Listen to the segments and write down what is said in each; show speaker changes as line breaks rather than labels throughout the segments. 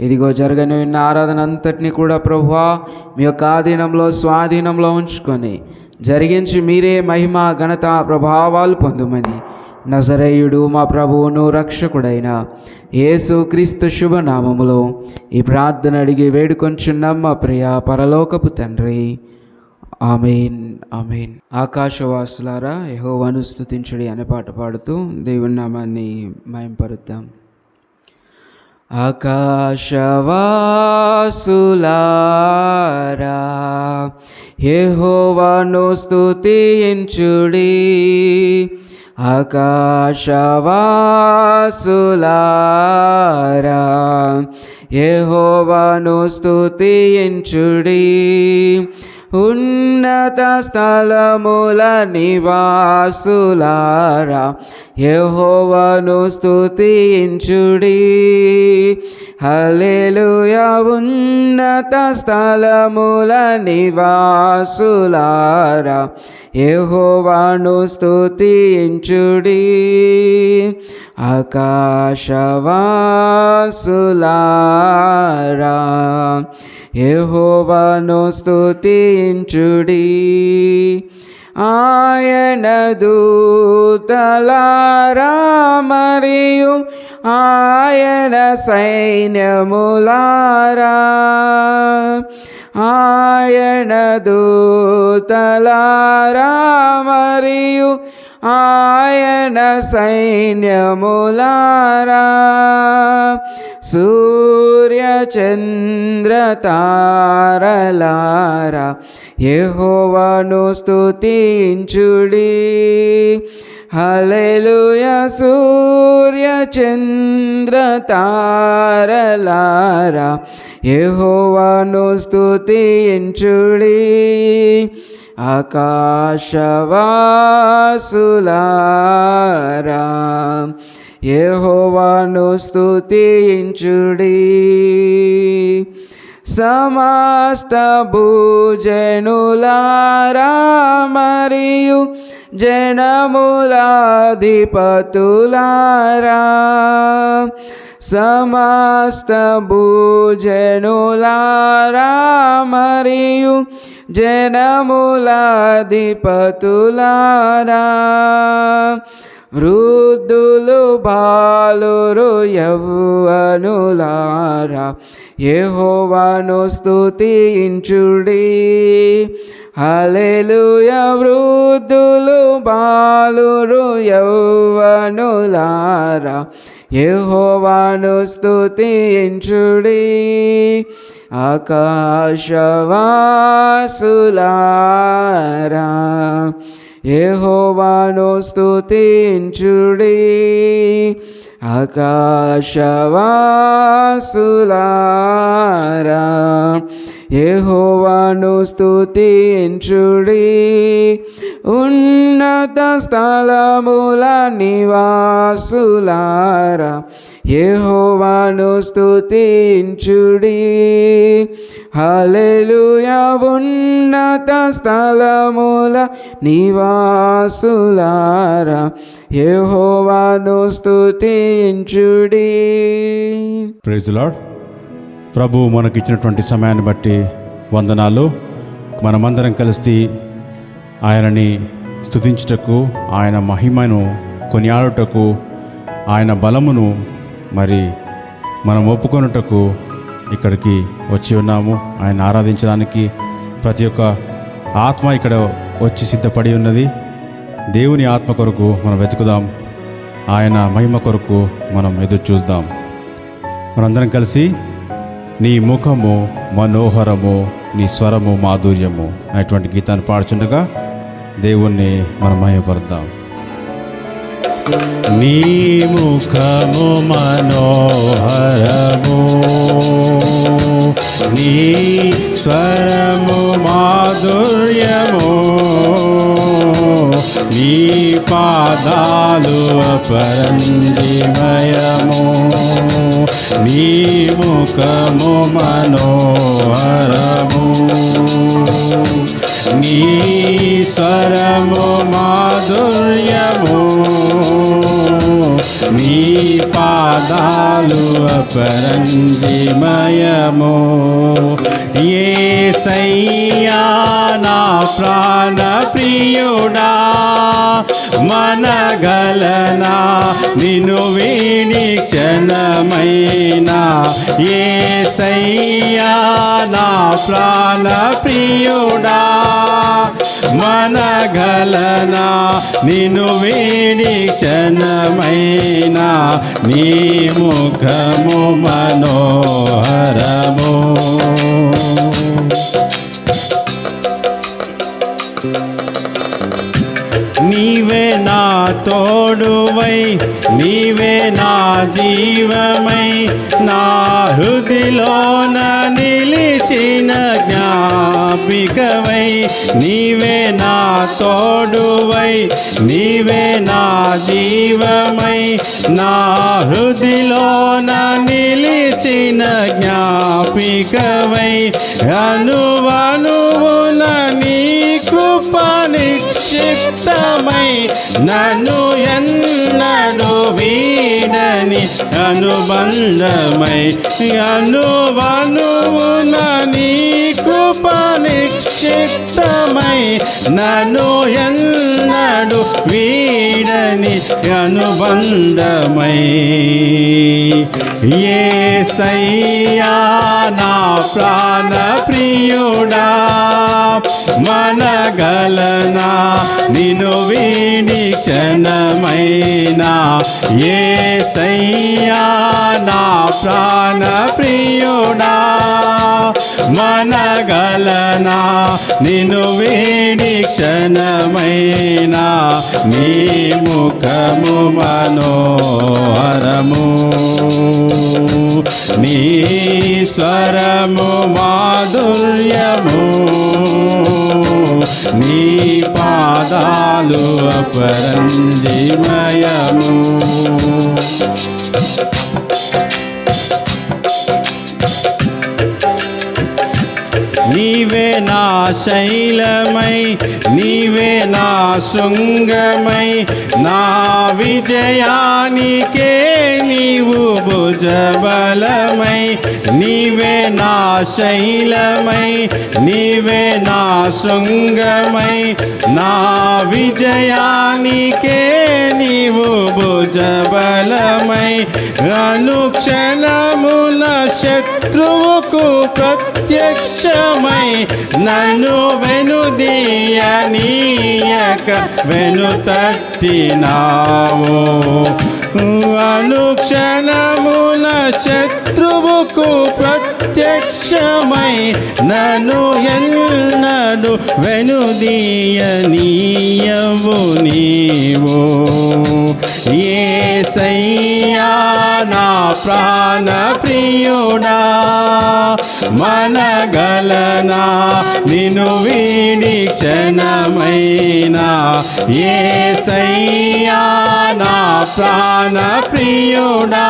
ఇదిగో జరగనున్న ఆరాధన అంతటినీ కూడా ప్రభువా మీ యొక్క ఆధీనంలో స్వాధీనంలో ఉంచుకొని జరిగించి మీరే మహిమ ఘనత ప్రభావాలు పొందుమని నజరేయుడు మా ప్రభువును రక్షకుడైన యేసు క్రీస్తు శుభనామములో ఈ ప్రార్థన అడిగి వేడుకొంచున్నాం మా ప్రియ పరలోకపు తండ్రి. ఆమేన్, ఆమేన్. ఆకాశవాసులారా యెహోవాను స్తుతించుడి అనే పాట పాడుతూ దేవుని నామాన్ని మహింపరుద్దాం. ఆకాశవాసులారా యెహోవాను స్తుతించుడి, ఆకాశవాసులారా యెహోవాను స్తుతించుడి, ఉన్నత స్థలముల నివాసులారా యెహోవాను స్తుతించుడి. హల్లెలూయా. ఉన్నత స్థలముల నివాసులారా యెహోవాను స్తుతించుడి, ఆకాశవాసులారా యెహోవాను స్తుతించుడి. ఆయన దూతలారా మరియు ఆయన సైన్యములారా, ఆయన దూతలారా మరియు ఆయన సైన్యములారా, సూర్య చంద్ర తారలారా యెహోవాను స్తుతించుడి. హల్లెలూయా. సూర్య చంద్ర తారలారా యెహోవాను స్తుతించుడి, ఆకాశవాసులారా యెహోవాను స్తుతించుడి. సమస్త భూజనులారా మరియు జనములాధిపతులారా, సమస్త భూజనులారా మరియు జనములాధిపతులారా, వృద్ధులు బాలురు యవ్వనులారా యెహోవాను స్తుతించుడి. హల్లెలూయా. వృద్ధులు బాలురు యవ్వనులారా యెహోవాను స్తుతించుడి, ఆకాశవాసులారా యెహోవాను స్తుతించుడి, ఆకాశవాసులారా యెహోవాను స్తుతించుడి. ఉన్నత స్థలముల నివాసులారా యెహోవాను స్తుతించుడి. హల్లెలూయా. ఉన్నత స్థలముల నివాసులారా యెహోవాను స్తుతించుడి.
Praise the Lord. ప్రభు మనకిచ్చినటువంటి సమయాన్ని బట్టి వందనాలు. మనమందరం కలిసి ఆయనని స్తుతించుటకు, ఆయన మహిమను కొనియాడుటకు, ఆయన బలమును మరి మనం ఒప్పుకొనుటకు ఇక్కడికి వచ్చి ఉన్నాము. ఆయన ఆరాధించడానికి ప్రతి ఒక్క ఆత్మ ఇక్కడ వచ్చి సిద్ధపడి ఉన్నది. దేవుని ఆత్మ కొరకు మనం వెతుకుదాం, ఆయన మహిమ కొరకు మనం ఎదురు చూద్దాం. మనందరం కలిసి నీ ముఖము మనోహరము, నీ స్వరము మాధుర్యము అనేటువంటి గీతాన్ని పాడుచుండగా దేవుణ్ణి మనం మహిమపరుద్దాం. నీ ముఖము మనోహరము, నీ స్వరము మాధుర్యము, నీ పాదాలు అపరంజిమయము, నీ ముఖము మనోహరము, నీ స్వరము మాధుర్యము, నీ పాద పాదాలు అపరంజిమయము. యేసయ్యా నా ప్రాణ ప్రియుడా, మనగలనా నిన్ను వీడి క్షణమైనా. యేసయ్యా నా ప్రాణ ప్రియుడా, మనగలనా నిన్ను వీడి క్షణమైనా. నీ ముఖము మనోహరము. నీవే నా తోడువై, నీవే నా జీవమై, నా హృదిలోన నిలిచిన జ్ఞాపికవై. నీవే నా తోడువై, నీవే నా జీవమై, నా హృదిలోన నిలిచిన జ్ఞాపికవై. అనువనువున నీ కృప నిక్షిప్తమై, నన్ను ఎన్నడూ వీడని అనుబంధమై. అనువనువున నీ కృప నిక్షిప్తమై, నన్ను ఎన్నడూ వీడని అనుబంధమై. యేసయ్యా నా ప్రాణ ప్రియుడా, మనగలనా నిన్ను వీడి క్షణమైనా. యేసయ్యా నా ప్రాణ ప్రియుడా, మనగలనా నిన్ను వీడి క్షణమైనా. నీ ముఖము మనోహరము, నీ స్వరము మాధుర్యము, నీ పాదాలు అపరంజిమయము. నీవే నా శైలమై, నీవే నా శృంగమై, నా విజయానికే నీవు భుజబలమై. నీవే నా శైలమై, నీవే నా శృంగమై, నా విజయానికే నీవు భుజబలమై. అనుక్షణమున శత్రువుకు ప్రత్యక్షమై, నన్ను వెనుదీయనీయక వెనుతట్టినావు. అనుక్షణమున శత్రువుకు ప్రత్యక్షమై, నన్ను ఎన్నడు వెనుదీయనీయవు నీవు. యేసయ్యా నా ప్రాణ ప్రియుడా, మనగలనా నిన్ను వీడి క్షణమైనా. యేసయ్యా నా ప్రాణ ప్రియుడా,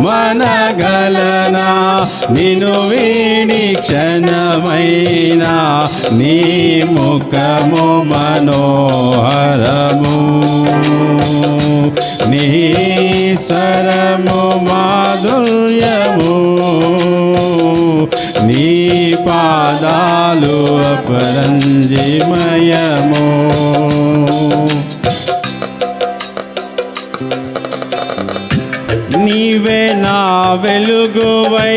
మనగలనా నిన్ను వీడి క్షణమైనా. నీ ముఖము మనోహరము, నీ స్వరము మాధుర్యము, నీ పాదాలు అపరంజిమయము. నీవే నా వెలుగువై,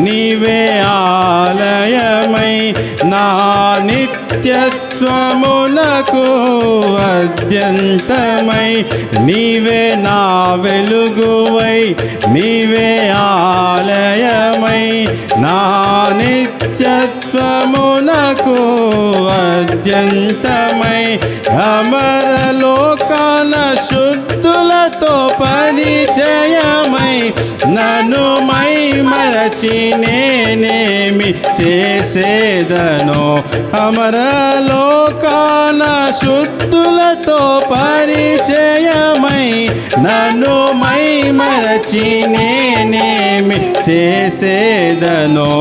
నీవే ఆలయమై, నా నిత్యత్వమునకు అద్యంతమై. నీవే నా వెలుగువై, నీవే ఆలయమై, నా నిత్యత్వమునకు అద్యంతమై. అమరలోకాన శుద్ధులతో పరిచయమై, నన్ను మై మరచి నేనేమి చేసేదనో. అమరలోకాన శుద్ధులతో పరిచయమై, నన్ను మై మరచి నేనేమి చేసేదనో.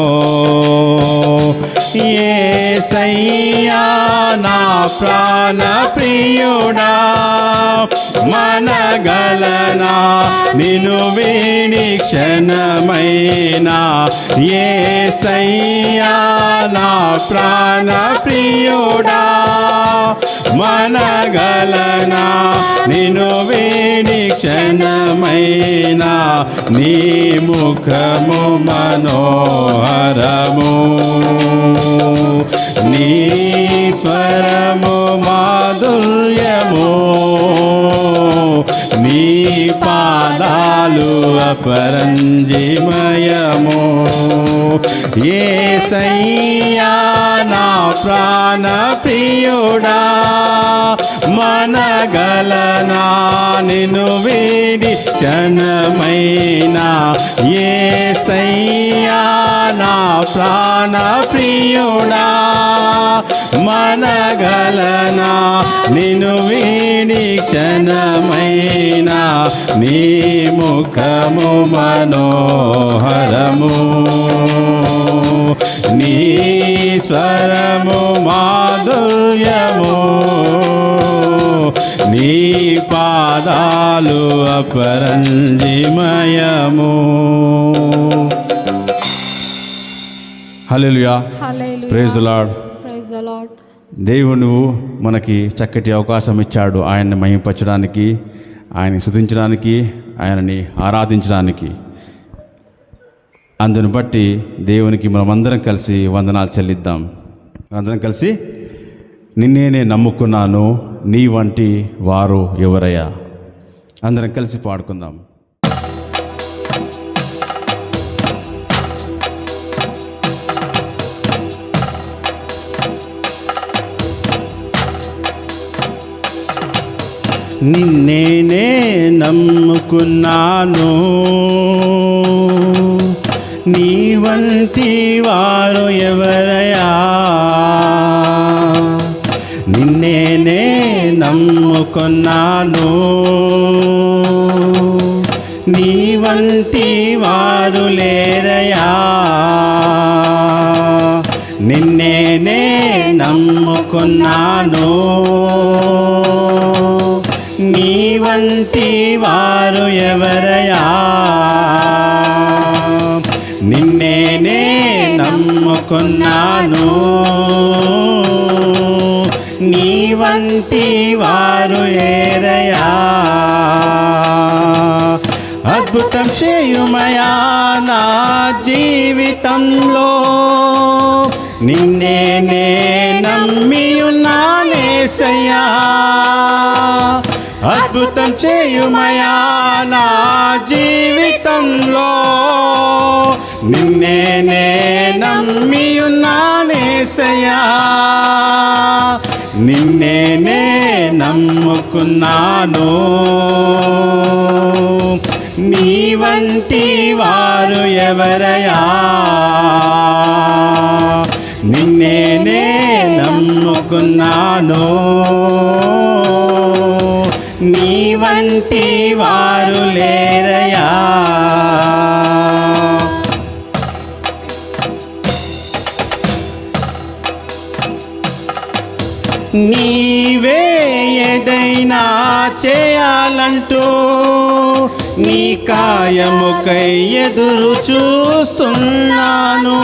యేసయ్యా నా ప్రాణ ప్రియుడా, మనగలనా నిన్ను వీడి క్షణమైనా యేసయ్యా నా ప్రాణ ప్రియుడా మనగలనా నిన్ను వీడి క్షణమైనా నీ ముఖము మనోహరము నీ స్వరము మాధుర్యము నీ పాదాలు అపరంజిమయము యేసయ్యా నా ప్రాణ ప్రియుడా మనగలనా నిన్ను వీడి క్షణమైనా యేసయ్యా నా ప్రాణ ప్రియుడా మనగలనా నిన్ను వీడి క్షణమైనా నీ ముఖము మనోహరము నీ స్వరము మాధుర్యము నీ పాదాలు అపరంజిమయము. హల్లెలూయా, ప్రైజ్ ది లార్డ్. దేవుడు మనకి చక్కటి అవకాశం ఇచ్చాడు ఆయన్ని మహింపరచడానికి, ఆయన్ని స్తుతించడానికి, ఆయనని ఆరాధించడానికి. అందుని బట్టి దేవునికి మనమందరం కలిసి వందనాలు చెల్లిద్దాం. అందరం కలిసి నిన్నే నమ్ముకున్నాను నీ వంటి వారు ఎవరయ్యా. అందరం కలిసి పాడుకుందాం. నిన్నే నమ్ముకున్నాను నీ వంటి వారు ఎవరయ్యా. నిన్నే నమ్ముకున్నాను నీ వంటి వారు లేరయ్యా. నిన్నే నమ్ముకున్నాను నీ వంటి వారు ఎవరయ్యా. నిన్నే నమ్ముకున్నాను నీ వంటి వారు ఏరయ్యా. అద్భుతం చేయుమయా నా జీవితంలో నిన్నే నమ్మియున్నానేసయ్యా. అద్భుతం చేయుమయా నా జీవితంలో నిన్నే నమ్మియున్నానేసయ్యా. నిన్నే నమ్ముకున్నాను నీ వంటి వారు ఎవరయ్యా. నిన్నే నమ్ముకున్నాను నీ వంటి వారు లేరయ్యా. నీవే ఏదైనా చేయాలంటూ నీ కాయముకై ఎదురు చూస్తున్నాను.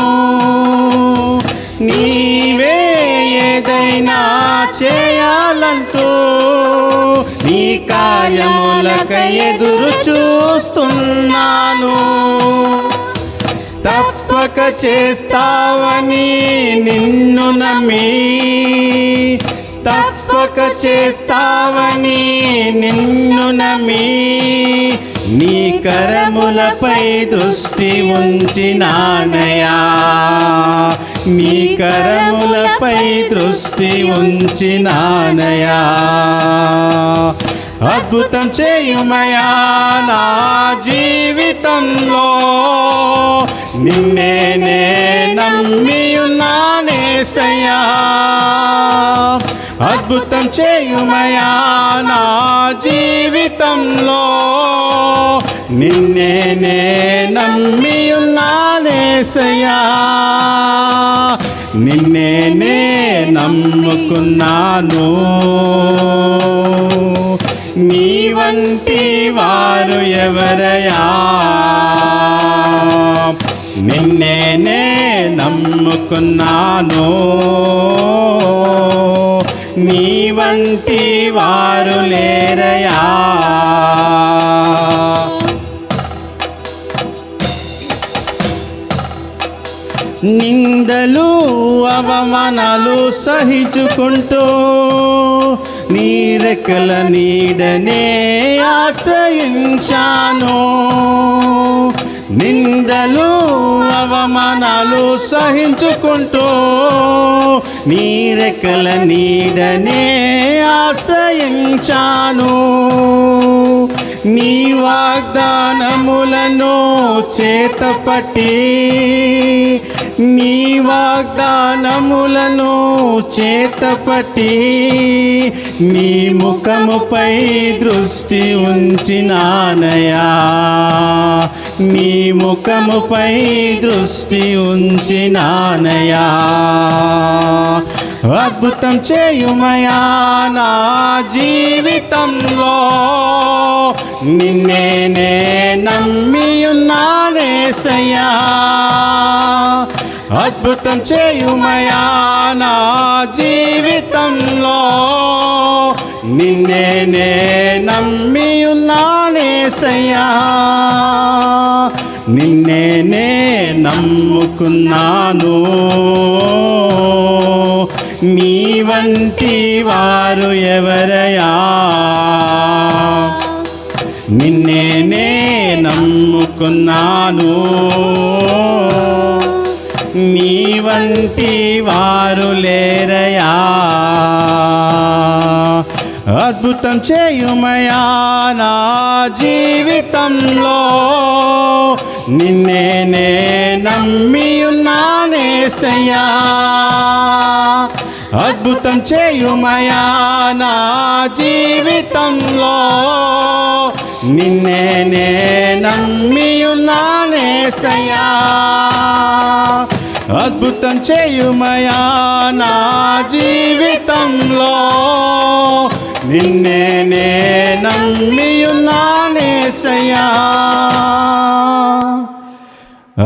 నీవే ఏదైనా చేయాలంటూ నీ కార్యములకై ఎదురు చూస్తున్నాను. తప్పక చేస్తావని నిన్ను నమ్మి, తప్పక చేస్తావని నిన్ను నమ్మి నీ కరములపై దృష్టి ఉంచినానయా. నీ కరములపై దృష్టి ఉంచినానయా. అద్భుతం చేయుమయా నా జీవితంలో నిన్నే నమ్మియున్నానేసయ్యా. అద్భుతం చేయుమయా నా జీవితంలో నిన్నే నమ్మియున్నానేసయ్యా. నిన్నే నమ్ముకున్నాను నీ వంటి వారు ఎవరయ్యా? నిన్నే నమ్ముకున్నాను, నీ వంటి వారు లేరయ్యా. నిందలు అవమానాలు సహించుకుంటూ నీ రెక్కల నీడనే ఆశ్రయించాను. నిందలు అవమానాలు సహించుకుంటూ నీ రెక్కల నీడనే ఆశ్రయించాను. నీ వాగ్దానములను చేతపట్టి, నీ వాగ్దానములను చేతపట్టి నీ ముఖముపై దృష్టి ఉంచినానయా, నీ ముఖముపై దృష్టి ఉంచినానయా. అద్భుతం చేయుమయా నా జీవితంలో, నిన్నే నమ్మియున్నానేసయ్యా. అద్భుతం చేయుమయా నా జీవితంలో, నిన్నే నమ్మియున్నానేసయ్యా. నిన్నే నమ్ముకున్నాను, నీ వంటి వారు ఎవరయ్యా? నిన్నే నమ్ముకున్నాను, నీ వంటి వారు లేరయ్యా. అద్భుతం చేయుమయా నా జీవితంలో, నిన్నే నమ్మియున్నానేసయ్యా. అద్భుతం చేయుమయా నా జీవితంలో, నిన్నే నమ్మియున్నానేసయ్యా. అద్భుతం చేయుమయా నా జీవితంలో, నిన్నే నమ్మియున్నానేసయ్యా.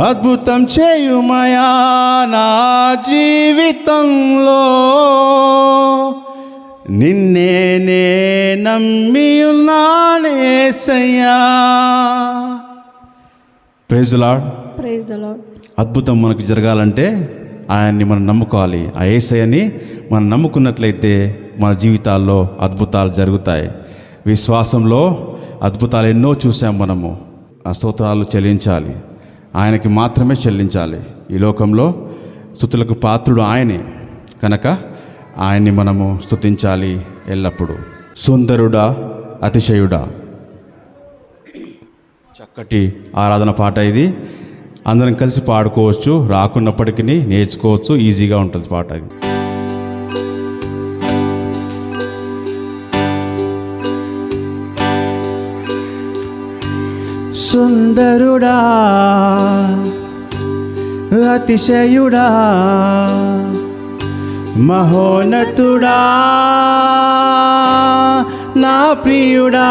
అద్భుతం చేయుమయా నా జీవితంలో, నిన్నే నమ్మియున్నానేసయ్యా. Praise the Lord.
Praise the Lord.
అద్భుతం మనకు జరగాలంటే ఆయన్ని మనం నమ్ముకోవాలి. ఆ యేసయ్యని మనం నమ్ముకున్నట్లయితే మన జీవితాల్లో అద్భుతాలు జరుగుతాయి. విశ్వాసంలో అద్భుతాలు ఎన్నో చూసాం మనము. ఆ స్తోత్రాలు చెల్లించాలి, ఆయనకి మాత్రమే చెల్లించాలి. ఈ లోకంలో స్తుతులకు పాత్రుడు ఆయనే కనుక ఆయన్ని మనము స్తుతించాలి ఎల్లప్పుడూ. సుందరుడా అతిశయుడా, చక్కటి ఆరాధన పాట ఇది. అందరం కలిసి పాడుకోవచ్చు, రాకున్నప్పటికీ నేర్చుకోవచ్చు, ఈజీగా ఉంటుంది పాట ఇది. సుందరుడా అతిశయుడా మహోన్నతుడా నా ప్రియుడా,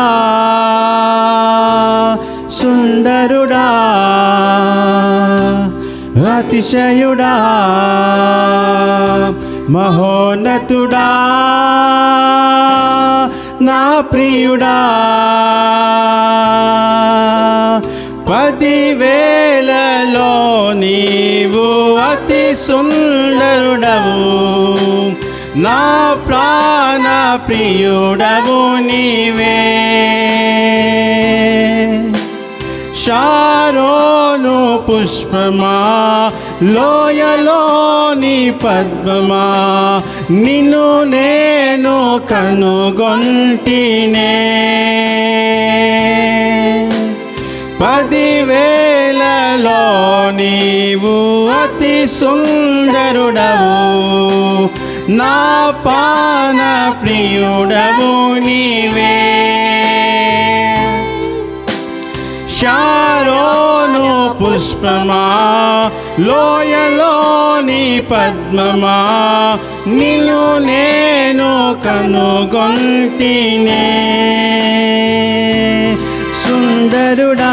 సుందరుడా అతిశయుడా మహోన్నతుడా నా ప్రియుడా. 10,000లో నీవు అతి సుందరుడవు, నా ప్రాణ ప్రియుడవు నీవే. శారోను పుష్పమా, లోయలోని పద్మమా, నిన్ను నేను కనుగొంటినే. 10,000లో నీవు అతి సుందరుడవు, నా ప్రాణ ప్రియుడవు నీవే. శారోను పుష్పమా, లోయలోని పద్మమా, నిన్ను నేను కనుగొంటినే. సుందరుడా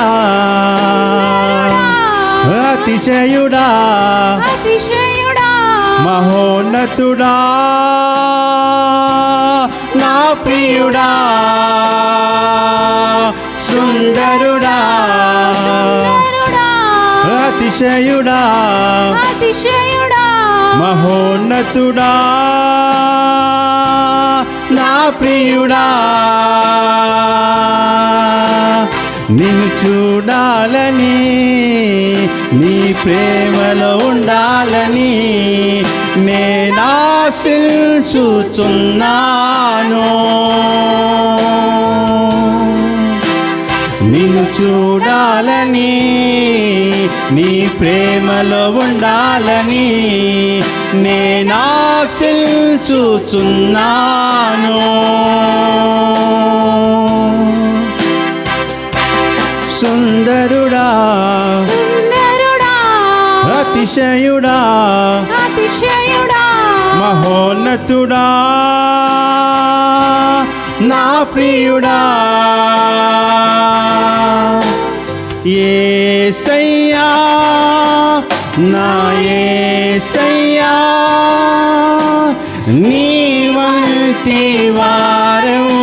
అతిశయుడా
అతిశయుడా
మహోన్నతుడా నా ప్రియుడా సుందరుడా
సుందరుడా
అతిశయుడా
అతిశయుడా
మహోన్నతుడా నా ప్రియుడా నిన్ను చూడాలని నీ ప్రేమలో ఉండాలని నేనాశించుచున్నాను నిన్ను చూడాలని నీ ప్రేమలో ఉండాలని నేనాశించుచున్నాను సుందరుడా
సుందరుడా
అతిశయుడా
అతిశయుడా
మహోన్నతుడా నా ప్రియుడా యేసయ్యా నా యేసయ్యా నీ వంటి వారెవ్వరు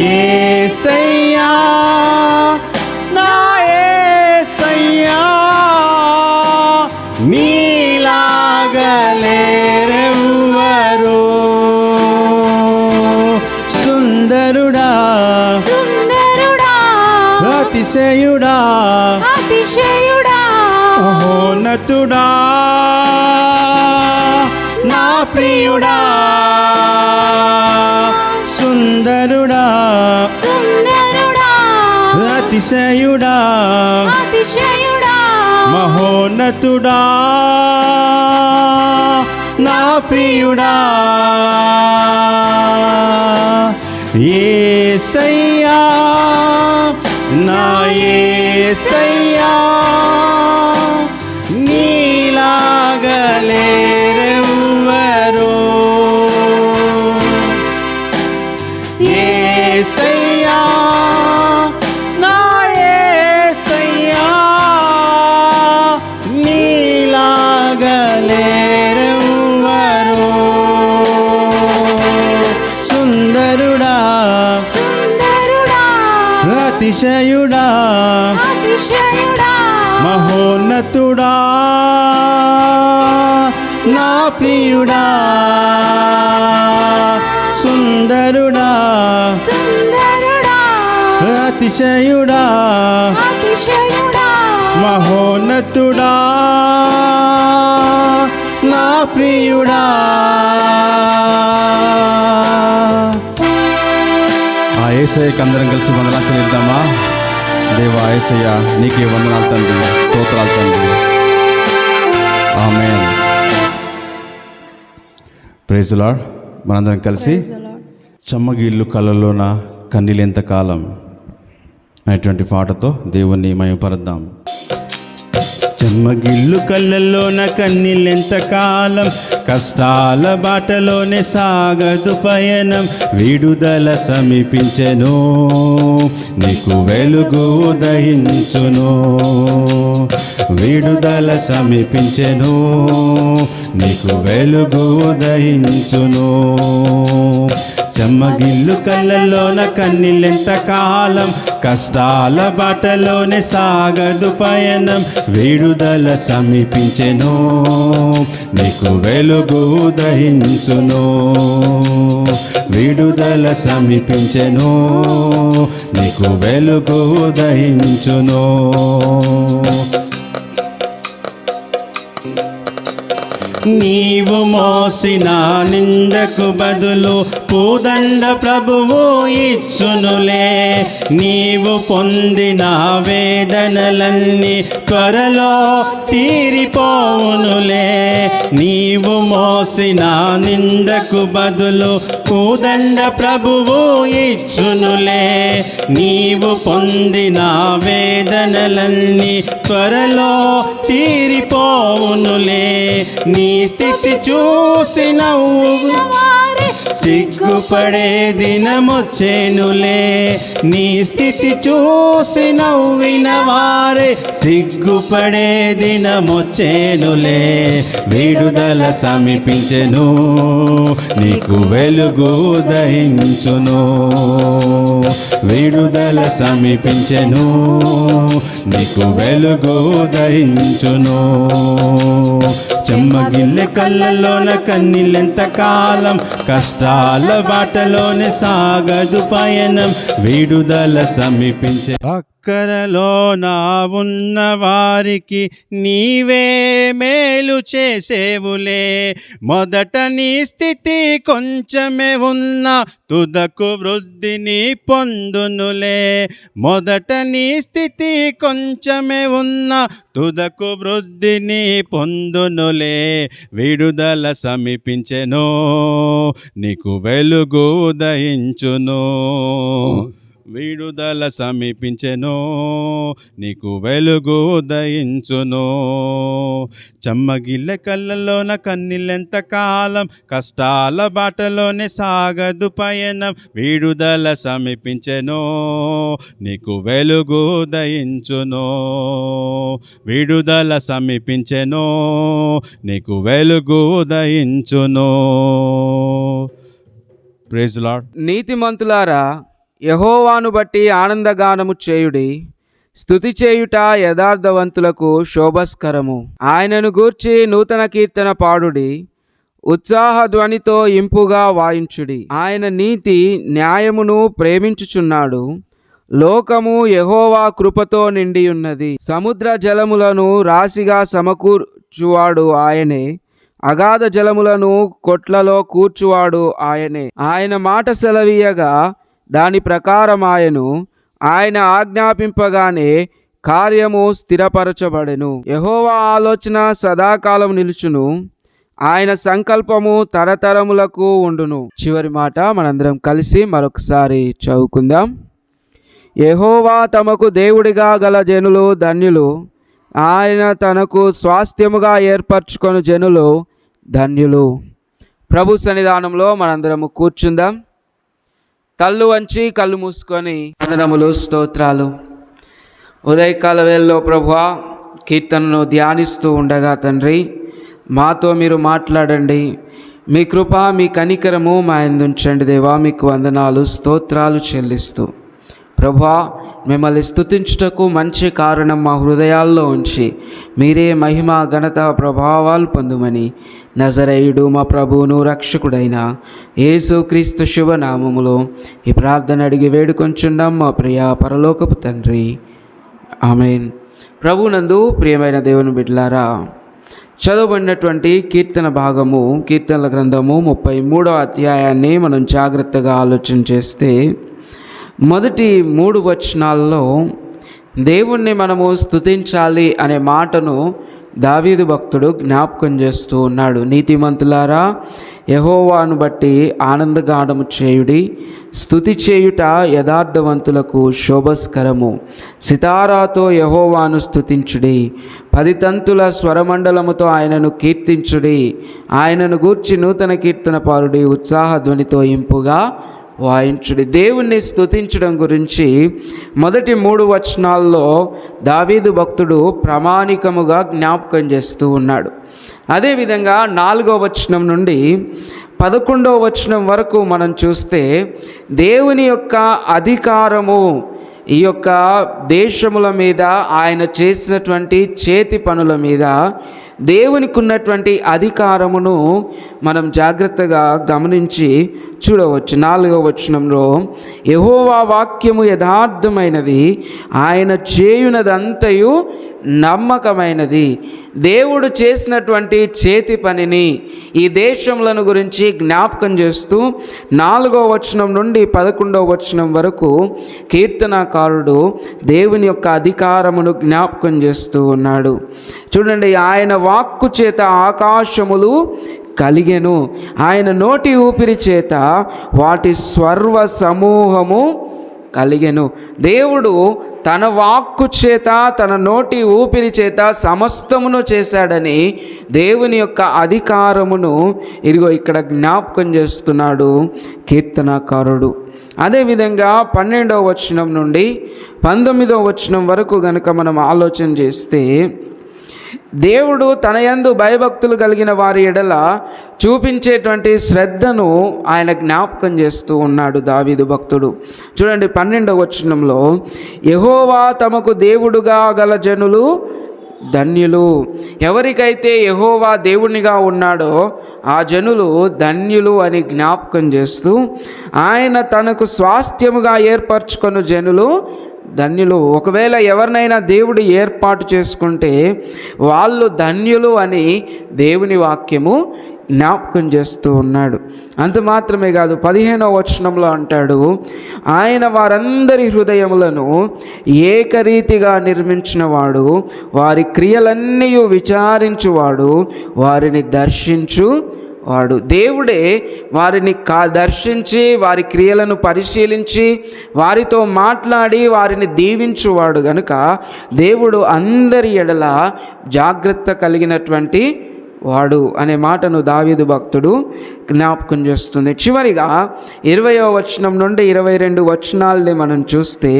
యేసయ్యా నా యేసయ్యా నీలాగలేరెవ్వరు సుందరుడా
సుందరుడా
అతిశయుడా
అతిశయుడా
మహోన్నతుడా నా ప్రియుడా సుందరుడా
సుందరుడా
అతిశయుడా
అతిశయుడా
మహోన్నతుడా నా ప్రియుడా యేసయ్యా నా యేసయ్యా నీలాగలేరెవ్వరు యేసయ్యా నా యేసయ్యా నీలాగలేరెవ్వరు సుందరుడా
సుందరుడా
అతిశయుడా
అతిశయుడా
మహోన్నతుడా నా ప్రియుడా సుందరుడా
సుందరుడా
అతిశయుడా
అతిశయుడా
మహోన్నతుడా నా ప్రియుడా ఆ యేసయ్యకి అందరం కలిసి వందనాలు చెల్లిద్దామా దేవా యేసయ్య నీకే వందనాలు తండ్రి స్తోత్రాలు తండ్రి ఆమేన్ ప్రైజ్ ది లార్డ్ మనందరం కలిసి చెమ్మగిల్లు కళ్ళలోన కన్నీలెంతకాలం అనేటువంటి పాటతో దేవుణ్ణి మహిమపరుద్దాం చెమ్మగిల్లు కళ్ళల్లోన కన్నీళ్ళెంతకాలం కష్టాల బాటలోనే సాగదు పయనం విడుదల సమీపించెను నీకు వెలుగు ఉదయించును విడుదల సమీపించెను నీకు వెలుగు ఉదయించును చెమ్మగిల్లు కళ్ళల్లోన కన్నీళ్ళెంతకాలం కష్టాల బాటలోనే సాగదు పయనం విడుదల సమీపించెను నీకు వెలుగు ఉదయించును విడుదల సమీపించెను నీకు వెలుగు ఉదయించును నీవు మోసిన నిందకు బదులు పూదండ ప్రభువు ఇచ్చునులే నీవు పొందిన వేదనలన్నీ త్వరలో తీరిపోవునులే నీవు మోసిన నిందకు బదులు పూదండ ప్రభువు ఇచ్చునులే నీవు పొందిన వేదనలన్నీ త్వరలో తీరిపోవునులే నీ స్థితి చూసి నవ్వు సిగ్గుపడే దినమొచ్చేనులే, నీ స్థితి చూసి నవ్విన వారే సిగ్గుపడే దినమొచ్చేనులే. విడుదల సమీపించెను, నీకు వెలుగు ఉదయించును. విడుదల సమీపించెను, నీకు వెలుగు ఉదయించును. చెమ్మగిల్లె కళ్ళలోన కన్నీళ్ళెంత కాలం, కష్టాల బాటలోనే సాగదు పయనం. విడుదల సమీపించే అక్కరలో నా ఉన్న వారికి నీవే మేలు చేసేవులే. మొదట నీ స్థితి కొంచెమే ఉన్నా తుదకు వృద్ధిని పొందునులే. మొదట నీ స్థితి కొంచెమే ఉన్నా తుదకు వృద్ధిని పొందునులే. విడుదల సమీపించెను, నీకు వెలుగు ఉదయించును. విడుదల సమీపించెను, నీకు వెలుగు ఉదయించును. చెమ్మగిల్లె కళ్ళలోన కన్నీళ్ళెంత కాలం, కష్టాల బాటలోనే సాగదు పయనం. విడుదల సమీపించెను, నీకు వెలుగు ఉదయించును. విడుదల సమీపించెను, నీకు వెలుగు ఉదయించును. Praise lord.
నీతిమంతులారా, యెహోవాను బట్టి ఆనందగానము చేయుడి. స్తుతి చేయుట యథార్థవంతులకు శోభస్కరము. ఆయనను గూర్చి నూతన కీర్తన పాడుడి. ఉత్సాహ ధ్వనితో ఇంపుగా వాయించుడి. ఆయన నీతి న్యాయమును ప్రేమించుచున్నాడు. లోకము యెహోవా కృపతో నిండి ఉన్నది. సముద్ర జలములను రాశిగా సమకూర్చువాడు ఆయనే. అగాధ జలములను కొట్లలో కూర్చువాడు ఆయనే. ఆయన మాట సెలవీయగా దాని ప్రకారమాయను. ఆయన ఆజ్ఞాపింపగానే కార్యము స్థిరపరచబడెను. యెహోవా ఆలోచన సదాకాలం నిలుచును. ఆయన సంకల్పము తరతరములకు ఉండును. చివరి మాట మనందరం కలిసి మరొకసారి చదువుకుందాం. యెహోవా తమకు దేవుడిగా గల జనులు ధన్యులు. ఆయన తనకు స్వాస్థ్యముగా ఏర్పరచుకొను జనులు ధన్యులు. ప్రభు సన్నిధానంలో మనందరము కూర్చుందాం. కళ్ళు వంచి కళ్ళు మూసుకొని వందనములు, స్తోత్రాలు. ఉదయకాల వేళలో ప్రభువా కీర్తనను ధ్యానిస్తూ ఉండగా తండ్రి మాతో మీరు మాట్లాడండి. మీ కృప, మీ కనికరము మా యందు ఉంచండి దేవా. మీకు వందనాలు, స్తోత్రాలు చెల్లిస్తూ ప్రభువా మిమ్మల్ని స్తుతించుటకు మంచి కారణం మా హృదయాల్లో ఉంచి మీరే మహిమ, ఘనత, ప్రభావాలు పొందుమని నజరేయుడు మా ప్రభువును రక్షకుడైన యేసుక్రీస్తు శుభనామములో ఈ ప్రార్థన అడిగి వేడుకొంచున్నాం మా ప్రియ పరలోకపు తండ్రి, ఆమేన్. ప్రభునందు ప్రియమైన దేవుని బిడ్డలారా, చదవబడినటువంటి కీర్తన భాగము, కీర్తనల గ్రంథము 33వ అధ్యాయాన్ని మనం జాగ్రత్తగా ఆలోచన చేస్తే మొదటి 3 వచనాల్లో దేవుణ్ణి మనము స్తుతించాలి అనే మాటను దావీదు భక్తుడు జ్ఞాపకం చేస్తూ ఉన్నాడు. నీతిమంతులారా, యెహోవాను బట్టి ఆనందగానము చేయుడి. స్తుతి చేయుట యథార్థవంతులకు శోభస్కరము. సితారాతో యెహోవాను స్తుతించుడి. 10 తంతుల స్వరమండలముతో ఆయనను కీర్తించుడి. ఆయనను గూర్చి నూతన కీర్తన పాడుడి. ఉత్సాహ ధ్వనితో ఇంపుగా వాయించుడి. దేవుణ్ణి స్తుతించడం గురించి మొదటి 3 వచనాల్లో దావీదు భక్తుడు ప్రామాణికముగా జ్ఞాపకం చేస్తూ ఉన్నాడు. అదేవిధంగా 4వ వచనం నుండి 11వ వచనం వరకు మనం చూస్తే దేవుని యొక్క అధికారము, ఈ యొక్క దేశముల మీద ఆయన చేసినటువంటి చేతి పనుల మీద దేవునికి ఉన్నటువంటి అధికారమును మనం జాగ్రత్తగా గమనించి చూడవచ్చు. 4వ వచనంలో యెహోవా వాక్యము యథార్థమైనది, ఆయన చేయునదంతయు నమ్మకమైనది. దేవుడు చేసినటువంటి చేతి పనిని, ఈ దేశములను గురించి జ్ఞాపకం చేస్తూ 4వ వచనం నుండి 11వ వచనం వరకు కీర్తనాకారుడు దేవుని యొక్క అధికారమును జ్ఞాపకం చేస్తూ ఉన్నాడు. చూడండి, ఆయన వాక్కు చేత ఆకాశములు కలిగెను, ఆయన నోటి ఊపిరి చేత వాటి సర్వ సమూహము కలిగెను. దేవుడు తన వాక్కు చేత, తన నోటి ఊపిరి చేత సమస్తమును చేశాడని దేవుని యొక్క అధికారమును ఇదిగో ఇక్కడ జ్ఞాపకం చేస్తున్నాడు కీర్తనాకారుడు. అదేవిధంగా 12వ వచనం నుండి 19వ వచనం వరకు గనుక మనం ఆలోచన చేస్తే, దేవుడు తన యందు భయభక్తులు కలిగిన వారి ఎడల చూపించేటువంటి శ్రద్ధను ఆయన జ్ఞాపకం చేస్తూ ఉన్నాడు దావీదు భక్తుడు. చూడండి 12వ వచనంలో, యెహోవా తమకు దేవుడుగా గల జనులు ధన్యులు. ఎవరికైతే యెహోవా దేవునిగా ఉన్నాడో ఆ జనులు ధన్యులు అని జ్ఞాపకం చేస్తూ, ఆయన తనకు స్వాస్థ్యముగా ఏర్పరచుకొను జనులు ధన్యులు. ఒకవేళ ఎవరినైనా దేవుడు ఏర్పాటు చేసుకుంటే వాళ్ళు ధన్యులు అని దేవుని వాక్యము జ్ఞాపకం చేస్తూ ఉన్నాడు. అంత మాత్రమే కాదు, 15వ వచనంలో అంటాడు, ఆయన వారందరి హృదయములను ఏకరీతిగా నిర్మించినవాడు, వారి క్రియలన్నీ విచారించువాడు, వారిని దర్శించువాడు. దేవుడే వారిని దర్శించి, వారి క్రియలను పరిశీలించి, వారితో మాట్లాడి వారిని దీవించువాడు గనుక దేవుడు అందరి ఎడల జాగ్రత్త కలిగినటువంటి వాడు అనే మాటను దావీదు భక్తుడు జ్ఞాపకం చేస్తుంది. చివరిగా 20వ వచనం నుండి 22 వచనాలని మనం చూస్తే,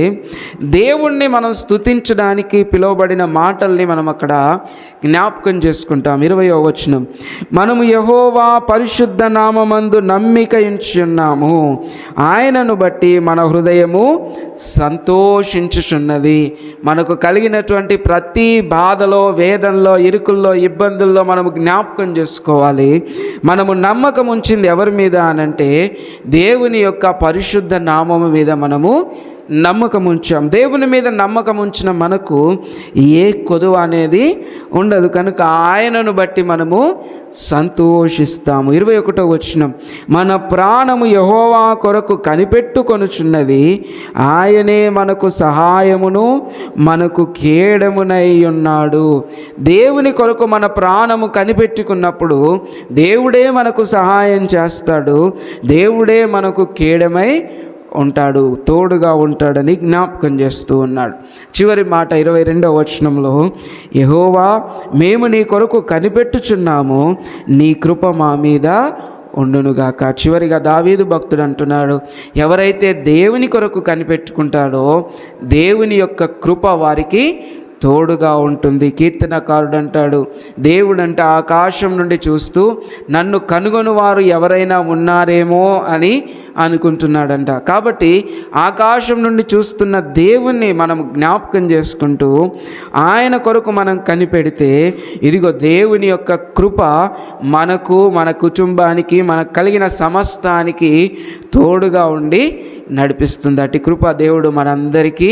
దేవుణ్ణి మనం స్తుతించడానికి పిలువబడిన మాటల్ని మనం అక్కడ జ్ఞాపకం చేసుకుంటాం. 20వ వచనం, మనము యెహోవా పరిశుద్ధ నామమందు నమ్మిక ఉంచుచున్నాము, ఆయనను బట్టి మన హృదయము సంతోషించుచున్నది. మనకు కలిగినటువంటి ప్రతి బాధలో, వేదనలో, ఇరుకుల్లో, ఇబ్బందుల్లో మనము జ్ఞాపకం చేసుకోవాలి, మనము నమ్మకం ఉంచింది ఎవరి మీద అనంటే దేవుని యొక్క పరిశుద్ధ నామము మీద మనము నమ్మకం ఉంచాం. దేవుని మీద నమ్మకం ఉంచిన మనకు ఏ కొదువ అనేది ఉండదు కనుక ఆయనను బట్టి మనము సంతోషిస్తాము. 21వ వచనం, మన ప్రాణము యెహోవా కొరకు కనిపెట్టుకొనుచున్నది, ఆయనే మనకు సహాయమును మనకు కేడమునై ఉన్నాడు. దేవుని కొరకు మన ప్రాణము కనిపెట్టుకున్నప్పుడు దేవుడే మనకు సహాయం చేస్తాడు, దేవుడే మనకు కేడమై ఉంటాడు, తోడుగా ఉంటాడని జ్ఞాపకం చేస్తూ ఉన్నాడు. చివరి మాట 22వ వచనంలో, యెహోవా మేము నీ కొరకు కనిపెట్టుచున్నాము, నీ కృప మా మీద ఉండునుగాక. చివరిగా దావీదు భక్తుడు అంటున్నాడు, ఎవరైతే దేవుని కొరకు కనిపెట్టుకుంటాడో దేవుని యొక్క కృప వారికి తోడుగా ఉంటుంది. కీర్తనకారుడు అంటాడు, దేవుడంట ఆకాశం నుండి చూస్తూ నన్ను కనుగొని వారు ఎవరైనా ఉన్నారేమో అని అనుకుంటున్నాడంట. కాబట్టి ఆకాశం నుండి చూస్తున్న దేవుణ్ణి మనం జ్ఞాపకం చేసుకుంటూ ఆయన కొరకు మనం కనిపెడితే ఇదిగో దేవుని యొక్క కృప మనకు, మన కుటుంబానికి, మనకు కలిగిన సమస్తానికి తోడుగా ఉండి నడిపిస్తుంది. అట్టి కృప దేవుడు మనందరికీ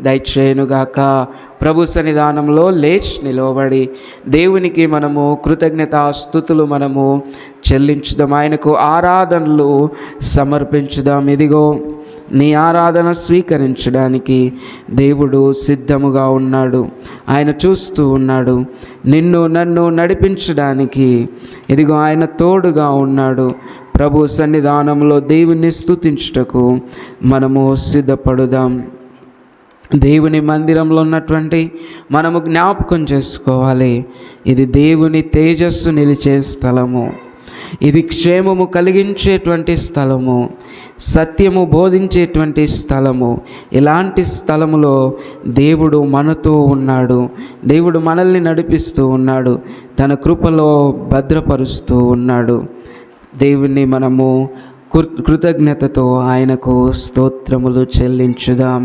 దయచేయునుగాక. ప్రభు సన్నిధానంలో లేచి నిలవబడి దేవునికి మనము కృతజ్ఞతాస్తుతులు మనము చెల్లించుదాం, ఆయనకు ఆరాధనలు సమర్పించుదాం. ఇదిగో నీ ఆరాధన స్వీకరించడానికి దేవుడు సిద్ధముగా ఉన్నాడు, ఆయన చూస్తూ ఉన్నాడు. నిన్ను నన్ను నడిపించడానికి ఇదిగో ఆయన తోడుగా ఉన్నాడు. ప్రభు సన్నిధానంలో దేవుని స్తుతించుటకు మనము సిద్ధపడుదాం. దేవుని మందిరంలో ఉన్నటువంటి మనము జ్ఞాపకం చేసుకోవాలి, ఇది దేవుని తేజస్సు నిలిచే స్థలము, ఇది క్షేమము కలిగించేటువంటి స్థలము, సత్యము బోధించేటువంటి స్థలము. ఇలాంటి స్థలములో దేవుడు మనతో ఉన్నాడు, దేవుడు మనల్ని నడిపిస్తూ ఉన్నాడు, తన కృపలో భద్రపరుస్తూ ఉన్నాడు. దేవుణ్ణి మనము కృతజ్ఞతతో ఆయనకు స్తోత్రములు చెల్లించుదాం.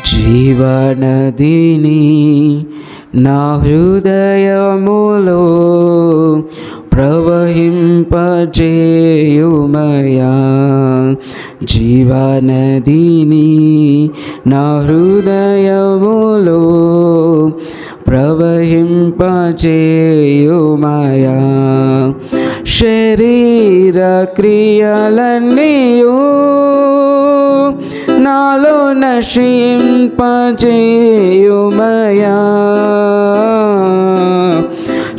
జీవనదిని నా హృదయములో ప్రవహింపజేయుమయా, జీవనదిని నా హృదయములో ప్రవహింపజేయుమయా, శరీర క్రియలన్నీయు నాలో నశింపజేయుమయా,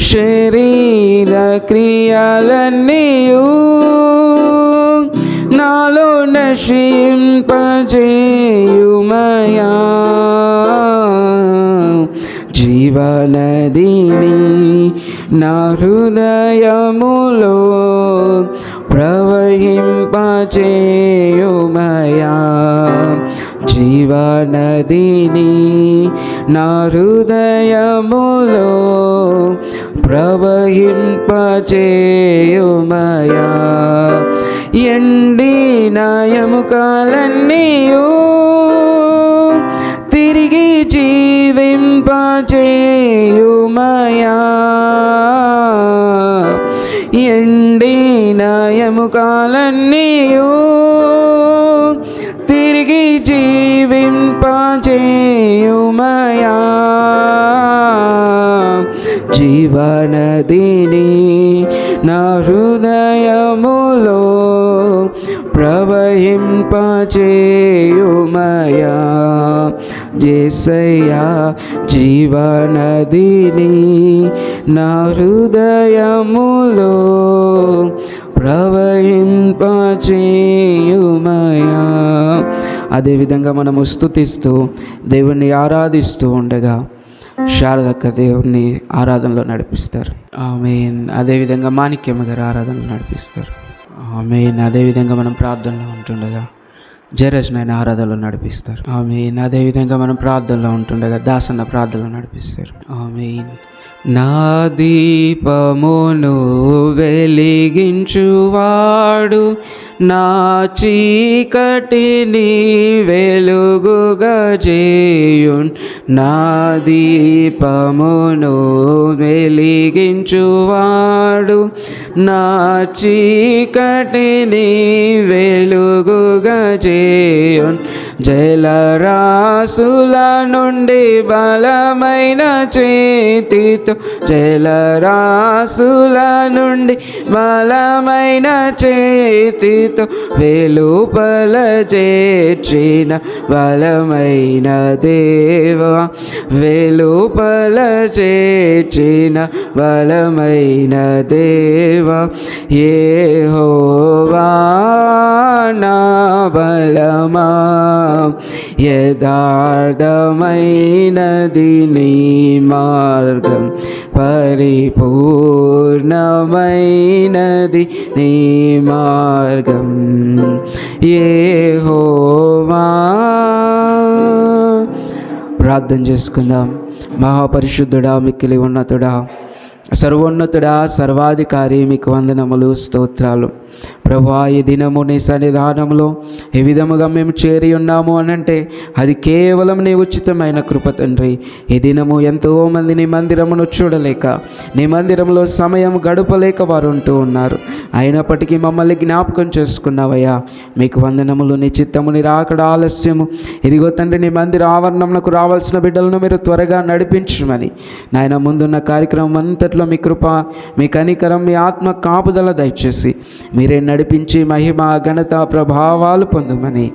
శరీర క్రియలన్నీయు నాలో నశింపజేయుమయా, జీవనదిని నా హృదయములో ప్రవహింపచేయుమయా జీవనదిని నా హృదయములో ప్రవహింపచేయుమయా ఎండిన ఎముకలన్నీయు తిరిగి జీవింపచేయుమయా ఎండిన ఎముకలన్నీయు తిరిగి జీవింపచేయుమయా జీవనదిని నా హృదయములో ప్రవహింపచేయుమయా యేసయ్యా జీవనదిని నా హృదయములో ప్రవహింపచేయుమయా. అదేవిధంగా మనము స్తుతిస్తూ దేవుణ్ణి ఆరాధిస్తూ ఉండగా శారదక్క దేవుణ్ణి ఆరాధనలో నడిపిస్తారు. ఆమేన్. అదేవిధంగా మాణిక్యమ్మ గారు ఆరాధనలో నడిపిస్తారు. ఆమేన్. అదేవిధంగా మనం ప్రార్థనలో ఉంటుండగా జయరజనైన ఆరాధనలో నడిపిస్తారు. ఆమేన్. అదేవిధంగా మనం ప్రార్థనలో ఉంటుండగా దాసన్న ప్రార్థనలో నడిపిస్తారు. ఆమేన్. నా దీపమును వెలిగించువాడు నా చీకటిని వెలుగుగా చేయున్ నా దీపమును వెలిగించువాడు నా చీకటిని వెలుగుగా చేయున్ జలరాసుల నుండి బలమైన చేతితో జలరాసుల నుండి బలమైన చేతితో వెలుపల చేర్చిన బలమైన దేవా వెలుపల చేర్చిన బలమైన దేవా యెహోవా నా బలమా యథార్థమైనది నీ మార్గం పరిపూర్ణమైనది నీ మార్గం యెహోవా. ప్రార్థన చేసుకుందాం. మహాపరిశుద్ధుడా మిక్కిలి ఉన్నతుడా సర్వోన్నతుడా సర్వాధికారి మీకు వందనములు స్తోత్రాలు. ప్రభువా ఈ దినము నీ సన్నిధానంలో ఏ విధముగా మేము చేరి ఉన్నాము అనంటే అది కేవలం నీ ఉచితమైన కృప తండ్రి. ఈ దినము ఎంతోమంది నీ మందిరమును చూడలేక నీ మందిరంలో సమయం గడపలేక వారు ఉంటూ ఉన్నారు. అయినప్పటికీ మమ్మల్ని జ్ఞాపకం చేసుకున్నావయ్యా. మీకు వందనములు. నీ చిత్తము నీ రాకడ ఆలస్యము ఇదిగో తండ్రి నీ మందిర ఆవరణమునకు రావాల్సిన బిడ్డలను మీరు త్వరగా నడిపించమని నాయన ముందున్న కార్యక్రమం అంతట్లో మీ కృప మీ కనికరం మీ ఆత్మ కాపుదల దయచేసి మీరే నడిపించి మహిమ ఘనత ప్రభావాలు పొందుమని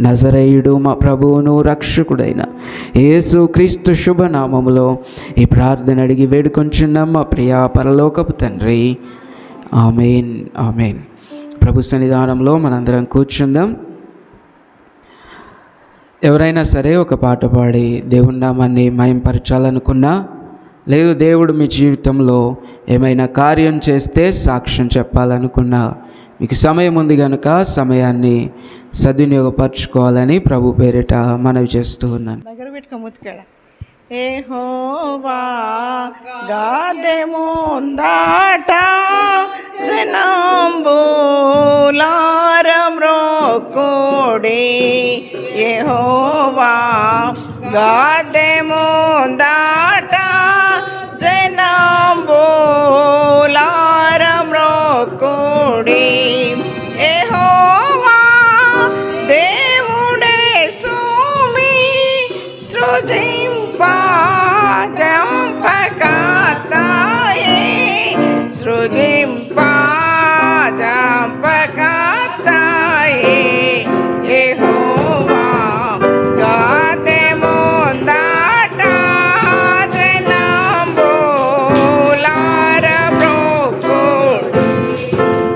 నజరేయుడు మా ప్రభువును రక్షకుడైన యేసు క్రీస్తు శుభనామములో ఈ ప్రార్థన అడిగి వేడుకొంచున్నాం మా ప్రియ పరలోకపు తండ్రి. ఆమేన్. ఆమేన్. ప్రభు సన్నిధానంలో మనందరం కూర్చుందాం. ఎవరైనా సరే ఒక పాట పాడి దేవుని నామాన్ని మహింపరచాలనుకున్నా లేదు దేవుడు మీ జీవితంలో ఏమైనా కార్యం చేస్తే సాక్ష్యం చెప్పాలనుకున్నా మీకు సమయం ఉంది కనుక సమయాన్ని సద్వినియోగపరచుకోవాలని ప్రభు పేరిట మనవి చేస్తూ ఉన్నాను.
దగ్గర పెట్టుకోముతుకాడ యెహోవా గాదెముందాట జనంబులారం రోకోడే యెహోవా గాదెముందాట జనంబులారం రోకోడే యెహోవా దేవుడే సుమి సృజింపా జంపకతాయే సృజింపా జంపకతాయే యెహోవా గాదెముందాట జనంబులార బ్రోకోడ్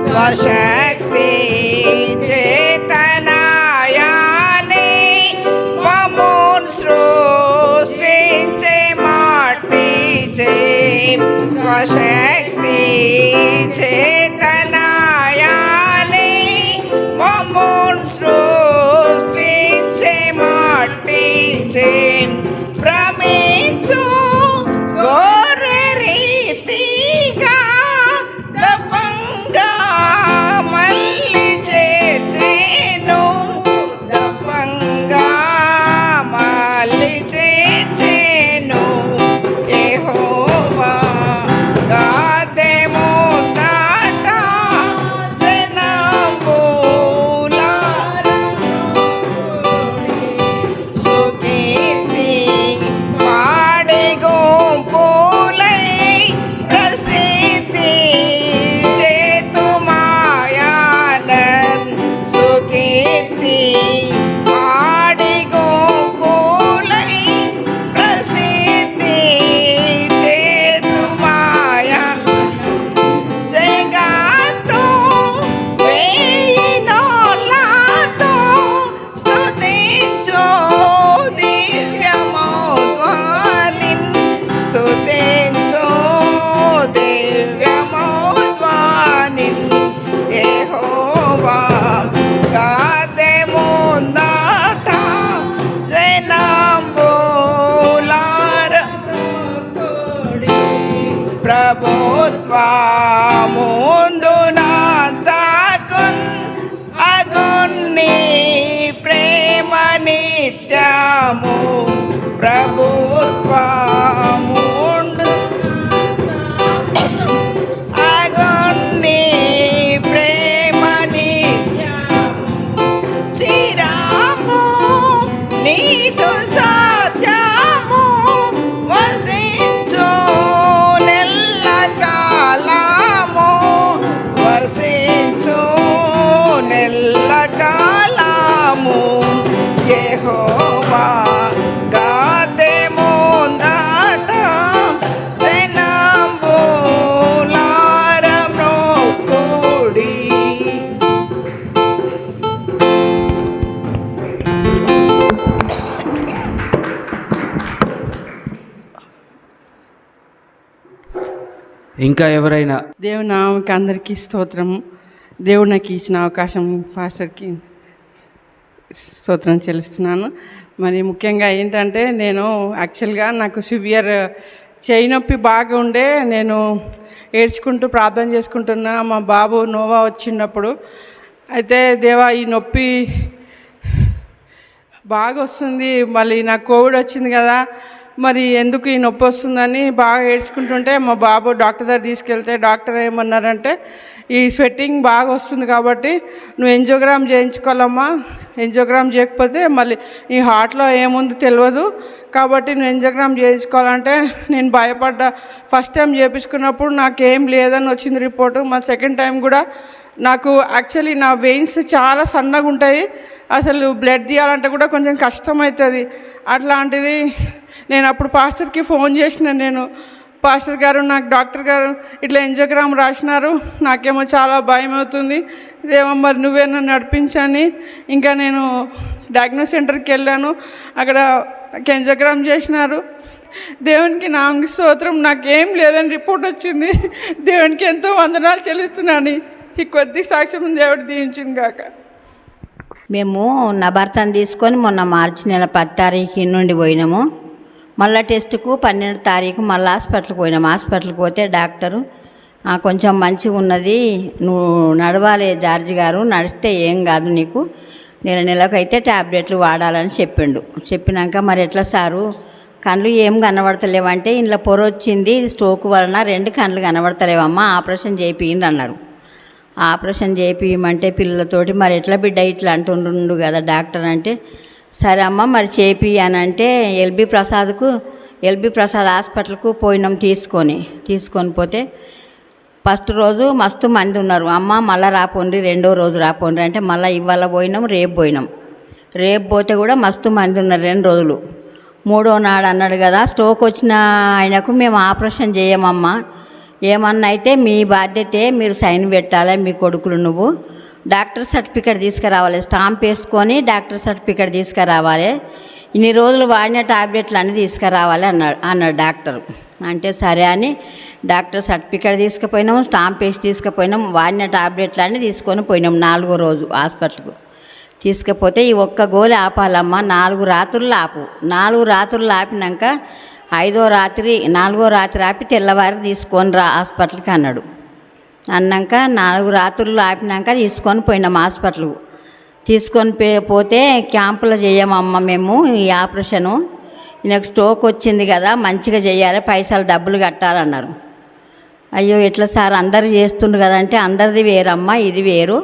స్వశక్తి చేతనాయానే స్వశక్తి చేతనాయాని మమ్మోన్ సృష్టించే మట్టించే భ్రమించు గోరె రీతిగా దప్పంగా మళ్ళీ చేర్చేను దప్పంగా మళ్ళీ చేర్చేను యెహోవా గాదెమో దాట జనంబులారా సుకీర్తి పాడి గుంపులై ప్రసిద్ధి చేతుమాయానన్ సుకీర్తి పాడి గుంపులై ప్రసిద్ధి చేతుమాయా జగత్తు వేయినోళ్ళతో స్తుతించు దివ్యమౌధ్వానిన్ స్తుతించు దివ్యమౌధ్వానిన్ యెహోవా గాదెముందట జనంబులార ప్రభుత్వముందునంతకున్ అగున్ని ప్రేమ నిత్యము ప్రభుత్వముండు అగున్ని ప్రేమ నిత్యము చిరాము నీదు సత్యము వసించు నెల్ల కాలము వసించు నెల్ల కాలము యెహోవా గాదెముందట జనంబులార మ్రొక్కుడి.
ఇంకా ఎవరైనా
దేవుని నామకి అందరికీ స్తోత్రము. దేవుడు నాకు ఇచ్చిన అవకాశం పాస్టర్కి స్తోత్రం చెల్లిస్తున్నాను. మరి ముఖ్యంగా ఏంటంటే నేను యాక్చువల్గా నాకు సివియర్ చేయి నొప్పి బాగా ఉండే నేను ఏడ్చుకుంటూ ప్రార్థన చేసుకుంటున్నా మా బాబు నోవా వచ్చినప్పుడు. అయితే దేవా ఈ నొప్పి బాగా వస్తుంది, మళ్ళీ నాకు కోవిడ్ వచ్చింది కదా, మరి ఎందుకు ఈ నొప్పి వస్తుందని బాగా ఏడ్చుకుంటుంటే మా బాబు డాక్టర్ దగ్గర తీసుకెళ్తే డాక్టర్ ఏమన్నారంటే ఈ స్వెట్టింగ్ బాగా వస్తుంది కాబట్టి నువ్వు ఎంజియోగ్రామ్ చేయించుకోవాలమ్మా, ఎంజియోగ్రామ్ చేయకపోతే మళ్ళీ నీ హార్ట్లో ఏముందో తెలియదు కాబట్టి నువ్వు ఎంజియోగ్రామ్ చేయించుకోవాలంటే నేను భయపడ్డా. ఫస్ట్ టైం చేయించుకున్నప్పుడు నాకేం లేదని వచ్చింది రిపోర్టు. మరి సెకండ్ టైం కూడా నాకు యాక్చువల్లీ నా వెయిన్స్ చాలా సన్నగా ఉంటాయి, అసలు బ్లడ్ తీయాలంటే కూడా కొంచెం కష్టమవుతుంది. అట్లాంటిది నేను అప్పుడు పాస్టర్కి ఫోన్ చేసిన, నేను పాస్టర్ గారు నాకు డాక్టర్ గారు ఇట్లా ఎంజియోగ్రామ్ రాసినారు, నాకేమో చాలా భయం అవుతుంది, ఇదేమో మరి నువ్వే నన్ను నడిపించని. ఇంకా నేను డయాగ్నోస్ సెంటర్కి వెళ్ళాను, అక్కడ నాకు ఎంజియోగ్రామ్ చేసినారు. దేవునికి నామకి స్తోత్రం, నాకేం లేదని రిపోర్ట్ వచ్చింది. దేవునికి ఎంతో వందనాలు చెల్లిస్తున్నాను. ఈ కొద్ది సాక్ష్యం దేవుడు దీవించింది కాక.
మేము నా భర్తను తీసుకొని మొన్న మార్చి నెల 10 తారీఖు నుండి పోయినాము. మళ్ళీ టెస్ట్కు 12 తారీఖు మళ్ళీ హాస్పిటల్కి పోయినాము. హాస్పిటల్కి పోతే డాక్టరు కొంచెం మంచిగా ఉన్నది, నువ్వు నడవాలి జార్జి గారు, నడిస్తే ఏం కాదు నీకు, నెలకైతే ట్యాబ్లెట్లు వాడాలని చెప్పిండు. చెప్పినాక మరి ఎట్లా సారు కళ్ళు ఏం కనబడతలేవంటే ఇంట్లో పొర వచ్చింది, స్ట్రోక్ వలన 2 కళ్ళు కనబడతలేవమ్మా, ఆపరేషన్ చేయించండి అన్నారు. ఆపరేషన్ చేయించమంటే పిల్లలతోటి మరి ఎట్లా బిడ్డ ఇట్లా అంటుండు కదా డాక్టర్ అంటే, సరే అమ్మ మరి చేపియనంటే ఎల్బీ ప్రసాద్ హాస్పిటల్కు పోయినాం. తీసుకొని పోతే ఫస్ట్ రోజు మస్తు మంది ఉన్నారు. అమ్మ మళ్ళీ రాపోండి, రెండో రోజు రాపోండి అంటే మళ్ళీ ఇవాళ పోయినాం, రేపు పోతే కూడా మస్తు మంది ఉన్నారు 2 రోజులు. 3వ నాడు అన్నాడు కదా స్ట్రోక్ వచ్చిన ఆయనకు మేము ఆపరేషన్ చేయమమ్మా, ఏమన్నా అయితే మీ బాధ్యతే, మీరు సైన్ పెట్టాలి, మీ కొడుకులు నువ్వు డాక్టర్ సర్టిఫికేట్ తీసుకురావాలి, స్టాంప్ వేసుకొని డాక్టర్ సర్టిఫికేట్ తీసుకురావాలి. ఇన్ని రోజులు వాడిన టాబ్లెట్లు అన్నీ తీసుకురావాలి అన్నాడు డాక్టర్. అంటే సరే అని డాక్టర్ సర్టిఫికేట్ తీసుకుపోయినాము, స్టాంప్ వేసి తీసుకుపోయినాం. వాడిన టాబ్లెట్లు అన్నీ తీసుకొని పోయినాం 4వ రోజు హాస్పిటల్కు తీసుకుపోతే ఈ ఒక్క గోలి ఆపాలమ్మా, 4 రాత్రులు ఆపు. 4 రాత్రులు ఆపినాక 4వ రాత్రి ఆపి తెల్లవారి తీసుకొని రా హాస్పిటల్కి అన్నాడు. అన్నాక 4 రాత్రులు ఆపినాక తీసుకొని పోయినాం హాస్పిటల్కు. తీసుకొని పోతే క్యాంపులో చేయమమ్మ మేము ఈ ఆపరేషను, ఈయనకు స్ట్రోక్ వచ్చింది కదా, మంచిగా చేయాలి, పైసలు డబ్బులు కట్టాలన్నారు. అయ్యో ఎట్లా సార్ అందరు చేస్తుండ్రు కదా అంటే, అందరిది వేరమ్మా, ఇది వేరు,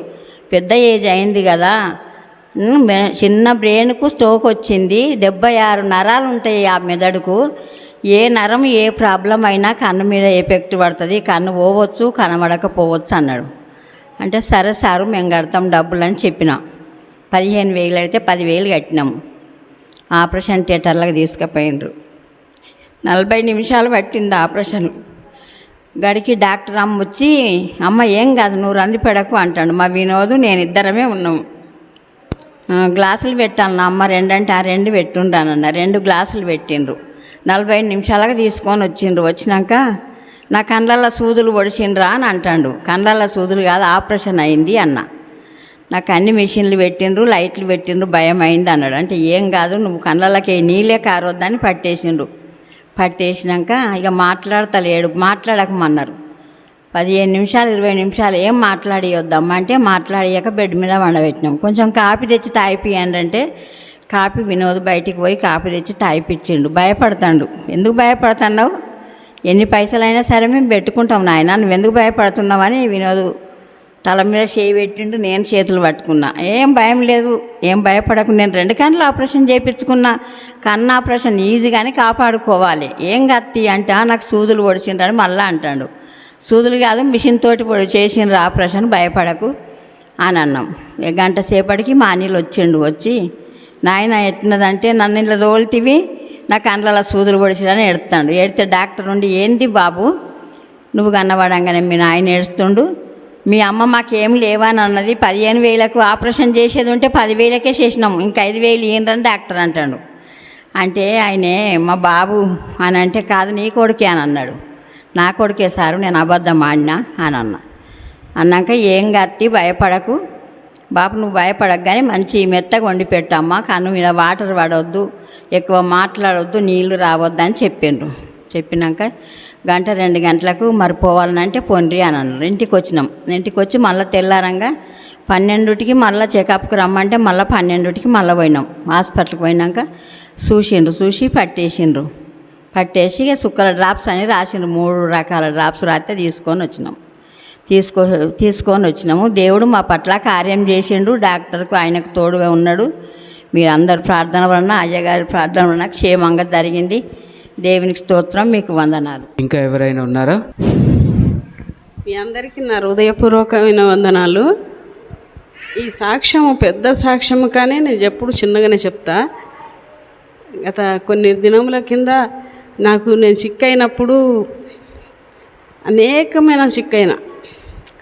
పెద్ద ఏజ్ అయింది కదా, చిన్న బ్రెయిన్కు స్ట్రోక్ వచ్చింది, 76 నరాలు ఉంటాయి ఆ మెదడుకు, ఏ నరం ఏ ప్రాబ్లం అయినా కన్ను మీద ఎఫెక్ట్ పడుతుంది, కన్ను పోవచ్చు కనబడకపోవచ్చు అన్నాడు. అంటే సరే సారు మేము కడతాం డబ్బులు అని చెప్పినాం. 15,000 అయితే 10,000 కట్టినాము. ఆపరేషన్ థియేటర్లకు తీసుకుపోయినరు. 40 నిమిషాలు పట్టింది ఆపరేషన్. గడికి డాక్టర్ అమ్మ వచ్చి, అమ్మ ఏం కాదు నువ్వు రంది పెడకు అంటాడు. మా వినోదు నేను ఇద్దరమే ఉన్నాము. గ్లాసులు పెట్టాను నా అమ్మ 2 అంటే 2 పెట్టుండ్రానన్న. 2 గ్లాసులు పెట్టిండ్రు. 45 నిమిషాలకు తీసుకొని వచ్చిండ్రు. వచ్చినాక నా కళ్ళల్లో సూదులు పొడిచిండ్రా అని అంటాడు. కళ్ళల్లో సూదులు కాదు, ఆపరేషన్ అయింది అన్న. నాకు అన్ని మిషన్లు పెట్టిండ్రు, లైట్లు పెట్టిండ్రు, భయం అయింది అన్నాడు. అంటే ఏం కాదు నువ్వు కళ్ళకి నీళ్ళే కారొద్దని పట్టేసిండ్రు. పట్టేసినాక ఇక మాట్లాడతలేడు, మాట్లాడకమన్నారు. 15 నిమిషాలు 20 నిమిషాలు ఏం మాట్లాడియొద్దమ్మా అంటే మాట్లాడియాక బెడ్ మీద వండబెట్టినాం. కొంచెం కాఫీ తెచ్చి తాగిపియండి అంటే కాఫీ వినోద్ బయటికి పోయి కాఫీ తెచ్చి తాగిపించిండు. భయపడతాడు. ఎందుకు భయపడుతున్నావు, ఎన్ని పైసలైనా సరే మేము పెట్టుకుంటాం నాయన, నువ్వెందుకు భయపడుతున్నావు అని వినోద్ తల మీద చేయి పెట్టిండు. నేను చేతులు పట్టుకున్నా. ఏం భయం లేదు, ఏం భయపడకు, నేను 2 కన్నులు ఆపరేషన్ చేయించుకున్నా, కన్ను ఆపరేషన్ ఈజీగానే కాపాడుకోవాలి, ఏం కత్తి అంటే నాకు సూదులు పొడిచిండ్రని మళ్ళీ అంటాడు. సూదులు కాదు మిషన్ తోటి చేసిండ్రు ఆపరేషన్, భయపడకు అని అన్నాం. గంట సేపటికి మా అనిల్ వచ్చిండు. వచ్చి నాయన ఎట్టినదంటే నన్ను ఇలా తోలుతీవి, నా కళ్ళలో సూదులు పొడిచిరని ఎడతాడు. ఎడితే డాక్టర్ నుండి ఏంది బాబు నువ్వు కన్నవాడంగానే మీ నాయన ఏడుస్తుండు, మీ అమ్మ మాకేం లేవని అన్నది, 15,000కు ఆపరేషన్ చేసేది ఉంటే 10,000కే చేసినాము, ఇంకా 5,000 ఏంటని డాక్టర్ అంటాడు. అంటే ఆయనే మా బాబు అని అంటే కాదు నీ కొడుకే అని అన్నాడు. నా కొడుకే సారు, నేను అబద్ధం ఆడినా అని అన్నాక ఏం కత్తి భయపడకు బాబు, నువ్వు భయపడకు కానీ మంచి మెత్తగా వండి పెట్టమ్మా, కన్ను మీద వాటర్ పడవద్దు, ఎక్కువ మాట్లాడవద్దు, నీళ్లు రావద్దని చెప్పిండ్రు. చెప్పినాక 1-2 గంటలకు మరి పోవాలనంటే పొండ్రి అని అన్నారు. ఇంటికి వచ్చినాం. ఇంటికి వచ్చి మళ్ళీ తెల్లారంగా 12కి మళ్ళీ చెకప్కి రమ్మంటే మళ్ళీ 12కి మళ్ళీ పోయినాం. హాస్పిటల్కి పోయినాక చూసి పట్టేసిండ్రు. పట్టేసి సుక్కల డ్రాప్స్ అని రాసిండ్రు. 3 రకాల డ్రాప్స్ రాస్తే తీసుకొని వచ్చినాము. దేవుడు మా పట్ల కార్యం చేసిండు. డాక్టర్కు ఆయనకు తోడుగా ఉన్నాడు. మీరందరు ప్రార్థన వలన అయ్యగారి ప్రార్థన వలన క్షేమంగా జరిగింది. దేవునికి స్తోత్రం, మీకు వందనాలు.
ఇంకా ఎవరైనా ఉన్నారా?
మీ అందరికీ నా హృదయపూర్వకమైన వందనాలు. ఈ సాక్ష్యము పెద్ద సాక్ష్యము కానీ నేను ఎప్పుడు చిన్నగానే చెప్తా. గత కొన్ని దినముల కింద నేను చిక్కైనప్పుడు అనేకమైన చిక్కైన,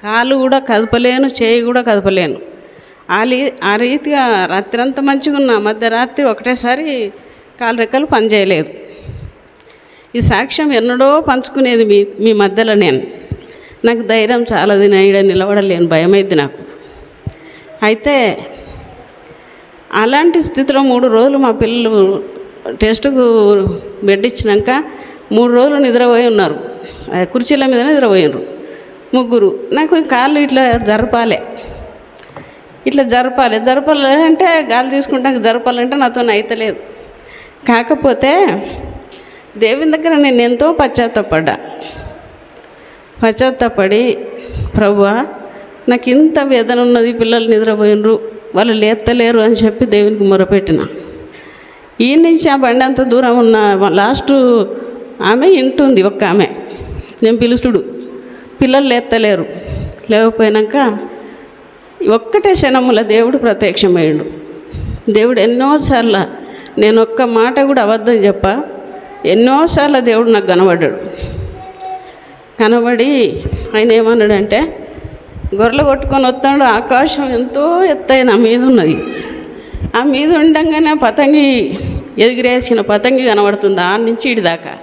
కాలు కూడా కదపలేను, చేయి కూడా కదపలేను. ఆ రీతిగా రాత్రి అంతా మంచిగా ఉన్నా, మధ్యరాత్రి ఒకటేసారి కాలు రెక్కలు పనిచేయలేదు. ఈ సాక్ష్యం ఎన్నడో పంచుకునేది మీ మధ్యలో నాకు ధైర్యం చాలా ఈడ నిలబడలేను, భయమైంది నాకు. అయితే అలాంటి స్థితిలో 3 రోజులు మా పిల్లలు టెస్టుకు బెడ్ ఇచ్చినాక 3 రోజులు నిద్రపోయి ఉన్నారు. కుర్చీల మీద నిద్రపోయినారు 3. నాకు కాళ్ళు ఇట్లా జరపాలి అంటే గాలి తీసుకుంటాక జరపాలంటే నాతో అయితలేదు. కాకపోతే దేవుని దగ్గర నేను ఎంతో పశ్చాత్తాపడి ప్రభువా నాకు ఇంత వేదన ఉన్నది, పిల్లలు నిద్రపోయినరు, వాళ్ళు లేత్తలేరు అని చెప్పి దేవునికి మొరపెట్టిన. ఈ నుంచి ఆ బండి అంత దూరం ఉన్న లాస్ట్ ఆమె ఇంటుంది, ఒక్క ఆమె. నేను పిలుస్తుడు, పిల్లలు లేత్తలేరు. లేకపోయినాక ఒక్కటే క్షణముల దేవుడు ప్రత్యక్షమయ్యాడు. దేవుడు ఎన్నోసార్లు, నేను ఒక్క మాట కూడా అబద్ధం ఎన్నోసార్లు దేవుడు నాకు కనబడి ఆయన ఏమన్నాడంటే, గొర్రెలు కొట్టుకొని వస్తాడు, ఆకాశం ఎంతో ఎత్తైన మీద ఉన్నది, ఆ మీద ఉండగానే పతంగి ఎదిగిరేసిన పతంగి కనబడుతుంది ఆ నుంచి ఇటు దాకా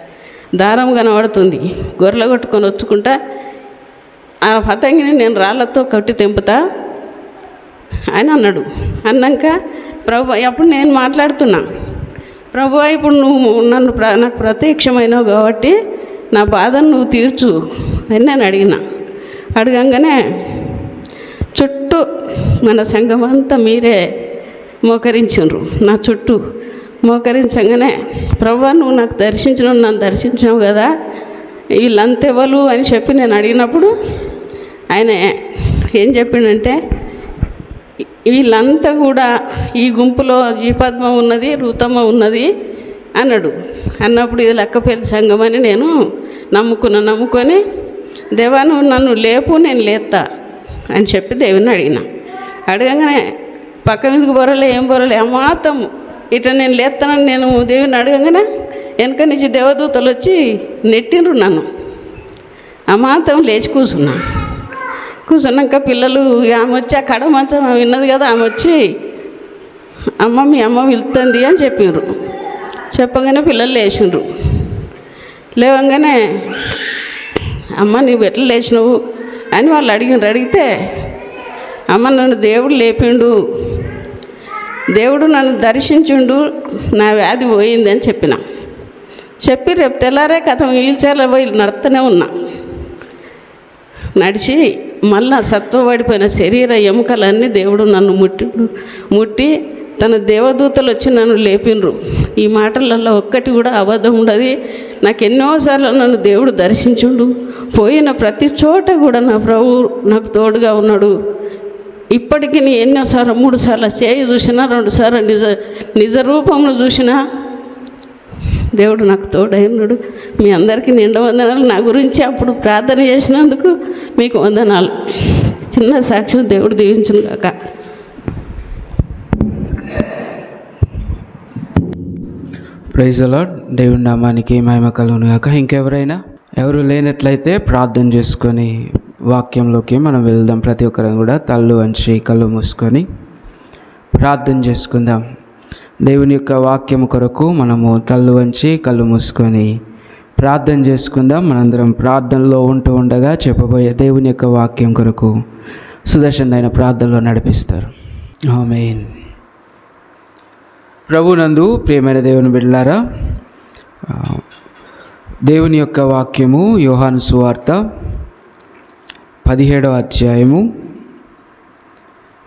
దారం కనబడుతుంది. గొర్రెలు కొట్టుకొని వచ్చుకుంటా ఆ పతంగిని నేను రాళ్ళతో కట్టి తెంపుతా అని అన్నాడు. అన్నాక ప్రభు అప్పుడు నేను మాట్లాడుతున్నా, ప్రభు ఇప్పుడు నువ్వు నాకు ప్రత్యక్షమైనవు కాబట్టి నా బాధను నువ్వు తీర్చు అని నేను అడగంగానే చుట్టూ మన సంఘం అంతా మీరే మోకరించుండ్రు. నా చుట్టూ మోకరించగానే ప్రభు నువ్వు నాకు నన్ను దర్శించినావు కదా, వీళ్ళంతెవరు అని చెప్పి నేను అడిగినప్పుడు ఆయన ఏం చెప్పిండంటే, వీళ్ళంతా కూడా ఈ గుంపులో జీపద్మ ఉన్నది, ఋతమ్మ ఉన్నది అన్నాడు. అన్నప్పుడు ఇది లెక్కపల్లి సంఘం అని నేను నమ్ముకొని దేవా నువ్వు నన్ను లేపు, నేను లేస్తా అని చెప్పి దేవుని అడగగానే పక్క మీదకి ఏం బొరలే అమాతము ఇట్లా నేను లేస్తానని నేను దేవుని అడగగానే వెనక నుంచి దేవదూతలు వచ్చి నెట్టిండ్రు నన్ను. అమాతం లేచి కూర్చున్నాక పిల్లలు ఆమె వచ్చి ఆ కడ మంచం విన్నది కదా, ఆమె వచ్చి అమ్మ మీ అమ్మ వెళ్తుంది అని చెప్పిండ్రు. చెప్పగానే పిల్లలు లేచిండ్రు. లేవగానే అమ్మ నువ్వు ఎట్లా లేచినావు అని వాళ్ళు అడిగితే అమ్మ నన్ను దేవుడు లేపిండు, దేవుడు నన్ను దర్శించుండు, నా వ్యాధి పోయింది అని చెప్పి రేపు తెల్లారే కథ వీల్చైర్లో పోయి నడుస్తూనే ఉన్నా. నడిచి మళ్ళా సత్వపడిపోయిన శరీర ఎముకలన్నీ దేవుడు నన్ను ముట్టి తన దేవదూతలు వచ్చి నన్ను లేపినరు. ఈ మాటలలో ఒక్కటి కూడా అబద్ధం ఉండదు. నాకు ఎన్నోసార్లు నన్ను దేవుడు దర్శించుండు, పోయిన ప్రతి చోట కూడా నా ప్రభు నాకు తోడుగా ఉన్నాడు. ఇప్పటికీ నీ ఎన్నోసార్లు 3 సార్లు చేయి చూసినా, 2 సార్లు నిజ రూపంలో చూసినా దేవుడు నాకు తోడైనాడు. మీ అందరికీ నిండా వందనాలు. నా గురించి అప్పుడు ప్రార్థన చేసినందుకు మీకు వందనాలు. చిన్న సాక్ష్యం దేవుడు దీవించును గాక.
Praise the lord. దేవుడి నామానికి మహిమ కలుగును గాక. ఇంకెవరైనా ఎవరు లేనట్లయితే ప్రార్థన చేసుకొని వాక్యంలోకి మనం వెళ్దాం. ప్రతి ఒక్కరం కూడా తల్లు వంచి కళ్ళు మూసుకొని ప్రార్థన చేసుకుందాం. దేవుని యొక్క వాక్యం కొరకు మనము తల్లు వంచి కళ్ళు మూసుకొని ప్రార్థన చేసుకుందాం. మనందరం ప్రార్థనలో ఉంటూ ఉండగా చెప్పబోయే దేవుని యొక్క వాక్యం కొరకు సుదర్శన్ అయిన ప్రార్థనలో నడిపిస్తారు. ఆమేన్. ప్రభునందు ప్రియమైన దేవుని బిడ్డలారా, దేవుని యొక్క వాక్యము యోహాను సువార్త 17వ అధ్యాయము.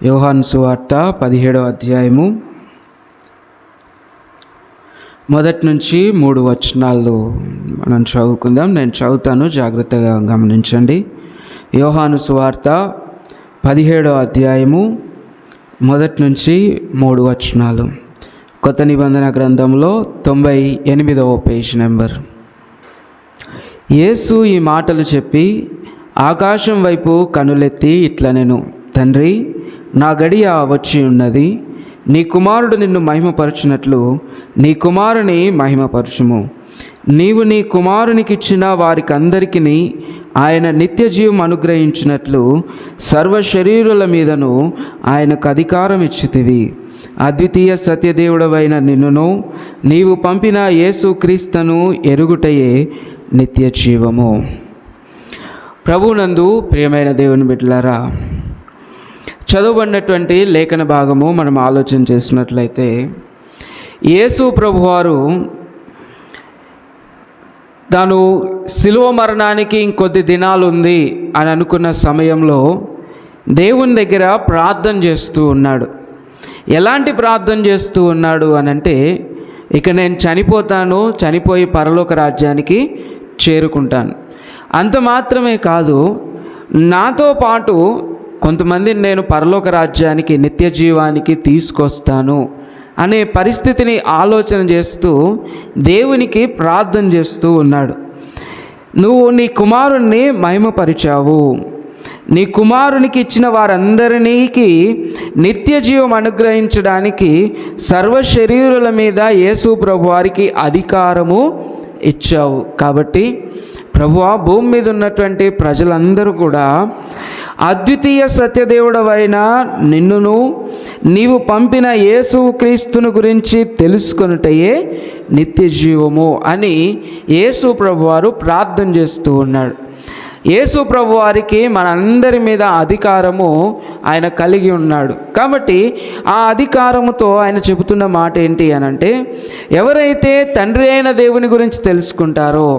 యోహాను సువార్త 17వ అధ్యాయము 1 నుంచి 3 వచనాలు మనం చదువుకుందాం. నేను చదువుతాను, జాగ్రత్తగా గమనించండి. యోహాను సువార్త 17వ అధ్యాయము 1 నుంచి 3 వచనాలు. కొత్త నిబంధన గ్రంథంలో 98వ పేజ్ నెంబర్. యేసు ఈ మాటలు చెప్పి ఆకాశం వైపు కనులెత్తి ఇట్లనెను, తండ్రి, నా గడియ వచ్చి ఉన్నది. నీ కుమారుడు నిన్ను మహిమపరచునట్లు నీ కుమారుని మహిమపరచుము. నీవు నీ కుమారునికిచ్చిన వారికందరికీ ఆయన నిత్య జీవం అనుగ్రహించినట్లు సర్వ శరీరుల మీదను ఆయనకు అధికారం ఇచ్చితివి. అద్వితీయ సత్యదేవుడవైన నిన్నును నీవు పంపిన యేసుక్రీస్తును ఎరుగుటయే నిత్య జీవము. ప్రభునందు ప్రియమైన దేవుని బిడ్డలారా, చదువుబడినటువంటి లేఖన భాగము మనం ఆలోచన చేసినట్లయితే, యేసు ప్రభువారు తాను శిలువ మరణానికి ఇంకొద్ది దినాలు ఉంది అని అనుకున్న సమయంలో దేవుని దగ్గర ప్రార్థన చేస్తూ ఉన్నాడు. ఎలాంటి ప్రార్థన చేస్తూ ఉన్నాడు అనంటే, ఇక నేను చనిపోతాను, చనిపోయి పరలోక రాజ్యానికి చేరుకుంటాను. అంత మాత్రమే కాదు, నాతో పాటు కొంతమందిని నేను పరలోక రాజ్యానికి నిత్య జీవానికి తీసుకొస్తాను అనే పరిస్థితిని ఆలోచన చేస్తూ దేవునికి ప్రార్థన చేస్తూ ఉన్నాడు. నువ్వు నీ కుమారుణ్ణి మహిమపరిచావు, నీ కుమారునికి ఇచ్చిన వారందరికీ నిత్య జీవం అనుగ్రహించడానికి సర్వ శరీరుల మీద యేసు ప్రభు వారికి అధికారము ఇచ్చావు. కాబట్టి ప్రభువా, భూమి మీద ఉన్నటువంటి ప్రజలందరూ కూడా అద్వితీయ సత్యదేవుడవైన నిన్నును నీవు పంపిన యేసుక్రీస్తును గురించి తెలుసుకొనుటయే నిత్య జీవము అని యేసు ప్రభువారు ప్రార్థన చేస్తూ ఉన్నాడు. యేసు ప్రభువారికి మనందరి మీద అధికారము ఆయన కలిగి ఉన్నాడు. కాబట్టి ఆ అధికారముతో ఆయన చెబుతున్న మాట ఏంటి అనంటే, ఎవరైతే తండ్రి అయిన దేవుని గురించి తెలుసుకుంటారో,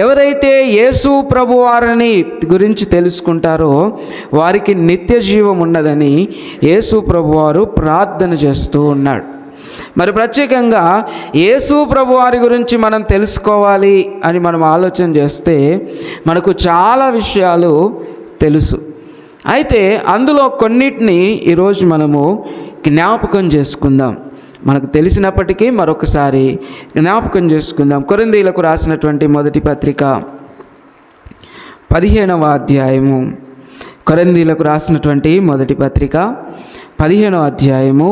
ఎవరైతే యేసు ప్రభువారిని గురించి తెలుసుకుంటారో వారికి నిత్య జీవం ఉన్నదని యేసు ప్రభువారు ప్రార్థన చేస్తూ ఉన్నాడు. మరి ప్రత్యేకంగా యేసు ప్రభువారి గురించి మనం తెలుసుకోవాలి అని మనం ఆలోచన చేస్తే మనకు చాలా విషయాలు తెలుసు. అయితే అందులో కొన్నిటిని ఈరోజు మనము జ్ఞాపకం చేసుకుందాం. మనకు తెలిసినప్పటికీ మరొకసారి జ్ఞాపకం చేసుకుందాం. కొరింథీయులకు రాసినటువంటి మొదటి పత్రిక 15వ అధ్యాయము, కొరింథీయులకు రాసినటువంటి మొదటి పత్రిక 15వ అధ్యాయము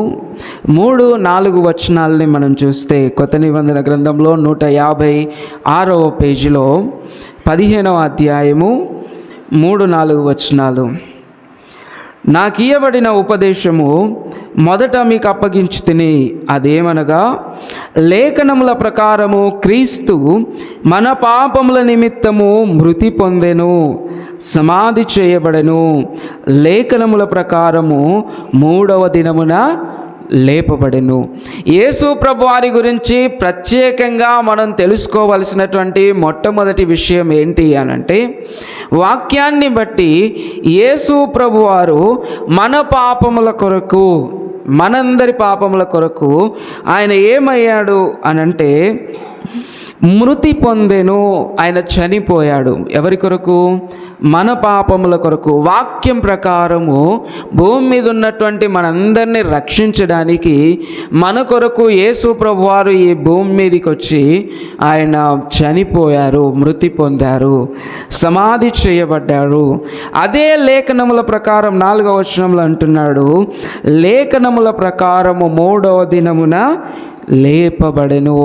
3-4 వచనాలని మనం చూస్తే, కొత్త నిబంధన గ్రంథంలో 156వ పేజీలో 15వ అధ్యాయము 3-4 వచనాలు. నాకు ఇయ్యబడిన ఉపదేశము మొదట మీకు అప్పగించి తిని, అదేమనగా లేఖనముల ప్రకారము క్రీస్తు మన పాపముల నిమిత్తము మృతి పొందెను, సమాధి చేయబడెను, లేఖనముల ప్రకారము 3వ దినమున లేపబడెను. యేసు ప్రభువారి గురించి ప్రత్యేకంగా మనం తెలుసుకోవలసినటువంటి మొట్టమొదటి విషయం ఏంటి అనంటే, వాక్యాన్ని బట్టి యేసు ప్రభువారు మన పాపముల కొరకు, మనందరి పాపముల కొరకు ఆయన ఏమయ్యాడు అనంటే మృతి పొందెను. ఆయన చనిపోయాడు. ఎవరి కొరకు? మన పాపముల కొరకు. వాక్యం ప్రకారము భూమి మీద ఉన్నటువంటి మనందరినీ రక్షించడానికి మన కొరకు యేసు ప్రభువారు ఈ భూమి మీదకి వచ్చి ఆయన చనిపోయారు, మృతి పొందారు, సమాధి చేయబడ్డారు. అదే లేఖనముల ప్రకారం 4వ వచనంలో అంటున్నాడు, లేఖనముల ప్రకారము 3వ దినమున లేపబడెను.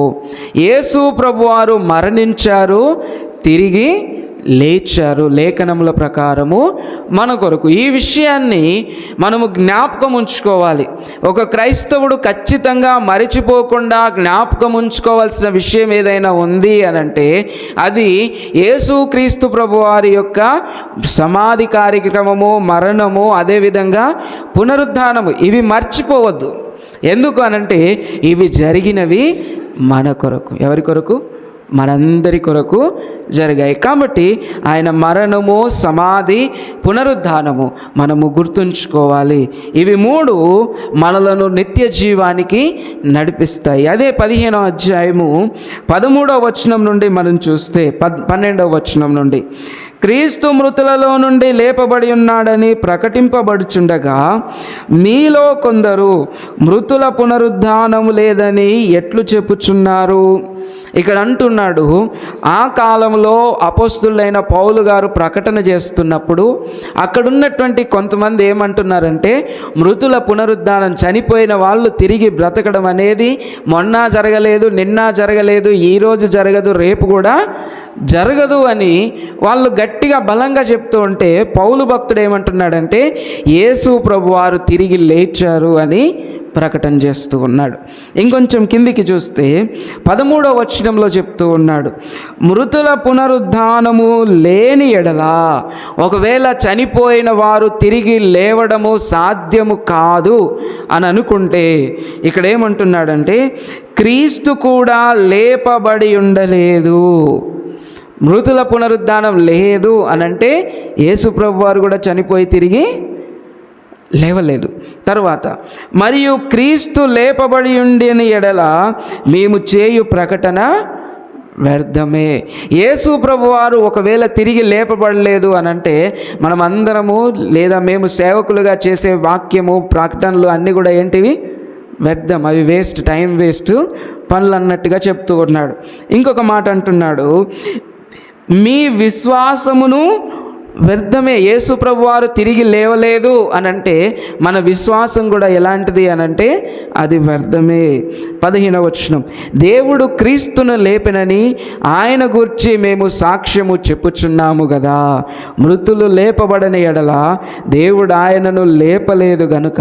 యేసు ప్రభువారు మరణించారు, తిరిగి లేచారు, లేఖనముల ప్రకారము మన కొరకు. ఈ విషయాన్ని మనము జ్ఞాపకం ఉంచుకోవాలి. ఒక క్రైస్తవుడు ఖచ్చితంగా మరిచిపోకుండా జ్ఞాపకం ఉంచుకోవాల్సిన విషయం ఏదైనా ఉంది అనంటే అది యేసుక్రీస్తు ప్రభువారి యొక్క సమాధి కార్యక్రమము, మరణము, అదేవిధంగా పునరుద్ధానము. ఇవి మర్చిపోవద్దు. ఎందుకు అనంటే ఇవి జరిగినవి మన కొరకు. ఎవరి కొరకు? మనందరి కొరకు జరిగాయి. కాబట్టి ఆయన మరణము, సమాధి, పునరుద్ధానము మనము గుర్తుంచుకోవాలి. ఇవి 3 మనలను నిత్య జీవానికి నడిపిస్తాయి. అదే 15వ అధ్యాయము 13వ వచనం నుండి మనం చూస్తే 12వ వచనం నుండి, క్రీస్తు మృతులలో నుండి లేపబడి ఉన్నాడని ప్రకటింపబడుచుండగా మీలో కొందరు మృతుల పునరుద్ధానము లేదని ఎట్లు చెప్పుచున్నారు. ఇక్కడ అంటున్నాడు, ఆ కాలంలో అపోస్తులైన పౌలు గారు ప్రకటన చేస్తున్నప్పుడు అక్కడున్నటువంటి కొంతమంది ఏమంటున్నారంటే మృతుల పునరుద్ధానం, చనిపోయిన వాళ్ళు తిరిగి బ్రతకడం అనేది మొన్న జరగలేదు, నిన్న జరగలేదు, ఈరోజు జరగదు, రేపు కూడా జరగదు అని వాళ్ళు గట్టిగా బలంగా చెప్తూ ఉంటే పౌలు భక్తుడు ఏమంటున్నాడంటే యేసు ప్రభువారు తిరిగి లేచారు అని ప్రకటన చేస్తూ ఉన్నాడు. ఇంకొంచెం కిందికి చూస్తే 13వ వచనంలో చెప్తూ ఉన్నాడు, మృతుల పునరుద్ధానము లేని ఎడలా, ఒకవేళ చనిపోయిన వారు తిరిగి లేవడము సాధ్యము కాదు అని అనుకుంటే ఇక్కడ ఏమంటున్నాడంటే క్రీస్తు కూడా లేపబడి ఉండలేదు. మృతుల పునరుద్ధానం లేదు అనంటే యేసు ప్రభు వారు కూడా చనిపోయి తిరిగి లేవలేదు. తర్వాత మరియు క్రీస్తు లేపబడి ఉండిన ఎడల మేము చేయు ప్రకటన వ్యర్థమే. యేసు ప్రభువారు ఒకవేళ తిరిగి లేపబడలేదు అనంటే మనం అందరము లేదా మేము సేవకులుగా చేసే వాక్యము, ప్రకటనలు అన్నీ కూడా ఏంటివి? వ్యర్థం. అవి వేస్ట్, టైం వేస్ట్ పనులు అన్నట్టుగా చెప్తూ ఉన్నాడు. ఇంకొక మాట అంటున్నాడు, మీ విశ్వాసమును వ్యర్థమే. యేసు ప్రభువారు తిరిగి లేవలేదు అని అంటే మన విశ్వాసం కూడా ఎలాంటిది అని అంటే అది వ్యర్థమే. 15వ వచనం, దేవుడు క్రీస్తును లేపినని ఆయన గూర్చి మేము సాక్ష్యము చెప్పుచున్నాము కదా. మృతులు లేపబడని ఎడల దేవుడు ఆయనను లేపలేదు గనుక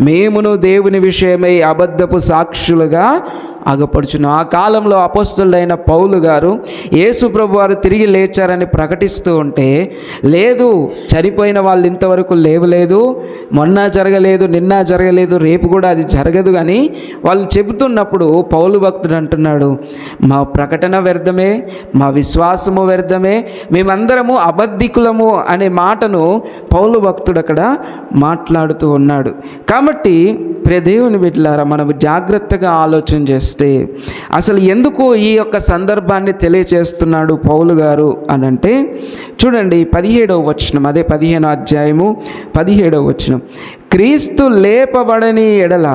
మేమును దేవుని విషయమై అబద్ధపు సాక్షులుగా అగపడుచును. ఆ కాలంలో అపోస్తలుడైన పౌలు గారు యేసు ప్రభు వారు తిరిగి లేచారని ప్రకటిస్తూ ఉంటే, లేదు, చనిపోయిన వాళ్ళు ఇంతవరకు లేవలేదు, మొన్న జరగలేదు, నిన్న జరగలేదు, రేపు కూడా అది జరగదు అని వాళ్ళు చెబుతున్నప్పుడు పౌలు భక్తుడు అంటున్నాడు, మా ప్రకటన వ్యర్థమే, మా విశ్వాసము వ్యర్థమే, మేమందరము అబద్ధికులము అనే మాటను పౌలు భక్తుడు అక్కడ మాట్లాడుతూ ఉన్నాడు. కాబట్టి ప్రియ దేవుని బిడ్డలారా, మనము జాగ్రత్తగా ఆలోచన చేస్తే అసలు ఎందుకు ఈ యొక్క సందర్భాన్ని తెలియచేస్తున్నాడు పౌలు గారు అని అంటే, చూడండి 17వ వచనం, అదే 15వ అధ్యాయము 17వ వచనం, క్రీస్తు లేపబడని ఎడల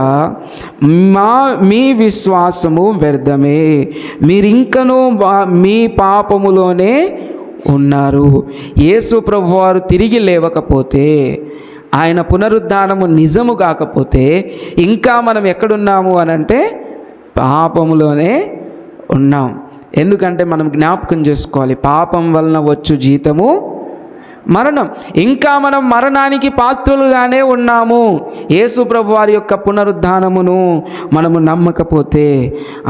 మీ విశ్వాసము వ్యర్థమే, మీరింకనూ మీ పాపములోనే ఉన్నారు. యేసు ప్రభువారు తిరిగి లేవకపోతే, ఆయన పునరుద్ధానము నిజము కాకపోతే ఇంకా మనం ఎక్కడున్నాము అని అంటే పాపములోనే ఉన్నాం. ఎందుకంటే మనం జ్ఞాపకం చేసుకోవాలి, పాపం వలన వచ్చు జీతము మరణం. ఇంకా మనం మరణానికి పాత్రులుగానే ఉన్నాము యేసు ప్రభు వారి యొక్క పునరుద్ధానమును మనము నమ్మకపోతే.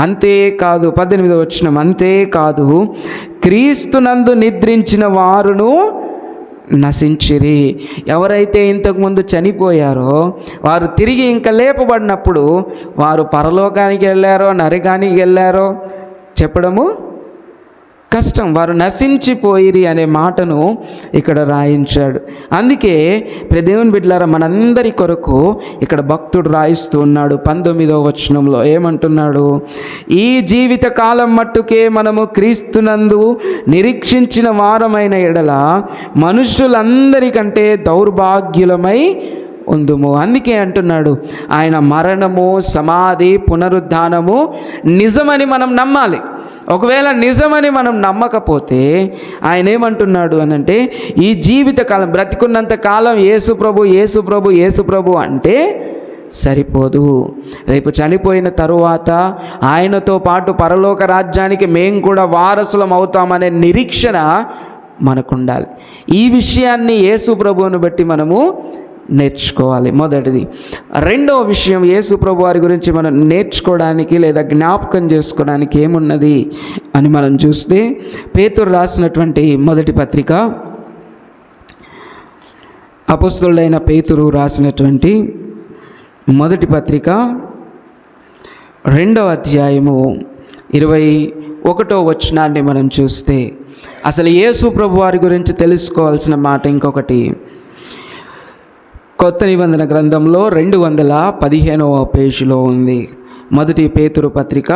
అంతేకాదు, 18వ వచనం, అంతేకాదు క్రీస్తునందు నిద్రించిన వారును నశించిరి. ఎవరైతే ఇంతకుముందు చనిపోయారో వారు తిరిగి ఇంకా లేపబడినప్పుడు వారు పరలోకానికి వెళ్ళారో నరకానికి వెళ్ళారో చెప్పడము కష్టం. వారు నశించిపోయిరి అనే మాటను ఇక్కడ రాయించాడు. అందుకే దేవుని బిడ్డలారా, మనందరి కొరకు ఇక్కడ భక్తుడు రాయిస్తూ ఉన్నాడు. 19వ వచనంలో ఏమంటున్నాడు, ఈ జీవిత కాలం మట్టుకే మనము క్రీస్తునందు నిరీక్షించిన వారమైన ఎడల మనుషులందరికంటే దౌర్భాగ్యులమై ఉందుము. అందుకే అంటున్నాడు, ఆయన మరణము, సమాధి, పునరుద్ధానము నిజమని మనం నమ్మాలి. ఒకవేళ నిజమని మనం నమ్మకపోతే ఆయన ఏమంటున్నాడు అనంటే, ఈ జీవితకాలం బ్రతికున్నంత కాలం యేసు ప్రభు యేసు ప్రభు యేసు ప్రభు అంటే సరిపోదు. రేపు చనిపోయిన తరువాత ఆయనతో పాటు పరలోక రాజ్యానికి మేము కూడా వారసులం అవుతామనే నిరీక్షణ మనకుండాలి. ఈ విషయాన్ని యేసు ప్రభువును బట్టి మనము నేర్చుకోవాలి. మొదటిది. రెండవ విషయం, యేసు ప్రభు వారి గురించి మనం నేర్చుకోవడానికి లేదా జ్ఞాపకం చేసుకోవడానికి ఏమున్నది అని మనం చూస్తే, పేతురు రాసినటువంటి మొదటి పత్రిక, అపోస్తలుడైన పేతురు రాసినటువంటి మొదటి పత్రిక 2వ అధ్యాయము 21వ వచనాన్ని మనం చూస్తే, అసలు యేసు ప్రభు వారి గురించి తెలుసుకోవాల్సిన మాట ఇంకొకటి. కొత్త నిబంధన గ్రంథంలో 215వ పేజీలో ఉంది. మొదటి పేతురు పత్రిక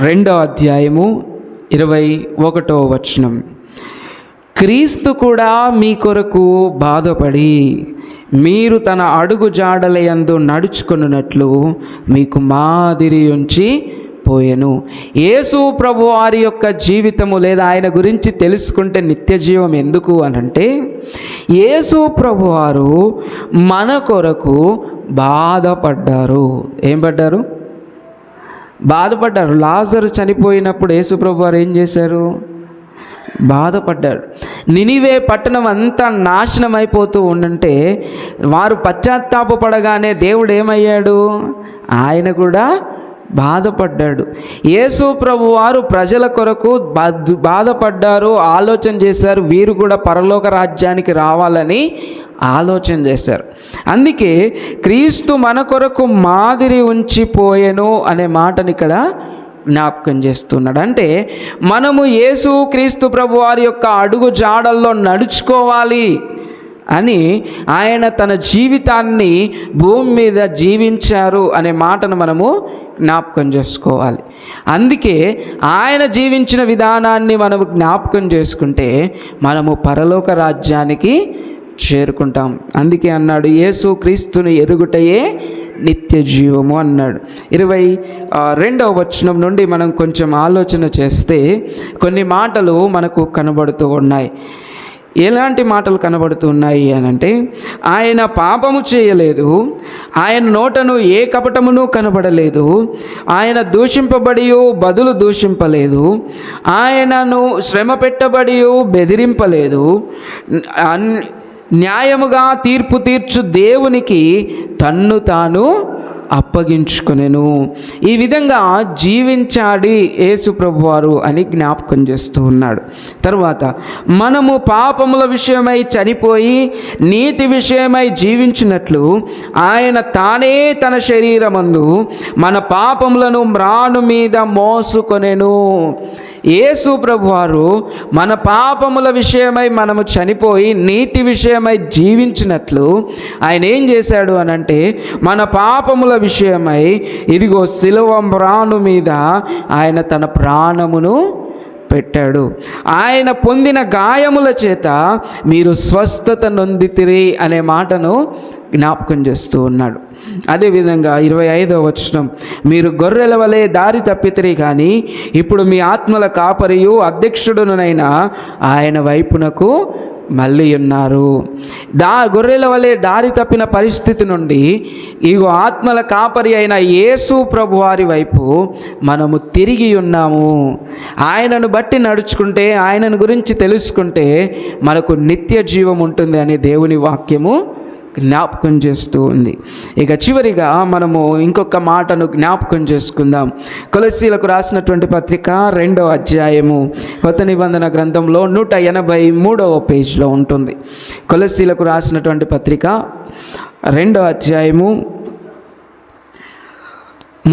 2వ అధ్యాయము 21వ వచనం, క్రీస్తు కూడా మీ కొరకు బాధపడి మీరు తన అడుగు జాడలయందు నడుచుకున్నట్లు మీకు మాదిరి ఉంచి పోయెను. యేసు ప్రభు వారి యొక్క జీవితము లేదా ఆయన గురించి తెలుసుకుంటే నిత్య జీవం ఎందుకు అనంటే, యేసు ప్రభు వారు మన కొరకు బాధపడ్డారు. ఏం పడ్డారు? బాధపడ్డారు. లాజరు చనిపోయినప్పుడు యేసు ప్రభు వారు ఏం చేశారు? బాధపడ్డాడు. నినివే పట్టణం అంతా నాశనం అయిపోతూ ఉండంటే వారు పశ్చాత్తాపపడగానే దేవుడు ఏమయ్యాడు? ఆయన కూడా బాధపడ్డాడు. యేసు ప్రభు వారు ప్రజల కొరకు బాధపడ్డారు, ఆలోచన చేశారు. వీరు కూడా పరలోక రాజ్యానికి రావాలని ఆలోచన చేశారు. అందుకే క్రీస్తు మన కొరకు మాదిరి ఉంచిపోయెను అనే మాటని ఇక్కడ జ్ఞాపకం చేస్తున్నాడు. అంటే మనము యేసు క్రీస్తు ప్రభు వారి యొక్క అడుగు జాడల్లో నడుచుకోవాలి అని ఆయన తన జీవితాన్ని భూమి మీద జీవించారు అనే మాటను మనము జ్ఞాపకం చేసుకోవాలి. అందుకే ఆయన జీవించిన విధానాన్ని మనము జ్ఞాపకం చేసుకుంటే మనము పరలోక రాజ్యానికి చేరుకుంటాం. అందుకే అన్నాడు, యేసు క్రీస్తుని ఎరుగుటయే నిత్య జీవము అన్నాడు. 22వ వచనం నుండి మనం కొంచెం ఆలోచన చేస్తే కొన్ని మాటలు మనకు కనబడుతూ ఉన్నాయి. ఎలాంటి మాటలు కనబడుతున్నాయి అనంటే, ఆయన పాపము చేయలేదు, ఆయన నోటను ఏ కపటమును కనబడలేదు, ఆయన దూషింపబడియు బదులు దూషింపలేదు, ఆయనను శ్రమ పెట్టబడియు బెదిరింపలేదు, న్యాయముగా తీర్పు తీర్చు దేవునికి తన్ను తాను అప్పగించుకొనెను. ఈ విధంగా జీవించాడి యేసు ప్రభువారు అని జ్ఞాపకం చేస్తూ ఉన్నాడు. తర్వాత మనము పాపముల విషయమై చనిపోయి నీతి విషయమై జీవించినట్లు ఆయన తానే తన శరీరమందు మన పాపములను మ్రాను మీద మోసుకొనెను. యేసు ప్రభువారు మన పాపముల విషయమై మనము చనిపోయి నీతి విషయమై జీవించినట్లు ఆయన ఏం చేశాడు అనంటే, మన పాపముల విషయమై ఇదిగో శిలువ మ్రాను మీద ఆయన తన ప్రాణమును పెట్టాడు. ఆయన పొందిన గాయముల చేత మీరు స్వస్థత నొందితిరి అనే మాటను జ్ఞాపకం చేస్తూ ఉన్నాడు. అదేవిధంగా 25వ వచనం, మీరు గొర్రెల వలె దారి తప్పితిరి కానీ ఇప్పుడు మీ ఆత్మల కాపరియు అధ్యక్షుడునైన ఆయన వైపునకు మళ్ళీ ఉన్నారు. గొర్రెల వలె దారి తప్పిన పరిస్థితి నుండి ఇగో ఆత్మల కాపరి అయిన యేసు ప్రభువారి వైపు మనము తిరిగి ఉన్నాము. ఆయనను బట్టి నడుచుకుంటే, ఆయనను గురించి తెలుసుకుంటే మనకు నిత్య జీవం ఉంటుంది అని దేవుని వాక్యము జ్ఞాపకం చేస్తూ ఉంది. ఇక చివరిగా మనము ఇంకొక మాటను జ్ఞాపకం చేసుకుందాం. కొలస్సీలకు రాసినటువంటి పత్రిక 2వ అధ్యాయము కొత్త నిబంధన గ్రంథంలో 183వ పేజీలో ఉంటుంది. కొలస్సీలకు రాసినటువంటి పత్రిక 2వ అధ్యాయము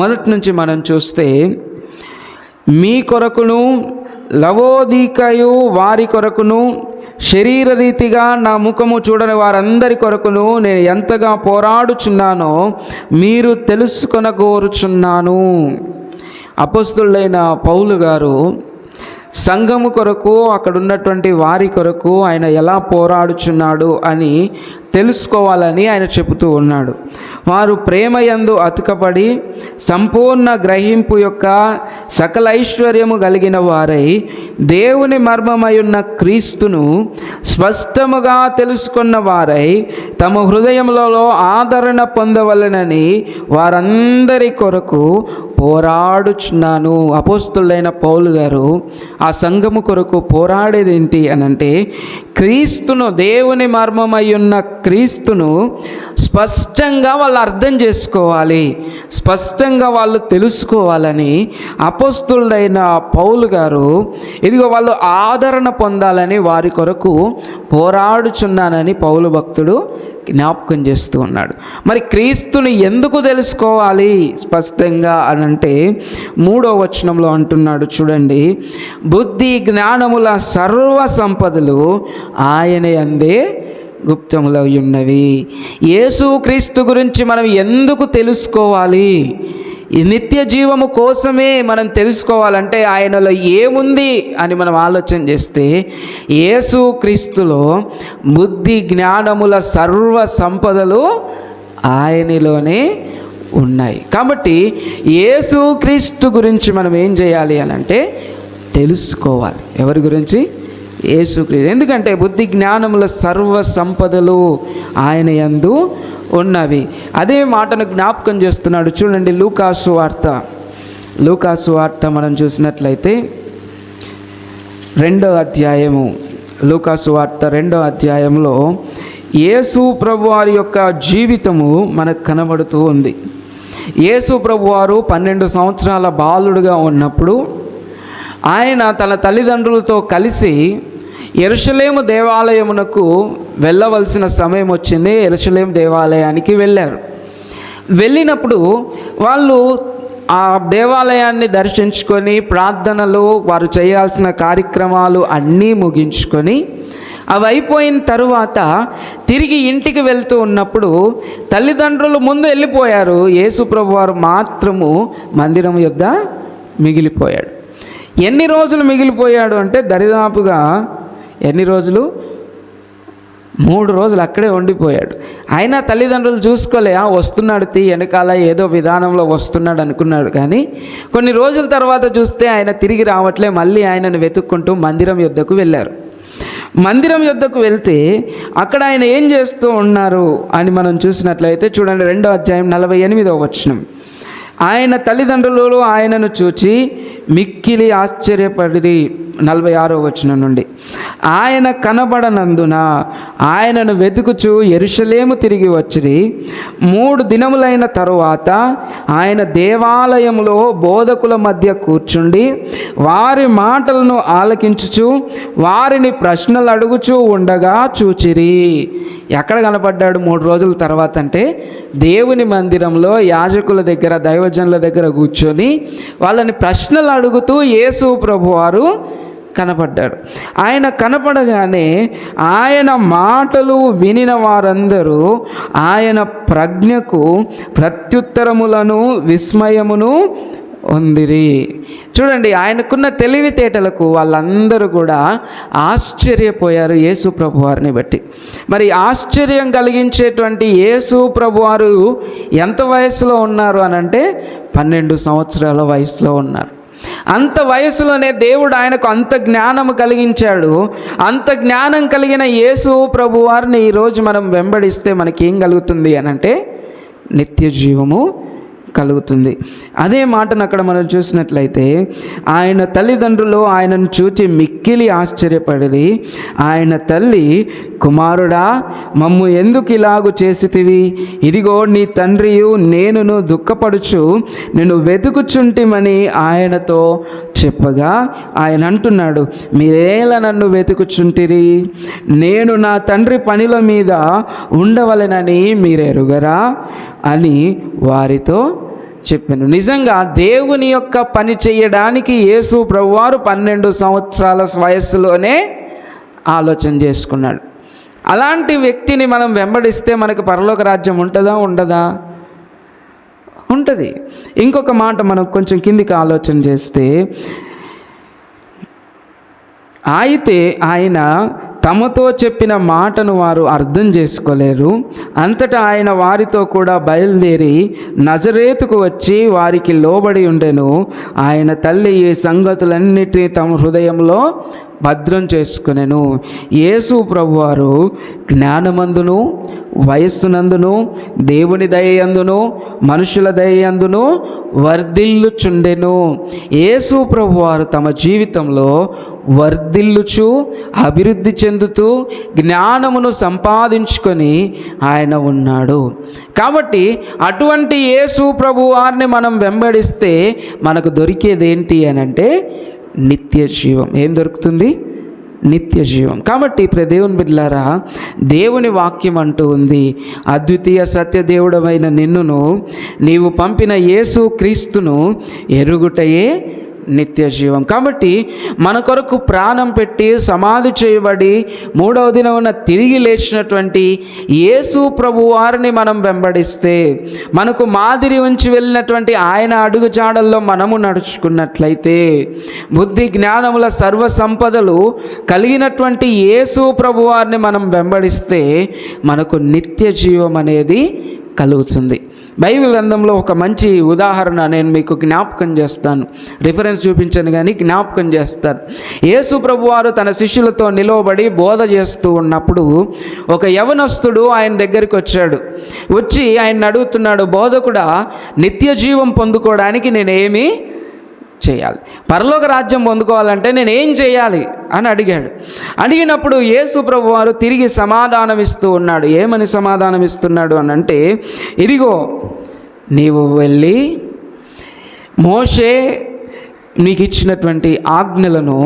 మొదటి నుంచి మనం చూస్తే, మీ కొరకును లవోదికయు వారి కొరకును శరీర రీతిగా నా ముఖము చూడని వారందరి కొరకును నేను ఎంతగా పోరాడుచున్నానో మీరు తెలుసుకొనగోరుచున్నాను. అపోస్తలుడైన పౌలు గారు సంఘము కొరకు, అక్కడ ఉన్నటువంటి వారి కొరకు ఆయన ఎలా పోరాడుచున్నాడు అని తెలుసుకోవాలని ఆయన చెబుతూ ఉన్నాడు. వారు ప్రేమయందు అతుకబడి సంపూర్ణ గ్రహింపు యొక్క సకల ఐశ్వర్యము కలిగిన వారై దేవుని మర్మమై ఉన్న క్రీస్తును స్పష్టముగా తెలుసుకున్న వారై తమ హృదయములలో ఆదరణ పొందవలెనని వారందరి కొరకు పోరాడుచున్నాను. అపోస్తలుడైన పౌలు గారు ఆ సంఘము కొరకు పోరాడేది ఏంటి అనంటే, క్రీస్తును, దేవుని మర్మమై ఉన్న క్రీస్తును స్పష్టంగా వాళ్ళు అర్థం చేసుకోవాలి, స్పష్టంగా వాళ్ళు తెలుసుకోవాలని అపోస్తలుడైన పౌలు గారు ఇదిగో వాళ్ళు ఆదరణ పొందాలని వారి కొరకు పోరాడుచున్నానని పౌలు భక్తుడు జ్ఞాపకం చేస్తూ ఉన్నాడు. మరి క్రీస్తుని ఎందుకు తెలుసుకోవాలి స్పష్టంగా అనంటే 3వ వచనంలో అంటున్నాడు చూడండి, బుద్ధి జ్ఞానముల సర్వ సంపదలు ఆయన యందే గుప్తములై ఉన్నవి. యేసు క్రీస్తు గురించి మనం ఎందుకు తెలుసుకోవాలి? ఈ నిత్య జీవము కోసమే మనం తెలుసుకోవాలంటే ఆయనలో ఏముంది అని మనం ఆలోచన చేస్తే, యేసు క్రీస్తులో బుద్ధి జ్ఞానముల సర్వ సంపదలు ఆయనలోనే ఉన్నాయి. కాబట్టి యేసు క్రీస్తు గురించి మనం ఏం చేయాలి అని అంటే తెలుసుకోవాలి. ఎవరి గురించి? యేసుక్రీస్తు. ఎందుకంటే బుద్ధి జ్ఞానముల సర్వ సంపదలు ఆయన యందు ఉన్నవి. అదే మాటను జ్ఞాపకం చేస్తున్నాడు చూడండి. లూకాసు వార్త మనం చూసినట్లయితే 2వ అధ్యాయము, లూకాసు వార్త 2వ అధ్యాయంలో యేసు ప్రభువారి యొక్క జీవితము మనకు కనబడుతూ ఉంది. యేసు ప్రభువారు 12 సంవత్సరాల బాలుడుగా ఉన్నప్పుడు ఆయన తన తల్లిదండ్రులతో కలిసి యెరూషలేము దేవాలయమునకు వెళ్ళవలసిన సమయం వచ్చింది. యెరూషలేము దేవాలయానికి వెళ్ళారు. వెళ్ళినప్పుడు వాళ్ళు ఆ దేవాలయాన్ని దర్శించుకొని ప్రార్థనలు, వారు చేయాల్సిన కార్యక్రమాలు అన్నీ ముగించుకొని అవి అయిపోయిన తరువాత తిరిగి ఇంటికి వెళ్తూ ఉన్నప్పుడు తల్లిదండ్రులు ముందు వెళ్ళిపోయారు. యేసు ప్రభువారు మాత్రము మందిరం యొద్ద మిగిలిపోయాడు. ఎన్ని రోజులు మిగిలిపోయాడు అంటే దరిదాపుగా ఎన్ని రోజులు? 3 రోజులు అక్కడే ఉండిపోయాడు. అయినా తల్లిదండ్రులు చూసుకోలే, వస్తున్నాడు వెనకాల ఏదో విధానంలో వస్తున్నాడు అనుకున్నాడు. కానీ కొన్ని రోజుల తర్వాత చూస్తే ఆయన తిరిగి రావట్లే. మళ్ళీ ఆయనను వెతుక్కుంటూ మందిరం యొద్దకు వెళ్ళారు. మందిరం యొద్దకు వెళ్తే అక్కడ ఆయన ఏం చేస్తూ ఉన్నారు అని మనం చూసినట్లయితే చూడండి, 2వ అధ్యాయం 48వ వచనం. ఆయన తల్లిదండ్రులు ఆయనను చూచి మిక్కిలి ఆశ్చర్యపడి, 46వ వచనం నుండి, ఆయన కనబడనందున ఆయనను వెతుకుచు యెరూషలేము తిరిగి వచ్చిరి. 3 దినములైన తరువాత ఆయన దేవాలయంలో బోధకుల మధ్య కూర్చుండి వారి మాటలను ఆలకించుచు వారిని ప్రశ్నలు అడుగుచూ ఉండగా చూచిరి. ఎక్కడ కనపడ్డాడు 3 రోజుల తర్వాత అంటే దేవుని మందిరంలో యాజకుల దగ్గర, దైవజనుల దగ్గర కూర్చొని వాళ్ళని ప్రశ్నలు అడుగుతూ యేసు ప్రభువారు కనపడ్డాడు. ఆయన కనపడగానే ఆయన మాటలు వినిన వారందరూ ఆయన ప్రజ్ఞకు ప్రత్యుత్తరములను విస్మయమును ఉందిరి. చూడండి, ఆయనకున్న తెలివితేటలకు వాళ్ళందరూ కూడా ఆశ్చర్యపోయారు యేసు ప్రభువారిని బట్టి. మరి ఆశ్చర్యం కలిగించేటువంటి యేసు ప్రభువారు ఎంత వయసులో ఉన్నారు అనంటే 12 సంవత్సరాల వయసులో ఉన్నారు. అంత వయసులోనే దేవుడు ఆయనకు అంత జ్ఞానం కలిగించాడు. అంత జ్ఞానం కలిగిన యేసు ప్రభువారిని ఈరోజు మనం వెంబడిస్తే మనకేం కలుగుతుంది అనంటే నిత్య జీవము కలుగుతుంది. అదే మాటను అక్కడ మనం చూసినట్లయితే ఆయన తల్లిదండ్రులు ఆయనను చూచి మిక్కిలి ఆశ్చర్యపడి, ఆయన తల్లి, కుమారుడా, మమ్ము ఎందుకు ఇలాగు చేసితివి? ఇదిగో నీ తండ్రియు నేనును దుఃఖపడుచు నేను వెతుకుచుంటిమని ఆయనతో చెప్పగా ఆయన అంటున్నాడు, మీరేలా నన్ను వెతుకుచుంటిరి? నేను నా తండ్రి పనిల మీద ఉండవలెనని మీరెరుగరా అని వారితో చెప్పాను. నిజంగా దేవుని యొక్క పని చేయడానికి యేసు ప్రభువారు 12 సంవత్సరాల వయస్సులోనే ఆలోచన చేసుకున్నాడు. అలాంటి వ్యక్తిని మనం వెంబడిస్తే మనకు పరలోక రాజ్యం ఉంటుందా? ఉండదా? ఉంటుంది. ఇంకొక మాట మనం కొంచెం కిందికి ఆలోచన చేస్తే, అయితే ఆయన తమతో చెప్పిన మాటను వారు అర్థం చేసుకోలేరు. అంతటా ఆయన వారితో కూడా బయలుదేరి నజరేతుకు వచ్చి వారికి లోబడి ఉండెను. ఆయన తల్లి ఈ సంగతులన్నిటినీ తమ హృదయంలో భద్రం చేసుకునెను. యేసు ప్రభువారు జ్ఞానమందును వయస్సునందును దేవుని దయయందును మనుషుల దయయందును వర్ధిల్లుచుండెను. యేసు ప్రభువారు తమ జీవితంలో వర్ధిల్లుచు అభివృద్ధి చెందుతూ జ్ఞానమును సంపాదించుకొని ఆయన ఉన్నాడు. కాబట్టి అటువంటి యేసు ప్రభువారిని మనం వెంబడిస్తే మనకు దొరికేది ఏంటి అని అంటే నిత్య జీవం. ఏం దొరుకుతుంది? నిత్య జీవం. కాబట్టి ఇప్పుడు దేవుని బిడ్డలారా, దేవుని వాక్యం అంటూ ఉంది, అద్వితీయ సత్యదేవుడమైన నిన్నును నీవు పంపిన యేసు క్రీస్తును ఎరుగుటయే నిత్య జీవం. కాబట్టి మన కొరకు ప్రాణం పెట్టి సమాధి చేయబడి 3వ దినమున తిరిగి లేచినటువంటి యేసు ప్రభు వారిని మనం వెంబడిస్తే, మనకు మాదిరి ఉంచి వెళ్ళినటువంటి ఆయన అడుగు జాడల్లో మనము నడుచుకున్నట్లయితే, బుద్ధి జ్ఞానముల సర్వ సంపదలు కలిగినటువంటి యేసు ప్రభు వారిని మనం వెంబడిస్తే మనకు నిత్య జీవం అనేది కలుగుతుంది. బైబిల్ గ్రంథంలో ఒక మంచి ఉదాహరణ నేను మీకు జ్ఞాపకం చేస్తాను. రిఫరెన్స్ చూపించాను కానీ జ్ఞాపకం చేస్తాను. యేసు ప్రభువారు తన శిష్యులతో నిలవబడి బోధ చేస్తూ ఉన్నప్పుడు ఒక యవనస్తుడు ఆయన దగ్గరికి వచ్చాడు. వచ్చి ఆయన అడుగుతున్నాడు, బోధకుడా, నిత్య జీవం పొందుకోవడానికి నేనేమి చేయాలి? పరలోక రాజ్యం పొందుకోవాలంటే నేను ఏం చేయాలి అని అడిగాడు. అడిగినప్పుడు యేసు ప్రభువారు తిరిగి సమాధానం ఇస్తూ ఉన్నాడు. ఏమని సమాధానం ఇస్తున్నాడు అని అంటే, ఇదిగో నీవు వెళ్ళి మోషే నీకు ఇచ్చినటువంటి ఆజ్ఞలను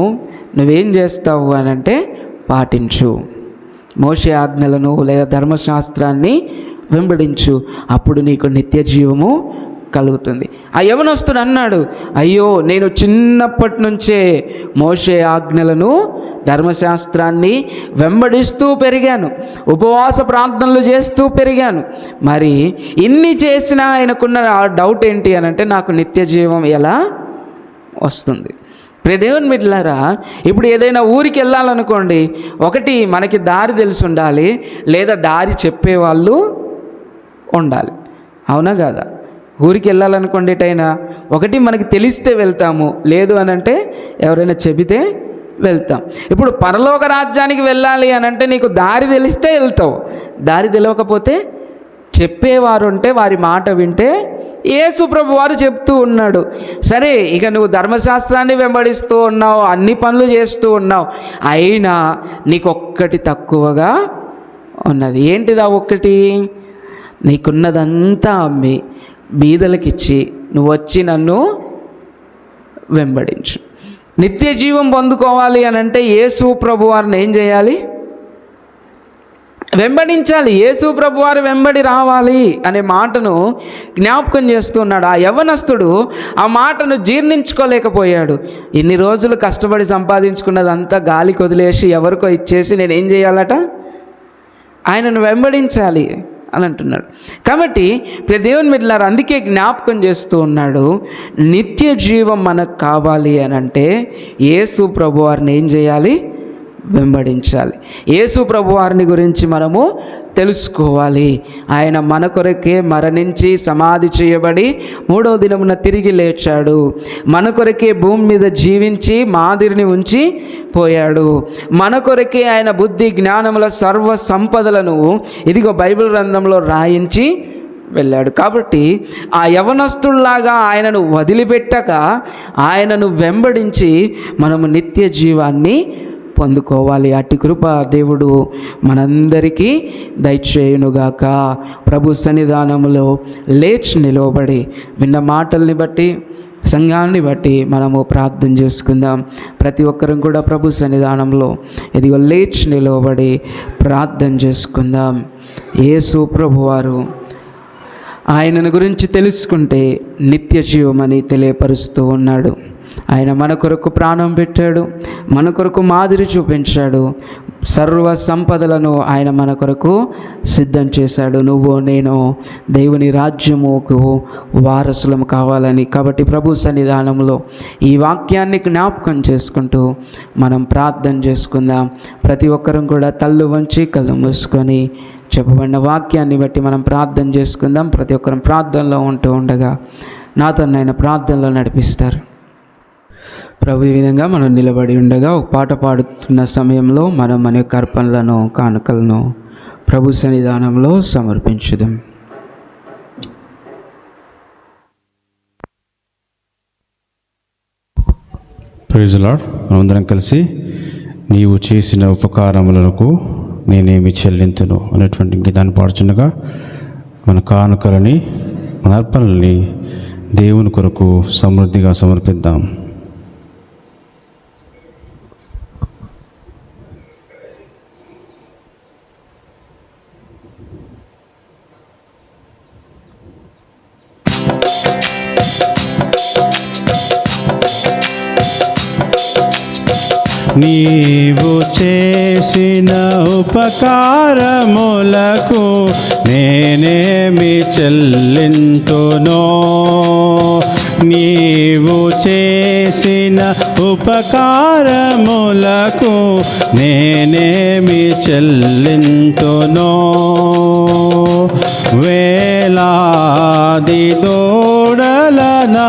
నువ్వేం చేస్తావు అని అంటే పాటించు. మోషే ఆజ్ఞలను లేదా ధర్మశాస్త్రాన్ని వెంబడించు, అప్పుడు నీకు నిత్య జీవము కలుగుతుంది. ఆ యవనస్తుడు అన్నాడు, అయ్యో నేను చిన్నప్పటి నుంచే మోషే ఆజ్ఞలను ధర్మశాస్త్రాన్ని వెంబడిస్తూ పెరిగాను, ఉపవాస ప్రార్థనలు చేస్తూ పెరిగాను, మరి ఇన్ని చేసినా ఆయనకున్న డౌట్ ఏంటి అని అంటే నాకు నిత్య జీవం ఎలా వస్తుంది? దేవుని బిడ్డలారా, ఇప్పుడు ఏదైనా ఊరికి వెళ్ళాలనుకోండి, ఒకటి మనకి దారి తెలిసి ఉండాలి, లేదా దారి చెప్పేవాళ్ళు ఉండాలి. అవునా కాదా? ఊరికి వెళ్ళాలనుకోండి, ఎటైనా ఒకటి మనకి తెలిస్తే వెళ్తాము, లేదు అని అంటే ఎవరైనా చెబితే వెళ్తాం. ఇప్పుడు పరలోక రాజ్యానికి వెళ్ళాలి అని అంటే నీకు దారి తెలిస్తే వెళ్తావు, దారి తెలియకపోతే చెప్పేవారు ఉంటే వారి మాట వింటే యేసు ప్రభు వారు చెప్తూ ఉన్నాడు. సరే, ఇక నువ్వు ధర్మశాస్త్రాన్ని వెంబడిస్తూ ఉన్నావు, అన్ని పనులు చేస్తూ ఉన్నావు, అయినా నీకొక్కటి తక్కువగా ఉన్నది. ఏంటిదా ఒక్కటి? నీకున్నదంతా అమ్మి బీదలకిచ్చి నువ్వు వచ్చి నన్ను వెంబడించు. నిత్య జీవం పొందుకోవాలి అని అంటే యేసు ప్రభు వారిని ఏం చేయాలి? వెంబడించాలి. యేసు ప్రభు వారు వెంబడి రావాలి అనే మాటను జ్ఞాపకం చేస్తున్నాడు. ఆ యవ్వనస్తుడు ఆ మాటను జీర్ణించుకోలేకపోయాడు. ఇన్ని రోజులు కష్టపడి సంపాదించుకున్నదంతా గాలికి వదిలేసి ఎవరికో ఇచ్చేసి నేనేం చేయాలట? ఆయనను వెంబడించాలి అని అంటున్నాడు. కాబట్టి దేవుని బిడ్డలారా, అందుకే జ్ఞాపకం చేస్తూ ఉన్నాడు, నిత్య జీవం మనకు కావాలి అని అంటే యేసు ప్రభు వారిని ఏం చేయాలి? వెంబడించాలి. యేసు ప్రభు వారిని గురించి మనము తెలుసుకోవాలి. ఆయన మన కొరకే మరణించి సమాధి చేయబడి 3వ దినమున తిరిగి లేచాడు. మన కొరకే భూమి మీద జీవించి మాదిరిని ఉంచి పోయాడు. మన కొరకే ఆయన బుద్ధి జ్ఞానముల సర్వ సంపదలను ఇదిగో బైబిల్ గ్రంథంలో రాయించి వెళ్ళాడు. కాబట్టి ఆ యవనస్తుల్లాగా ఆయనను వదిలిపెట్టక ఆయనను వెంబడించి మనము నిత్య జీవాన్ని పొందుకోవాలి. అట్టి కృప దేవుడు మనందరికీ దయచేయునుగాక. ప్రభు సన్నిధానంలో లేచి నిలవబడి విన్న మాటల్ని బట్టి, సంఘాన్ని బట్టి మనము ప్రార్థన చేసుకుందాం. ప్రతి ఒక్కరం కూడా ప్రభు సన్నిధానంలో ఇదిగో లేచి నిలవబడి ప్రార్థన చేసుకుందాం. యేసు ప్రభువారు ఆయనను గురించి తెలుసుకుంటే నిత్య జీవమని తెలియపరుస్తూ ఉన్నాడు. ఆయన మన కొరకు ప్రాణం పెట్టాడు, మన కొరకు మాదిరి చూపించాడు, సర్వ సంపదలను ఆయన మన కొరకు సిద్ధం చేశాడు. నువ్వు నేను దేవుని రాజ్యముకు వారసులం కావాలని. కాబట్టి ప్రభు సన్నిధానంలో ఈ వాక్యాన్ని జ్ఞాపకం చేసుకుంటూ మనం ప్రార్థన చేసుకుందాం. ప్రతి ఒక్కరం కూడా తల్లు వంచి కళ్ళు మూసుకొని చెప్పబడిన వాక్యాన్ని బట్టి మనం ప్రార్థన చేసుకుందాం. ప్రతి ఒక్కరం ప్రార్థనలో ఉంటూ ఉండగా నాతో ఆయన ప్రార్థనలో నడిపిస్తారు. ప్రభు ఈ విధంగా మనం నిలబడి ఉండగా ఒక పాట పాడుతున్న సమయంలో మనం మన యొక్క అర్పణలను, కానుకలను ప్రభు సన్నిధానంలో సమర్పించుదాం.
Praise the lord. మనందరం కలిసి నీవు చేసిన ఉపకారములకు నేనేమి చెల్లింతును అనేటువంటి గీతాన్ని పాడుచుండగా మన కానుకలని, మన అర్పణల్ని దేవుని కొరకు సమృద్ధిగా సమర్పిద్దాం. నీవు చేసిన ఉపకారములకు నేనేమి చెల్లింతునో, నీవు చేసిన ఉపకారములకు నేనేమి చెల్లింతునో. వేలాది దూడలనా,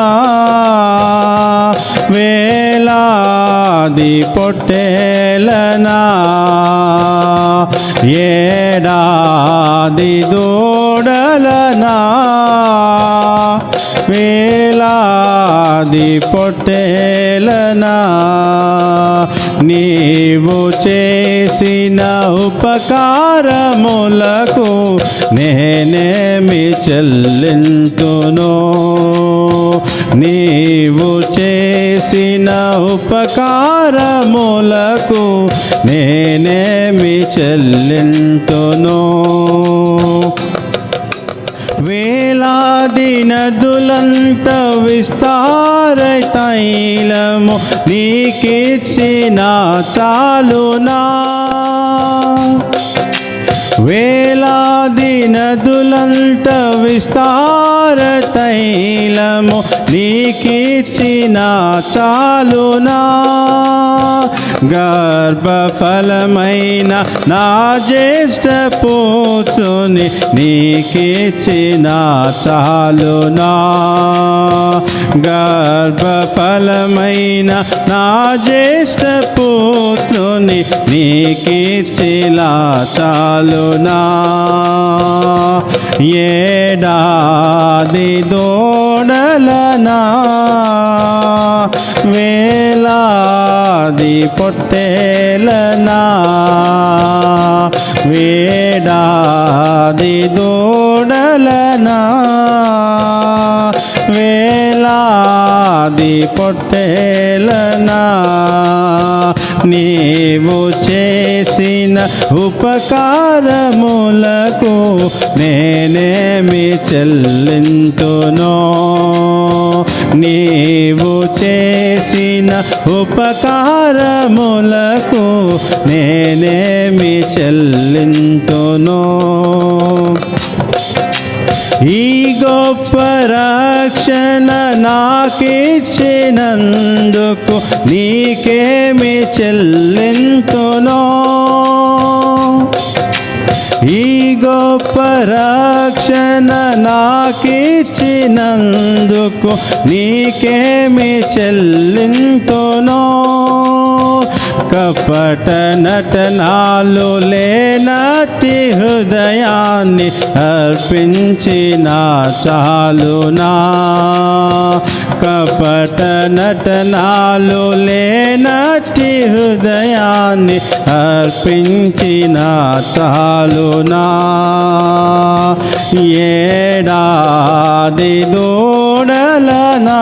వేలాది పొట్టేలనా, ఏడాది దూడలనా, వేలాది పొట్టేలనా, నీవు చేసిన ఉపకారములకు నేనేమి చెల్లింతునో, నీవు చేసిన ఉపకారములకు నేనేమి చెల్లింతునో. వేలాది నదులంత విస్తార తైలము నీకిచ్చిన చాలునా, వేలాది నదులంత విస్తార తైలము నీకిచ్చిన చాలునా, గర్భఫలమైన నా జ్యేష్ఠ పుత్రుని నీకిచ్చిన చాలునా, గర్భఫలమైన నా జ్యేష్ఠ పుత్రుని నీకిచ్చిన చాలునా, ఏడాది దూడలనా వేలాది పొట్టేలనా, వేడాది దూడలనా వేలాది పొట్టేలనా, నీవు చేసిన ఉపకారములకు నేనేమి చెల్లింతునో, నీవు చేసిన ఉపకారములకు నేనేమి చెల్లింతునో, ఈ గొప్ప రక్షణ నాకిచ్చినందుకు నీకేమి చెల్లింతునో, ఈ గొప్ప రక్షణ నాకిచ్చినందుకు నీకేమి చెల్లింతునో, కపట నటనాలు లేనట్టి హృదయాన్ని అర్పించిన చాలునా, కపట నటనాలు లేనట్టి హృదయాన్ని అర్పించిన చాలునా, ఏడాది దూడలనా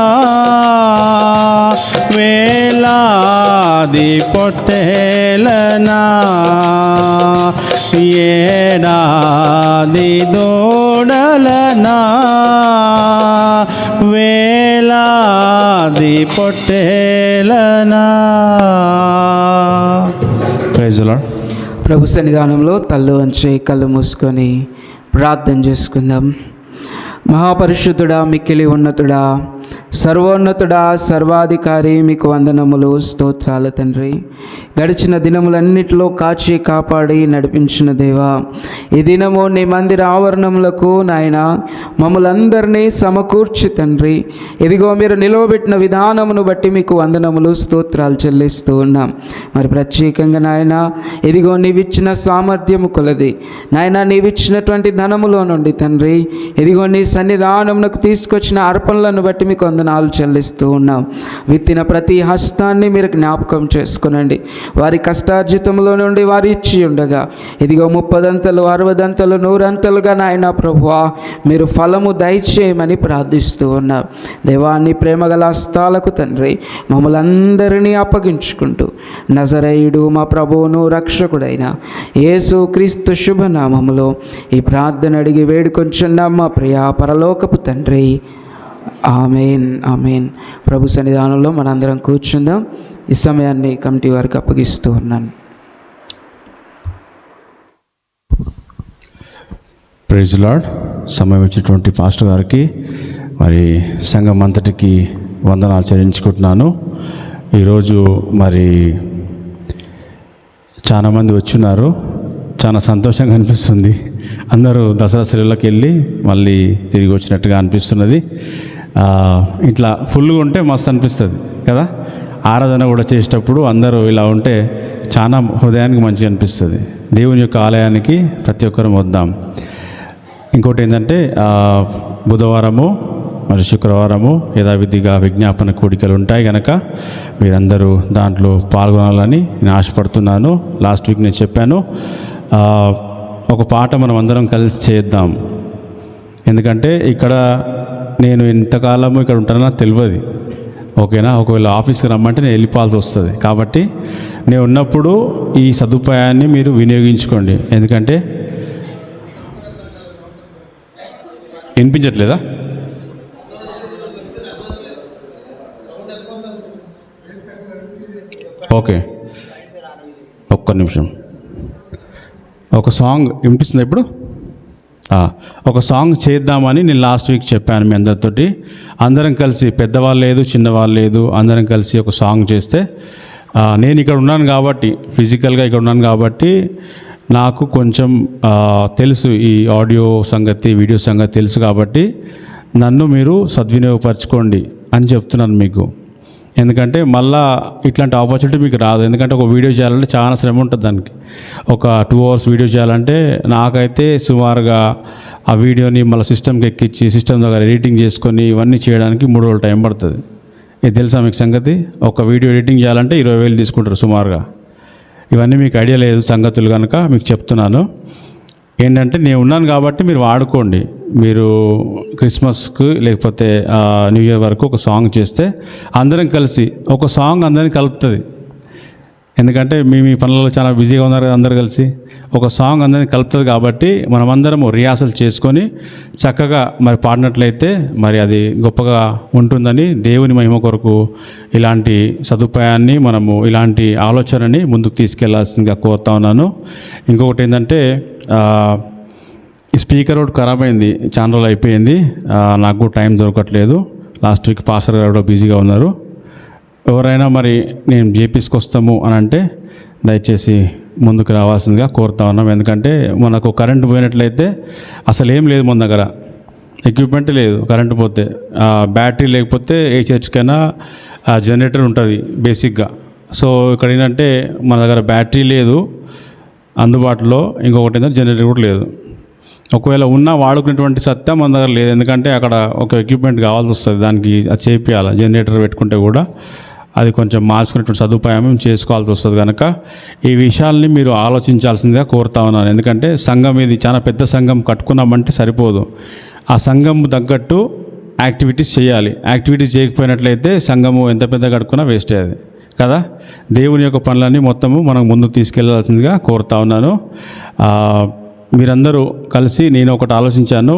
వేలాది పొట్టేలనా, ఏడాది దూడలనా వేలాది పొట్టేలనా. Praise the Lord.
ప్రభు సన్నిధానంలో తల్లు వంచి కళ్ళు మూసుకొని ప్రార్థన చేసుకుందాం. మహాపరిశుద్ధుడా, మిక్కిలి ఉన్నతుడా, సర్వోన్నతుడా, సర్వాధికారి, మీకు వందనములు, స్తోత్రాలు తండ్రి. గడిచిన దినములన్నిటిలో కాచి కాపాడి నడిపించిన దేవా, ఈ దినము నీ మందిర ఆవరణములకు నాయన మమ్మలందరినీ సమకూర్చి తండ్రి, ఇదిగో మీరు నిలవబెట్టిన విధానమును బట్టి మీకు వందనములు, స్తోత్రాలు చెల్లిస్తూ ఉన్నాం. మరి ప్రత్యేకంగా నాయన ఇదిగో నీవిచ్చిన సామర్థ్యము కొలది నాయన, నీవిచ్చినటువంటి ధనములో నుండి తండ్రి ఇదిగో నీ సన్నిధానమునకు తీసుకొచ్చిన అర్పణలను బట్టి మీకు వందనాలు చెల్లిస్తూ ఉన్నాం. విత్తిన ప్రతి హస్తాన్ని మీరు జ్ఞాపకం చేసుకునండి. వారి కష్టార్జితంలో నుండి వారు ఇచ్చి ఉండగా ఇదిగో 30 60 100 నాయన ప్రభువా మీరు ఫలము దయచేయమని ప్రార్థిస్తూ ఉన్నాం. దేవాన్ని ప్రేమగల హస్తాలకు తండ్రి మమ్మలందరినీ అప్పగించుకుంటూ నజరేయుడు మా ప్రభువును రక్షకుడైన యేసు క్రీస్తు శుభనామములో ఈ ప్రార్థన అడిగి వేడుకొంచున్నాం మా ప్రియ పరలోకపు తండ్రి. Amen, amen. ప్రభు సన్నిధానంలో మనందరం కూర్చుందాం. ఈ సమయాన్ని కమిటీ వారికి అప్పగిస్తూ ఉన్నాను.
Praise the lord. సమయం ఇచ్చినటువంటి పాస్టర్ గారికి మరి సంఘం అంతటికి వందనాలు చెల్లించుకుంటున్నాను. ఈరోజు మరి చాలామంది వచ్చున్నారు, చాలా సంతోషంగా అనిపిస్తుంది. అందరూ దసరా సెలవులకు వెళ్ళి మళ్ళీ తిరిగి వచ్చినట్టుగా అనిపిస్తున్నది. ఇట్లా ఫుల్గా ఉంటే మస్తు అనిపిస్తుంది కదా. ఆరాధన కూడా చేసేటప్పుడు అందరూ ఇలా ఉంటే చాలా హృదయానికి మంచిగా అనిపిస్తుంది. దేవుని యొక్క ఆలయానికి ప్రతి ఒక్కరం వద్దాం. ఇంకోటి ఏంటంటే బుధవారము మరి శుక్రవారము యథావిధిగా విజ్ఞాపన కూడికలు ఉంటాయి కనుక మీరందరూ దాంట్లో పాల్గొనాలని నేను ఆశపడుతున్నాను. లాస్ట్ వీక్ నేను చెప్పాను, ఒక పాట మనం అందరం కలిసి చేద్దాం. ఎందుకంటే ఇక్కడ నేను ఎంతకాలము ఇక్కడ ఉంటానో తెలియదు, ఓకేనా. ఒకవేళ ఆఫీస్కి రమ్మంటే నేను వెళ్ళిపోవాల్సి వస్తుంది. కాబట్టి నేను ఉన్నప్పుడు ఈ సదుపాయాన్ని మీరు వినియోగించుకోండి. ఎందుకంటే వినిపించట్లేదా? ఓకే, ఒక్క నిమిషం. ఒక సాంగ్ వినిపిస్తుంది ఇప్పుడు. ఒక సాంగ్ చేద్దామని నేను లాస్ట్ వీక్ చెప్పాను మీ అందరితోటి. అందరం కలిసి, పెద్దవాళ్ళు లేదు చిన్నవాళ్ళు లేదు, అందరం కలిసి ఒక సాంగ్ చేస్తే, నేను ఇక్కడ ఉన్నాను కాబట్టి, ఫిజికల్గా ఇక్కడ ఉన్నాను కాబట్టి నాకు కొంచెం తెలుసు, ఈ ఆడియో సంగతి వీడియో సంగతి తెలుసు కాబట్టి నన్ను మీరు సద్వినియోగపరచుకోండి అని చెప్తున్నాను మీకు. ఎందుకంటే మళ్ళా ఇట్లాంటి ఆపర్చునిటీ మీకు రాదు. ఎందుకంటే ఒక వీడియో చేయాలంటే చాలా శ్రమ ఉంటుంది దానికి. ఒక 2 hours వీడియో చేయాలంటే నాకైతే సుమారుగా ఆ వీడియోని మళ్ళీ సిస్టమ్కి ఎక్కించి సిస్టమ్ దగ్గర ఎడిటింగ్ చేసుకొని ఇవన్నీ చేయడానికి 3 రోజులు టైం పడుతుంది. ఇది తెలుసా మీకు సంగతి? ఒక వీడియో ఎడిటింగ్ చేయాలంటే 20,000 తీసుకుంటారు సుమారుగా. ఇవన్నీ మీకు ఐడియా లేదు సంగతులు కనుక మీకు చెప్తున్నాను. ఏంటంటే నేను ఉన్నాను కాబట్టి మీరు వాడుకోండి. మీరు క్రిస్మస్కి లేకపోతే న్యూ ఇయర్ వరకు ఒక సాంగ్ చేస్తే అందరం కలిసి, ఒక సాంగ్ అందరిని కలుపుతుంది. ఎందుకంటే మీ పనులలో చాలా బిజీగా ఉన్నారు కదా, అందరు కలిసి ఒక సాంగ్ అందరిని కలుపుతుంది. కాబట్టి మనమందరం రిహార్సల్ చేసుకొని చక్కగా మరి పాడినట్లయితే మరి అది గొప్పగా ఉంటుందని దేవుని మహిమ కొరకు ఇలాంటి సదుపాయాన్ని, మనము ఇలాంటి ఆలోచనని ముందుకు తీసుకెళ్లాల్సిందిగా కోరుతా ఉన్నాను. ఇంకొకటి ఏంటంటే, ఈ స్పీకర్ ఒకటి ఖరాబ్ అయింది, చాలా రోజులు అయిపోయింది, నాకు టైం దొరకట్లేదు. లాస్ట్ వీక్ పాస్టర్ గారు కూడా బిజీగా ఉన్నారు. ఎవరైనా మరి నేను చేపించుకొస్తాము అని అంటే దయచేసి ముందుకు రావాల్సిందిగా కోరుతా ఉన్నాం. ఎందుకంటే మనకు కరెంటు పోయినట్లయితే అసలు ఏం లేదు, మన దగ్గర ఎక్విప్మెంట్ లేదు. కరెంటు పోతే బ్యాటరీ లేకపోతే ఏ చర్చ్కైనా జనరేటర్ ఉంటుంది బేసిక్గా. సో ఇక్కడ ఏంటంటే మన దగ్గర బ్యాటరీ లేదు అందుబాటులో, ఇంకొకటి ఏంటంటే జనరేటర్ కూడా లేదు. ఒకవేళ ఉన్నా వాడుకునేటువంటి సత్తా మన దగ్గర లేదు. ఎందుకంటే అక్కడ ఒక ఎక్విప్మెంట్ కావాల్సి వస్తుంది, దానికి అది చేపియాలి. జనరేటర్ పెట్టుకుంటే కూడా అది కొంచెం మార్చుకునేటువంటి సదుపాయం చేసుకోవాల్సి వస్తుంది. కనుక ఈ విషయాల్ని మీరు ఆలోచించాల్సిందిగా కోరుతా ఉన్నాను. ఎందుకంటే సంఘం ఇది చాలా పెద్ద సంఘం కట్టుకున్నామంటే సరిపోదు. ఆ సంఘం తగ్గట్టు యాక్టివిటీస్ చేయాలి. యాక్టివిటీస్ చేయకపోయినట్లయితే సంఘము ఎంత పెద్ద కట్టుకున్నా వేస్ట్ అయ్యేది కదా. దేవుని యొక్క పనులన్నీ మొత్తము మనం ముందుకు తీసుకెళ్లాల్సిందిగా కోరుతా ఉన్నాను. మీరందరూ కలిసి, నేను ఒకటి ఆలోచించాను,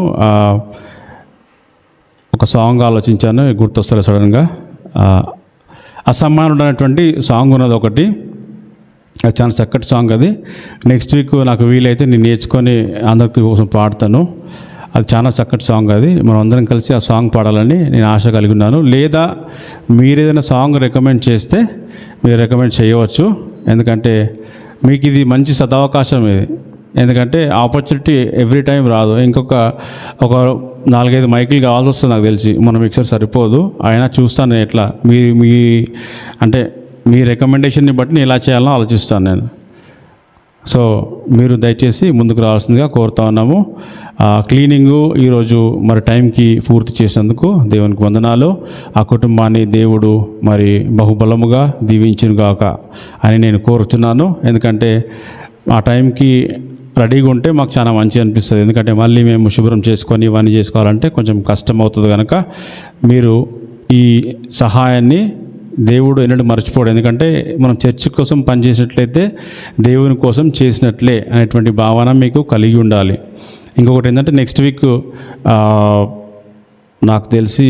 ఒక సాంగ్ ఆలోచించాను, గుర్తొస్తారు సడన్గా. అసమానుడు అనేటువంటి సాంగ్ ఉన్నది ఒకటి, అది చాలా చక్కటి సాంగ్. అది నెక్స్ట్ వీక్ నాకు వీలైతే నేను నేర్చుకొని అందరికి కోసం పాడతాను. అది చాలా చక్కటి సాంగ్. అది మనం అందరం కలిసి ఆ సాంగ్ పాడాలని నేను ఆశ కలిగి ఉన్నాను. లేదా మీరు ఏదైనా సాంగ్ రికమెండ్ చేస్తే మీరు రికమెండ్ చేయవచ్చు. ఎందుకంటే మీకు ఇది మంచి సదవకాశం ఇది. ఎందుకంటే ఆపర్చునిటీ ఎవ్రీ టైం రాదు. ఒక 4-5 మైకులు కావాల్సి వస్తుంది నాకు తెలిసి. మన మిక్సర్ సరిపోదు. అయినా చూస్తాను ఎట్లా మీ అంటే మీ రికమెండేషన్ని బట్టి నేను ఎలా చేయాలో ఆలోచిస్తాను నేను. సో మీరు దయచేసి ముందుకు రావాల్సిందిగా కోరుతా ఉన్నాము. క్లీనింగు ఈరోజు మరి టైంకి పూర్తి చేసినందుకు దేవునికి వందనాలు. ఆ కుటుంబాన్ని దేవుడు మరి బహుబలముగా దీవించునుగాక అని నేను కోరుతున్నాను. ఎందుకంటే ఆ టైంకి రెడీగా ఉంటే మాకు చాలా మంచి అనిపిస్తుంది. ఎందుకంటే మళ్ళీ మేము శుభ్రం చేసుకొని ఇవన్నీ చేసుకోవాలంటే కొంచెం కష్టం అవుతుంది. కనుక మీరు ఈ సహాయాన్ని దేవుడు ఎన్నడూ మర్చిపోడు. ఎందుకంటే మనం చర్చ్ కోసం పనిచేసినట్లయితే దేవుని కోసం చేసినట్లే అనేటువంటి భావన మీకు కలిగి ఉండాలి. ఇంకొకటి ఏంటంటే నెక్స్ట్ వీక్ నాకు తెలిసి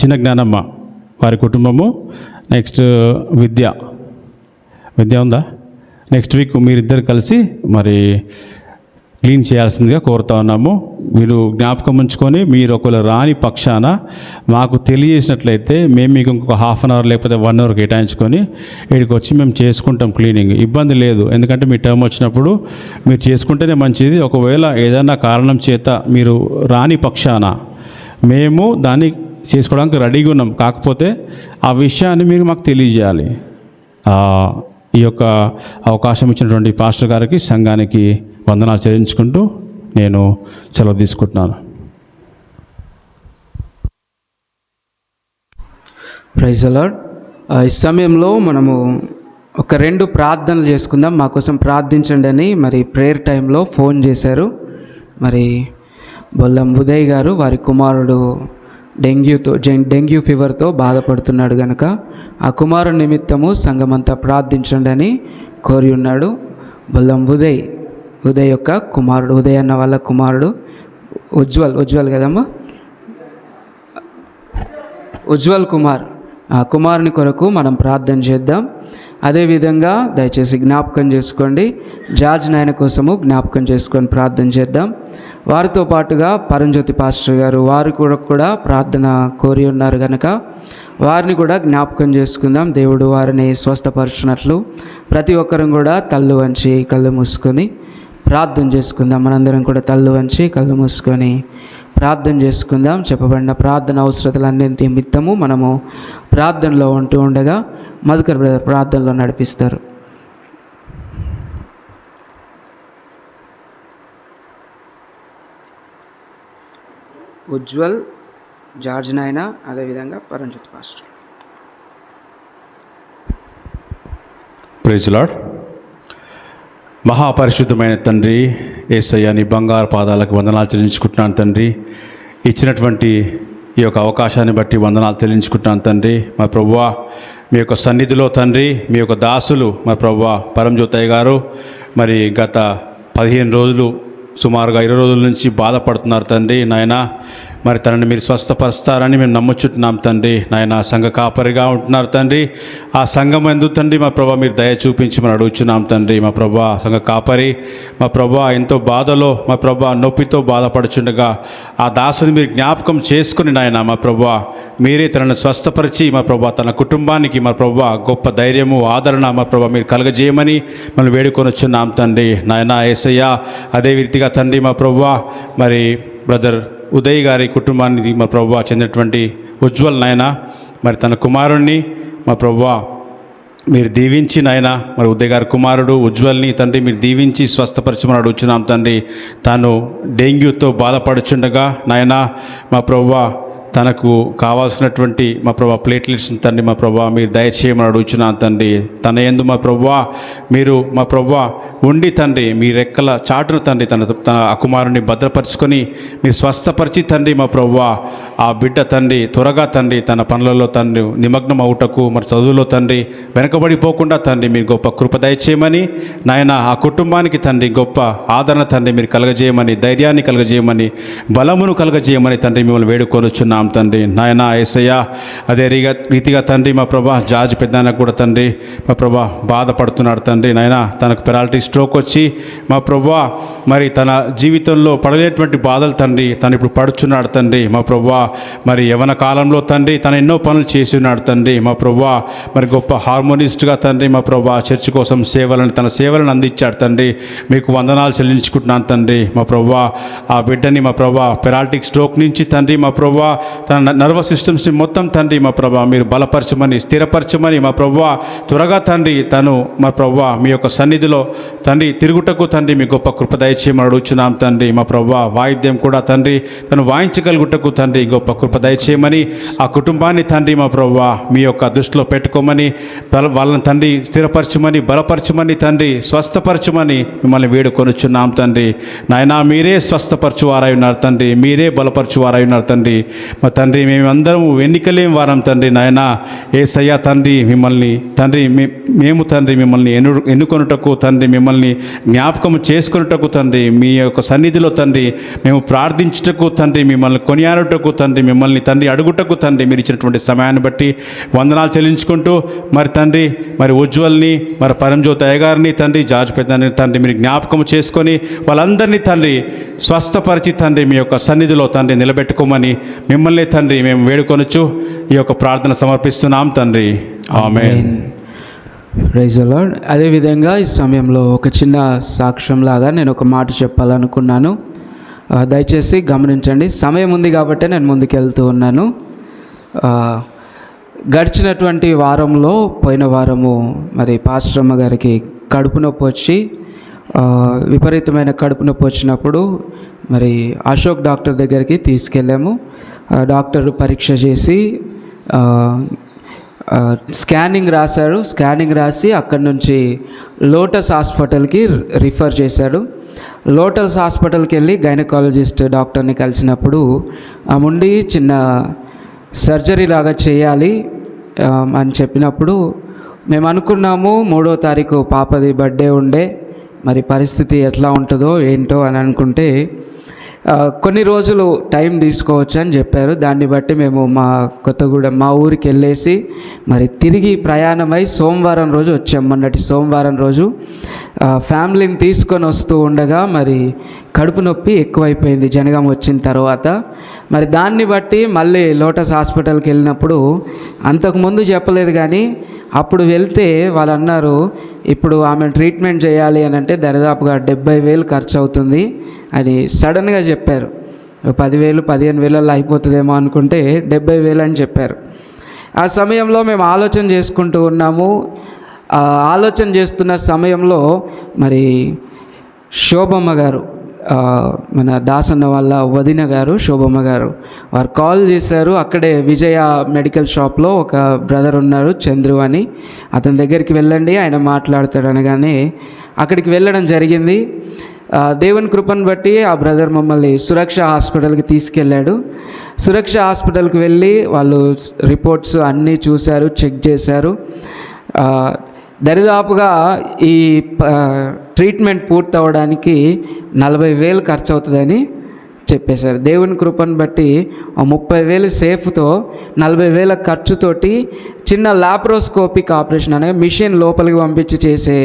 చిన్న జ్ఞానమ్మ వారి కుటుంబము, నెక్స్ట్ విద్య ఉందా, నెక్స్ట్ వీక్ మీరిద్దరు కలిసి మరి క్లీన్ చేయాల్సిందిగా కోరుతా ఉన్నాము. మీరు జ్ఞాపకం ఉంచుకొని మీరు ఒకవేళ రాని పక్షాన మాకు తెలియజేసినట్లయితే మేము మీకు ఇంకొక 1/2 hour లేకపోతే 1 hour కేటాయించుకొని ఇక్కడికి వచ్చి మేము చేసుకుంటాం క్లీనింగ్. ఇబ్బంది లేదు. ఎందుకంటే మీ టర్మ్ వచ్చినప్పుడు మీరు చేసుకుంటేనే మంచిది. ఒకవేళ ఏదైనా కారణం చేత మీరు రాని పక్షాన మేము దాన్ని చేసుకోవడానికి రెడీగా ఉన్నాం. కాకపోతే ఆ విషయాన్ని మీరు మాకు తెలియజేయాలి. ఈ యొక్క అవకాశం ఇచ్చినటువంటి పాస్టర్ గారికి, సంఘానికి వందనాలు చెల్లించుకుంటూ నేను సెలవు తీసుకుంటున్నాను.
Praise the lord. ఈ సమయంలో మనము ఒక 2 ప్రార్థనలు చేసుకుందాం. మా కోసం ప్రార్థించండి అని మరి ప్రేయర్ టైంలో ఫోన్ చేశారు. మరి బొల్లం ఉదయ్ గారు, వారి కుమారుడు డెంగ్యూ ఫీవర్తో బాధపడుతున్నాడు కనుక ఆ కుమారుడు నిమిత్తము సంఘమంతా ప్రార్థించండి అని కోరి ఉన్నాడు. బొల్లం ఉదయ్ యొక్క కుమారుడు, ఉదయ్ అన్న వాళ్ళ కుమారుడు ఉజ్వల్ కదమ్మా, ఉజ్వల్ కుమార్, ఆ కుమారుని కొరకు మనం ప్రార్థన చేద్దాం. అదేవిధంగా దయచేసి జ్ఞాపకం చేసుకోండి, జార్జ్ నాయన కోసము జ్ఞాపకం చేసుకొని ప్రార్థన చేద్దాం. వారితో పాటుగా పరంజ్యోతి పాస్టర్ గారు వారు కూడా ప్రార్థన కోరి ఉన్నారు కనుక వారిని కూడా జ్ఞాపకం చేసుకుందాం. దేవుడు వారిని స్వస్థపరచునట్లు ప్రతి ఒక్కరం కూడా తల్లు వంచి కళ్ళు మూసుకొని ప్రార్థన చేసుకుందాం. మనందరం కూడా తల్లు వంచి కళ్ళు మూసుకొని ప్రార్థన చేసుకుందాం. చెప్పబడిన ప్రార్థన అవసరతలన్నింటి నిమిత్తము మనము ప్రార్థనలో ఉంటూ ఉండగా మధుకర్ బ్రదర్ ప్రార్థనలో నడిపిస్తారు. ఉజ్వల్, జార్జ్ నాయన, అదేవిధంగా పరంజ్యోతి పాస్టర్.
Praise Lord. మహాపరిశుద్ధమైన తండ్రి యేసయ్య, నీ బంగారు పాదాలకు వందనాలు చెల్లించుకుంటున్నాను తండ్రి. ఇచ్చినటువంటి ఈ యొక్క అవకాశాన్ని బట్టి వందనాలు చెల్లించుకుంటున్నాను తండ్రి. మా ప్రభువా, మీ యొక్క సన్నిధిలో తండ్రి మీ యొక్క దాసులు మా ప్రభువా పరంజ్యోతయ్య గారు మరి గత 15 రోజులు సుమారుగా 20 రోజుల నుంచి బాధపడుతున్నారు తండ్రి. నాయన మరి తనని మీరు స్వస్థపరుస్తారని మేము నమ్ముచుంటున్నాం తండ్రి. నాయన సంఘ కాపరిగా ఉంటున్నారు తండ్రి. ఆ సంఘం ఎందుకు తండ్రి మా ప్రభా మీరు దయ చూపించి మనం అడుగుచున్నాం తండ్రి. మా ప్రభా సంఘ కాపరి మా ప్రభా ఎంతో బాధలో మా ప్రభా నొప్పితో బాధపడుచుండగా ఆ దాసుని మీరు జ్ఞాపకం చేసుకుని నాయన మా ప్రభా మీరే తనను స్వస్థపరిచి మా ప్రభా తన కుటుంబానికి మా ప్రభా గొప్ప ధైర్యము ఆదరణ మా ప్రభా మీరు కలగజేయమని మనం వేడుకొని వచ్చున్నాం తండ్రి. నాయన యేసయ్య, అదే రీతిగా తండ్రి మా ప్రభా మరి బ్రదర్ ఉదయ్ గారి కుటుంబానికి మా ప్రభువా చెందినటువంటి ఉజ్వల్ నాయన మరి తన కుమారుణ్ణి మా ప్రభువా మీరు దీవించి నాయన మరి ఉదయ్ గారి కుమారుడు ఉజ్వల్ని తండ్రి మీరు దీవించి స్వస్థపరచమని అడుగుచున్నాం తండ్రి. తాను డెంగ్యూతో బాధపడుచుండగా నాయన మా ప్రభువా తనకు కావాల్సినటువంటి మా ప్రభా ప్లేట్లెట్స్ తండ్రి మా ప్రభా మీరు దయచేయమని అడుగుచున్నాను తండ్రి. తన యందు మా ప్రభా మీరు మా ప్రభా ఉండి తండ్రి మీ రెక్కల చాటును తండ్రి తన కుమారుని భద్రపరుచుకొని మీరు స్వస్థపరిచి తండ్రి మా ప్రభా ఆ బిడ్డ తండ్రి త్వరగా తండ్రి తన పనులలో తండ్రి నిమగ్నం అవుటకు మరి చదువులో తండ్రి వెనకబడిపోకుండా తండ్రి మీరు గొప్ప కృప దయచేయమని నాయన ఆ కుటుంబానికి తండ్రి గొప్ప ఆదరణ తండ్రి మీరు కలగజేయమని, ధైర్యాన్ని కలగజేయమని, బలమును కలగజేయమని తండ్రి మిమ్మల్ని వేడుకొనుచున్నాం తండ్రి. నాయన యేసయ్య, అదే రీతిగా తండ్రి మా ప్రభా జార్జ్ పెద్దనాయన కూడా తండ్రి మా ప్రభా బాధపడుతున్నాడు తండ్రి. నాయన తనకు పెరాలిటీ స్ట్రోక్ వచ్చి మా ప్రభా మరి తన జీవితంలో పడలేటువంటి బాధలు తండ్రి తను ఇప్పుడు పడుచున్నాడు తండ్రి. మా ప్రభా మరి యవ్వన కాలంలో తండ్రి తను ఎన్నో పనులు చేసి ఉన్నాడు తండ్రి. మా ప్రభా మరి గొప్ప హార్మోనిస్ట్గా తండ్రి మా ప్రభా చర్చ్ కోసం తన సేవలను అందించాడు తండ్రి. మీకు వందనాలు చెల్లించుకుంటున్నాను తండ్రి. మా ప్రభా ఆ బిడ్డని మా ప్రభా పెరాలిటిక్ స్ట్రోక్ నుంచి తండ్రి మా ప్రభా తన నర్వస్ సిస్టమ్స్ని మొత్తం తండ్రి మా ప్రభా మీరు బలపరచమని, స్థిరపరచమని మా ప్రభా త్వరగా తండ్రి తను మా ప్రభా మీ యొక్క సన్నిధిలో తండ్రి తిరుగుటకు తండ్రి మీ గొప్ప కృప దయచేయమని అడుగుచున్నాం తండ్రి. మా ప్రభా వాయిద్యం కూడా తండ్రి తను వాయించగలుగుటకు తండ్రి గొప్ప కృప దయచేయమని, ఆ కుటుంబాన్ని తండ్రి మా ప్రభా మీ యొక్క దృష్టిలో పెట్టుకోమని, వాళ్ళని తండ్రి స్థిరపరచమని, బలపరచమని తండ్రి స్వస్థపరచమని మిమ్మల్ని వేడుకొనుచున్నాం తండ్రి. నాయన మీరే స్వస్థపరచువారై ఉన్నారు తండ్రి, మీరే బలపరచువారై ఉన్నారు తండ్రి. మా తండ్రి మేమందరం ఎన్నికలేం వారం తండ్రి. నాయన యేసయ్య తండ్రి మిమ్మల్ని తండ్రి మేము తండ్రి మిమ్మల్ని ఎన్నుకొనుటకు తండ్రి మిమ్మల్ని జ్ఞాపకం చేసుకొనుటకు తండ్రి మీ యొక్క సన్నిధిలో తండ్రి మేము ప్రార్థించుటకు తండ్రి మిమ్మల్ని కొనియాడుటకు తండ్రి మిమ్మల్ని తండ్రి అడుగుటకు తండ్రి మీరు ఇచ్చినటువంటి సమయాన్ని బట్టి వందనాలు చెల్లించుకుంటూ మరి తండ్రి మరి ఉజ్వల్ని మరి పరంజ్యోతి అయ్యగారిని తండ్రి జార్జ్ పెద్దని తండ్రి మీరు జ్ఞాపకం చేసుకొని వాళ్ళందరినీ తండ్రి స్వస్థపరిచి తండ్రి మీ యొక్క సన్నిధిలో తండ్రి నిలబెట్టుకోమని మిమ్మల్ని తండ్రి మేము వేడుకొనొచ్చు ఈ యొక్క ప్రార్థన సమర్పిస్తున్నాం తండ్రి. ఆమేన్.
Praise the Lord. అదేవిధంగా ఈ సమయంలో ఒక చిన్న సాక్ష్యంలాగా నేను ఒక మాట చెప్పాలనుకున్నాను. దయచేసి గమనించండి. సమయం ఉంది కాబట్టి నేను ముందుకు వెళ్తూ ఉన్నాను. గడిచినటువంటి వారంలో పోయిన వారము మరి పాస్టర్ అమ్మ గారికి కడుపు నొప్పి వచ్చి విపరీతమైన కడుపు నొప్పి వచ్చినప్పుడు మరి అశోక్ డాక్టర్ దగ్గరికి తీసుకెళ్ళాము. డాక్టర్ పరీక్ష చేసి స్కానింగ్ రాశాడు. స్కానింగ్ రాసి అక్కడి నుంచి లోటస్ హాస్పిటల్కి రిఫర్ చేశాడు. లోటస్ హాస్పిటల్కి వెళ్ళి గైనకాలజిస్ట్ డాక్టర్ని కలిసినప్పుడు ఆముండి చిన్న సర్జరీ లాగా చేయాలి అని చెప్పినప్పుడు మేము అనుకున్నాము 3వ తారీఖు పాపది బర్త్డే ఉండే మరి పరిస్థితి ఎట్లా ఉంటుందో ఏంటో అని అనుకుంటే కొన్ని రోజులు టైం తీసుకోవచ్చు అని చెప్పారు. దాన్ని బట్టి మేము మా కొత్తగూడెం మా ఊరికి వెళ్ళేసి మరి తిరిగి ప్రయాణమై సోమవారం రోజు వచ్చాం. మొన్నటి సోమవారం రోజు ఫ్యామిలీని తీసుకొని వస్తూ ఉండగా మరి కడుపు నొప్పి ఎక్కువైపోయింది జనగాం వచ్చిన తర్వాత. మరి దాన్ని బట్టి మళ్ళీ లోటస్ హాస్పిటల్కి వెళ్ళినప్పుడు అంతకుముందు చెప్పలేదు, కానీ అప్పుడు వెళ్తే వాళ్ళు అన్నారు ఇప్పుడు ఆమె ట్రీట్మెంట్ చేయాలి అని అంటే దరిదాపుగా 70,000 ఖర్చు అవుతుంది అని సడన్గా చెప్పారు. 10,000 15,000 అయిపోతుందేమో అనుకుంటే 70,000 అని చెప్పారు. ఆ సమయంలో మేము ఆలోచన చేసుకుంటూ ఉన్నాము. ఆలోచన చేస్తున్న సమయంలో మరి శోభమ్మ గారు, మన దాసన్న వాళ్ళ వదిన గారు శోభమ్మ గారు, వారు కాల్ చేశారు. అక్కడే విజయ మెడికల్ షాప్లో ఒక బ్రదర్ ఉన్నారు చంద్రు అని, అతని దగ్గరికి వెళ్ళండి ఆయన మాట్లాడతాడు అనగానే అక్కడికి వెళ్ళడం జరిగింది. దేవుని కృపను బట్టి ఆ బ్రదర్ మమ్మల్ని సురక్ష హాస్పిటల్కి తీసుకెళ్ళాడు. సురక్ష హాస్పిటల్కి వెళ్ళి వాళ్ళు రిపోర్ట్స్ అన్నీ చూశారు, చెక్ చేశారు. దరిదాపుగా ఈ ట్రీట్మెంట్ పూర్తి అవ్వడానికి 40,000 ఖర్చు అవుతుందని చెప్పేశారు. దేవుని కృపను బట్టి 30,000 సేఫ్తో 40,000 ఖర్చుతోటి చిన్న లాప్రోస్కోపిక్ ఆపరేషన్ అనే మిషన్ లోపలికి పంపించి చేసే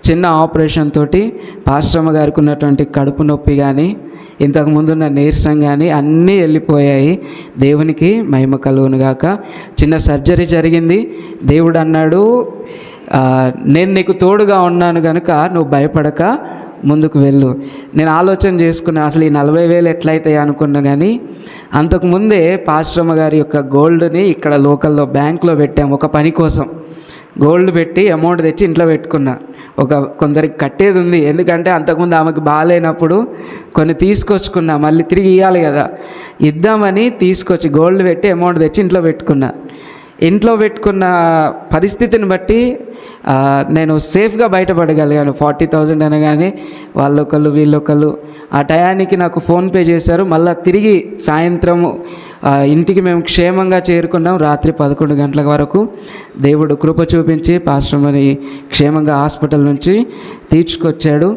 చిన్న ఆపరేషన్ తోటి పాస్టమ్మ గారికి ఉన్నటువంటి కడుపు నొప్పి కానీ ఇంతకుముందు ఉన్న నీరసం కానీ అన్నీ వెళ్ళిపోయాయి. దేవునికి మహిమ కలుగును గాక. చిన్న సర్జరీ జరిగింది. దేవుడు అన్నాడు, నేను నీకు తోడుగా ఉన్నాను కనుక నువ్వు భయపడక ముందుకు వెళ్ళు. నేను ఆలోచన చేసుకున్నాను అసలు ఈ 40,000 ఎట్లయితాయి అనుకున్నా, కానీ అంతకుముందే పాస్టమ్మ గారి యొక్క గోల్డ్ని ఇక్కడ లోకల్లో బ్యాంక్లో పెట్టాము ఒక పని కోసం. గోల్డ్ పెట్టి అమౌంట్ తెచ్చి ఇంట్లో పెట్టుకున్నా. కొందరికి కట్టేది ఉంది, ఎందుకంటే అంతకుముందు ఆమెకు బాగాలేనప్పుడు కొన్ని తీసుకొచ్చుకున్నా, మళ్ళీ తిరిగి ఇవ్వాలి కదా, ఇద్దామని తీసుకొచ్చి గోల్డ్ పెట్టి అమౌంట్ తెచ్చి ఇంట్లో పెట్టుకున్నా. ఇంట్లో పెట్టుకున్న పరిస్థితిని బట్టి నేను సేఫ్గా బయటపడగలిగాను. 40,000 అనగానే వాళ్ళొకళ్ళు వీళ్ళొకళ్ళు ఆ టయానికి నాకు ఫోన్పే చేశారు. మళ్ళీ తిరిగి సాయంత్రం ఇంటికి మేము క్షేమంగా చేరుకున్నాం. రాత్రి 11 గంటల వరకు దేవుడు కృప చూపించి పాస్టర్ని క్షేమంగా హాస్పిటల్ నుంచి తీర్చుకొచ్చాడు.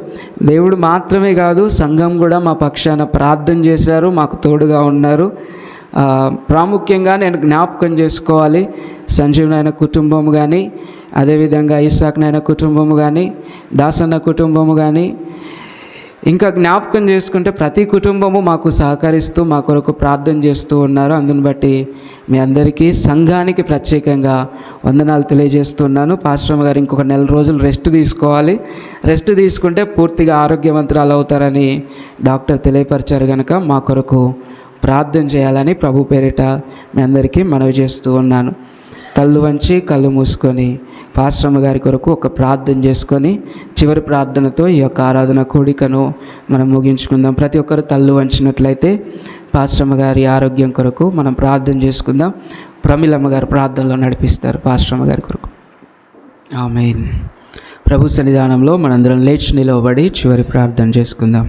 దేవుడు మాత్రమే కాదు, సంఘం కూడా మా పక్షాన ప్రార్థన చేశారు, మాకు తోడుగా ఉన్నారు. ప్రాముఖ్యంగా నేను జ్ఞాపకం చేసుకోవాలి సంజీవనైన కుటుంబం కానీ, అదేవిధంగా ఇస్సాక్నైన కుటుంబము కానీ, దాసన్న కుటుంబము కానీ, ఇంకా జ్ఞాపకం చేసుకుంటే ప్రతి కుటుంబము మాకు సహకరిస్తూ మా కొరకు ప్రార్థన చేస్తూ ఉన్నారు. అందుని బట్టి మీ అందరికీ సంఘానికి ప్రత్యేకంగా వందనాలు తెలియజేస్తున్నాను. పాస్టర్మ గారు ఇంకొక 4 రోజులు రెస్ట్ తీసుకోవాలి. రెస్ట్ తీసుకుంటే పూర్తిగా ఆరోగ్యవంతురాలు అవుతారని డాక్టర్ తెలియపరిచారు కనుక మా కొరకు ప్రార్థన చేయాలని ప్రభు పేరిట మీ అందరికీ మనవి చేస్తూ ఉన్నాను. కళ్ళు వంచి కళ్ళు మూసుకొని పాస్టర్మ గారి కొరకు ఒక ప్రార్థన చేసుకొని చివరి ప్రార్థనతో ఈ యొక్క ఆరాధన కూడికను మనం ముగించుకుందాం. ప్రతి ఒక్కరు తల్లు వంచినట్లయితే పాస్టర్మ గారి ఆరోగ్యం కొరకు మనం ప్రార్థన చేసుకుందాం. ప్రమిలమ్మ గారు ప్రార్థనలో నడిపిస్తారు పాస్టర్మ గారి కొరకు. ఆమేన్. ప్రభు సన్నిధానంలో మనందరం లేచి నిలవబడి చివరి ప్రార్థన చేసుకుందాం.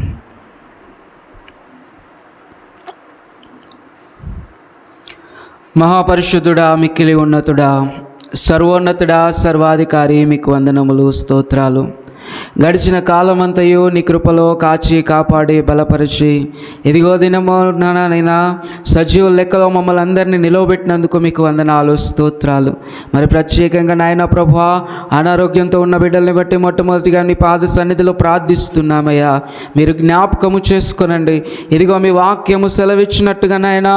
మహాపరిశుద్ధుడా, మిక్కిలి ఉన్నతుడా, సర్వోన్నతుడా, సర్వాధికారి, మీకు వందనములు, స్తోత్రాలు. గడిచిన కాలమంతయు నీ కృపలో కాచి కాపాడి బలపరిచి ఇదిగో దినమునైనా సజీవ లెక్కలో మమ్మల్ని అందరినీ నిలవబెట్టినందుకు మీకు వందనాలు, స్తోత్రాలు. మరి ప్రత్యేకంగా నాయన ప్రభువా, అనారోగ్యంతో ఉన్న బిడ్డల్ని బట్టి మొట్టమొదటిగా నీ పాద సన్నిధిలో ప్రార్థిస్తున్నామయ్యా. మీరు జ్ఞాపకము చేసుకొనండి. ఇదిగో మీ వాక్యము సెలవిచ్చినట్టుగా నాయన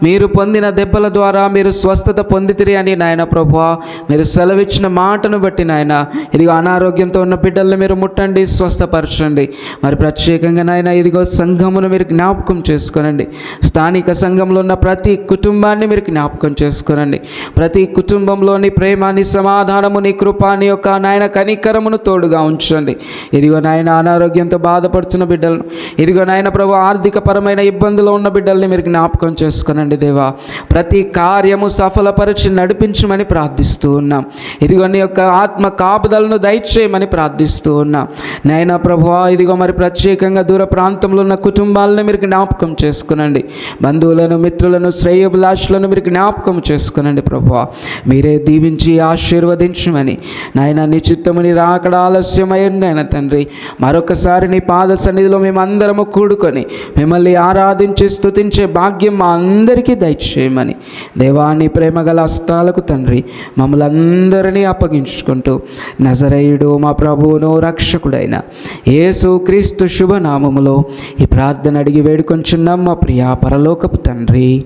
మీరు పొందిన దెబ్బల ద్వారా మీరు స్వస్థత పొందితిరి అని నాయన ప్రభువా మీరు సెలవిచ్చిన మాటను బట్టి నాయన ఇదిగో అనారోగ్యంతో ఉన్న బిడ్డల్ని మీరు ముట్టండి, స్వస్థపరచండి. మరి ప్రత్యేకంగా నాయన ఇదిగో సంఘమును మీరు జ్ఞాపకం చేసుకోనండి. స్థానిక సంఘంలో ఉన్న ప్రతి కుటుంబాన్ని మీరు జ్ఞాపకం చేసుకోనండి. ప్రతి కుటుంబంలోని ప్రేమాని, సమాధానము, నీ కృపాని యొక్క నాయన కనికరమును తోడుగా ఉంచండి. ఇదిగో నాయన అనారోగ్యంతో బాధపడుతున్న బిడ్డలను, ఇదిగో నాయన ప్రభు ఆర్థిక పరమైన ఇబ్బందులు ఉన్న బిడ్డల్ని మీరు జ్ఞాపకం చేసుకోనండి దేవా. ప్రతి కార్యము సఫలపరిచి నడిపించమని ప్రార్థిస్తూ ఉన్నాం. ఇదిగో నీ యొక్క ఆత్మ కాపుదలను దయచేయమని ప్రార్థిస్తూ చెల్లిస్తూ ఉన్నాం. నాయనా ప్రభువా, ఇదిగో మరి ప్రత్యేకంగా దూర ప్రాంతంలో ఉన్న కుటుంబాలను మీరు జ్ఞాపకం చేసుకునండి. బంధువులను, మిత్రులను, శ్రేయోభిలాషులను మీరు జ్ఞాపకం చేసుకునండి ప్రభువా. మీరే దీవించి ఆశీర్వదించమని నాయన, నీ చిత్తముని రాకడ ఆలస్యమైంది నాయన తండ్రి. మరొకసారి నీ పాద సన్నిధిలో మేమందరము కూడుకొని మిమ్మల్ని ఆరాధించి స్తుతించే భాగ్యం మా అందరికీ దయచేయమని దేవాని ప్రేమ గల హస్తాలకు తండ్రి మమ్మల్ని అందరినీ అప్పగించుకుంటూ నజరేయుడు మా ప్రభువును రక్షకుడైన యేసు క్రీస్తు శుభనామములో ఈ ప్రార్థన అడిగి వేడుకొంచున్నాం మా ప్రియ పరలోకపు తండ్రి.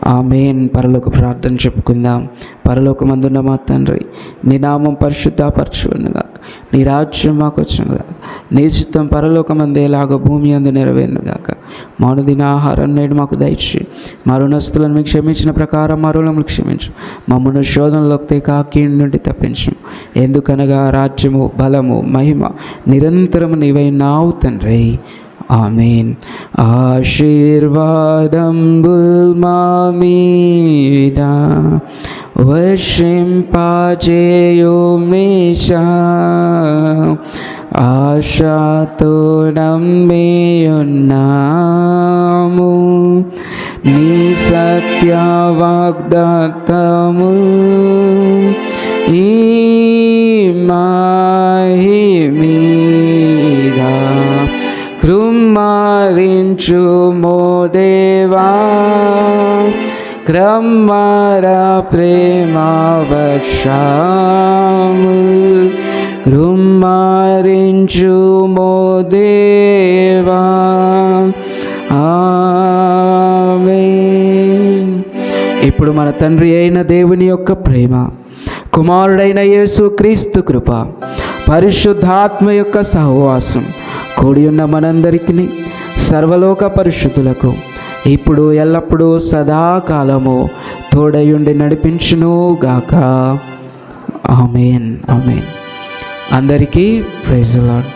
ఆమేన్. పరలోక ప్రార్థన చెప్పుకుందాం. పరలోకమందున్న మా తండ్రి, నీ నామం పరిశుద్ధపరచునుగాక, నీ రాజ్యం మాకు వచ్చునుగాక, నీ చిత్తం పరలోకమందేలాగా భూమి అందు నెరవేరునుగాక. మానుదిన ఆహారం నేడు మాకు దయచేయి. మా రుణస్తులను మీకు క్షమించిన ప్రకారం మా రుణములు క్షమించు. మమ్మల్ని శోధనలోకి తేక కీడు నుండి తప్పించు. ఎందుకనగా రాజ్యము, బలము, మహిమ నిరంతరము నీవైనావు తండ్రి. ఆమేన్. ఆశీర్వాదంబుల్ మా మీద వర్షింపజేయుమేషా, ఆశతో నమ్మియున్నాము నీ సత్య వాగ్దానము. ఈ మీద కృమ్మరించుమో దేవా, క్రమ్మర ప్రేమ వర్షము కృమ్మరించుమో దేవా. ఆమేన్. ఇప్పుడు మన తండ్రి అయిన దేవుని యొక్క ప్రేమ, కుమారుడైన యేసు క్రీస్తు కృప, పరిశుద్ధాత్మ యొక్క సహవాసం కూడి ఉన్న మనందరికీ, సర్వలోక పరిశుద్ధులకు ఇప్పుడు ఎల్లప్పుడూ సదాకాలము తోడయుండి నడిపించును గాక. ఆమేన్. ఆమేన్. అందరికీ ప్రైజ్ ది లార్డ్.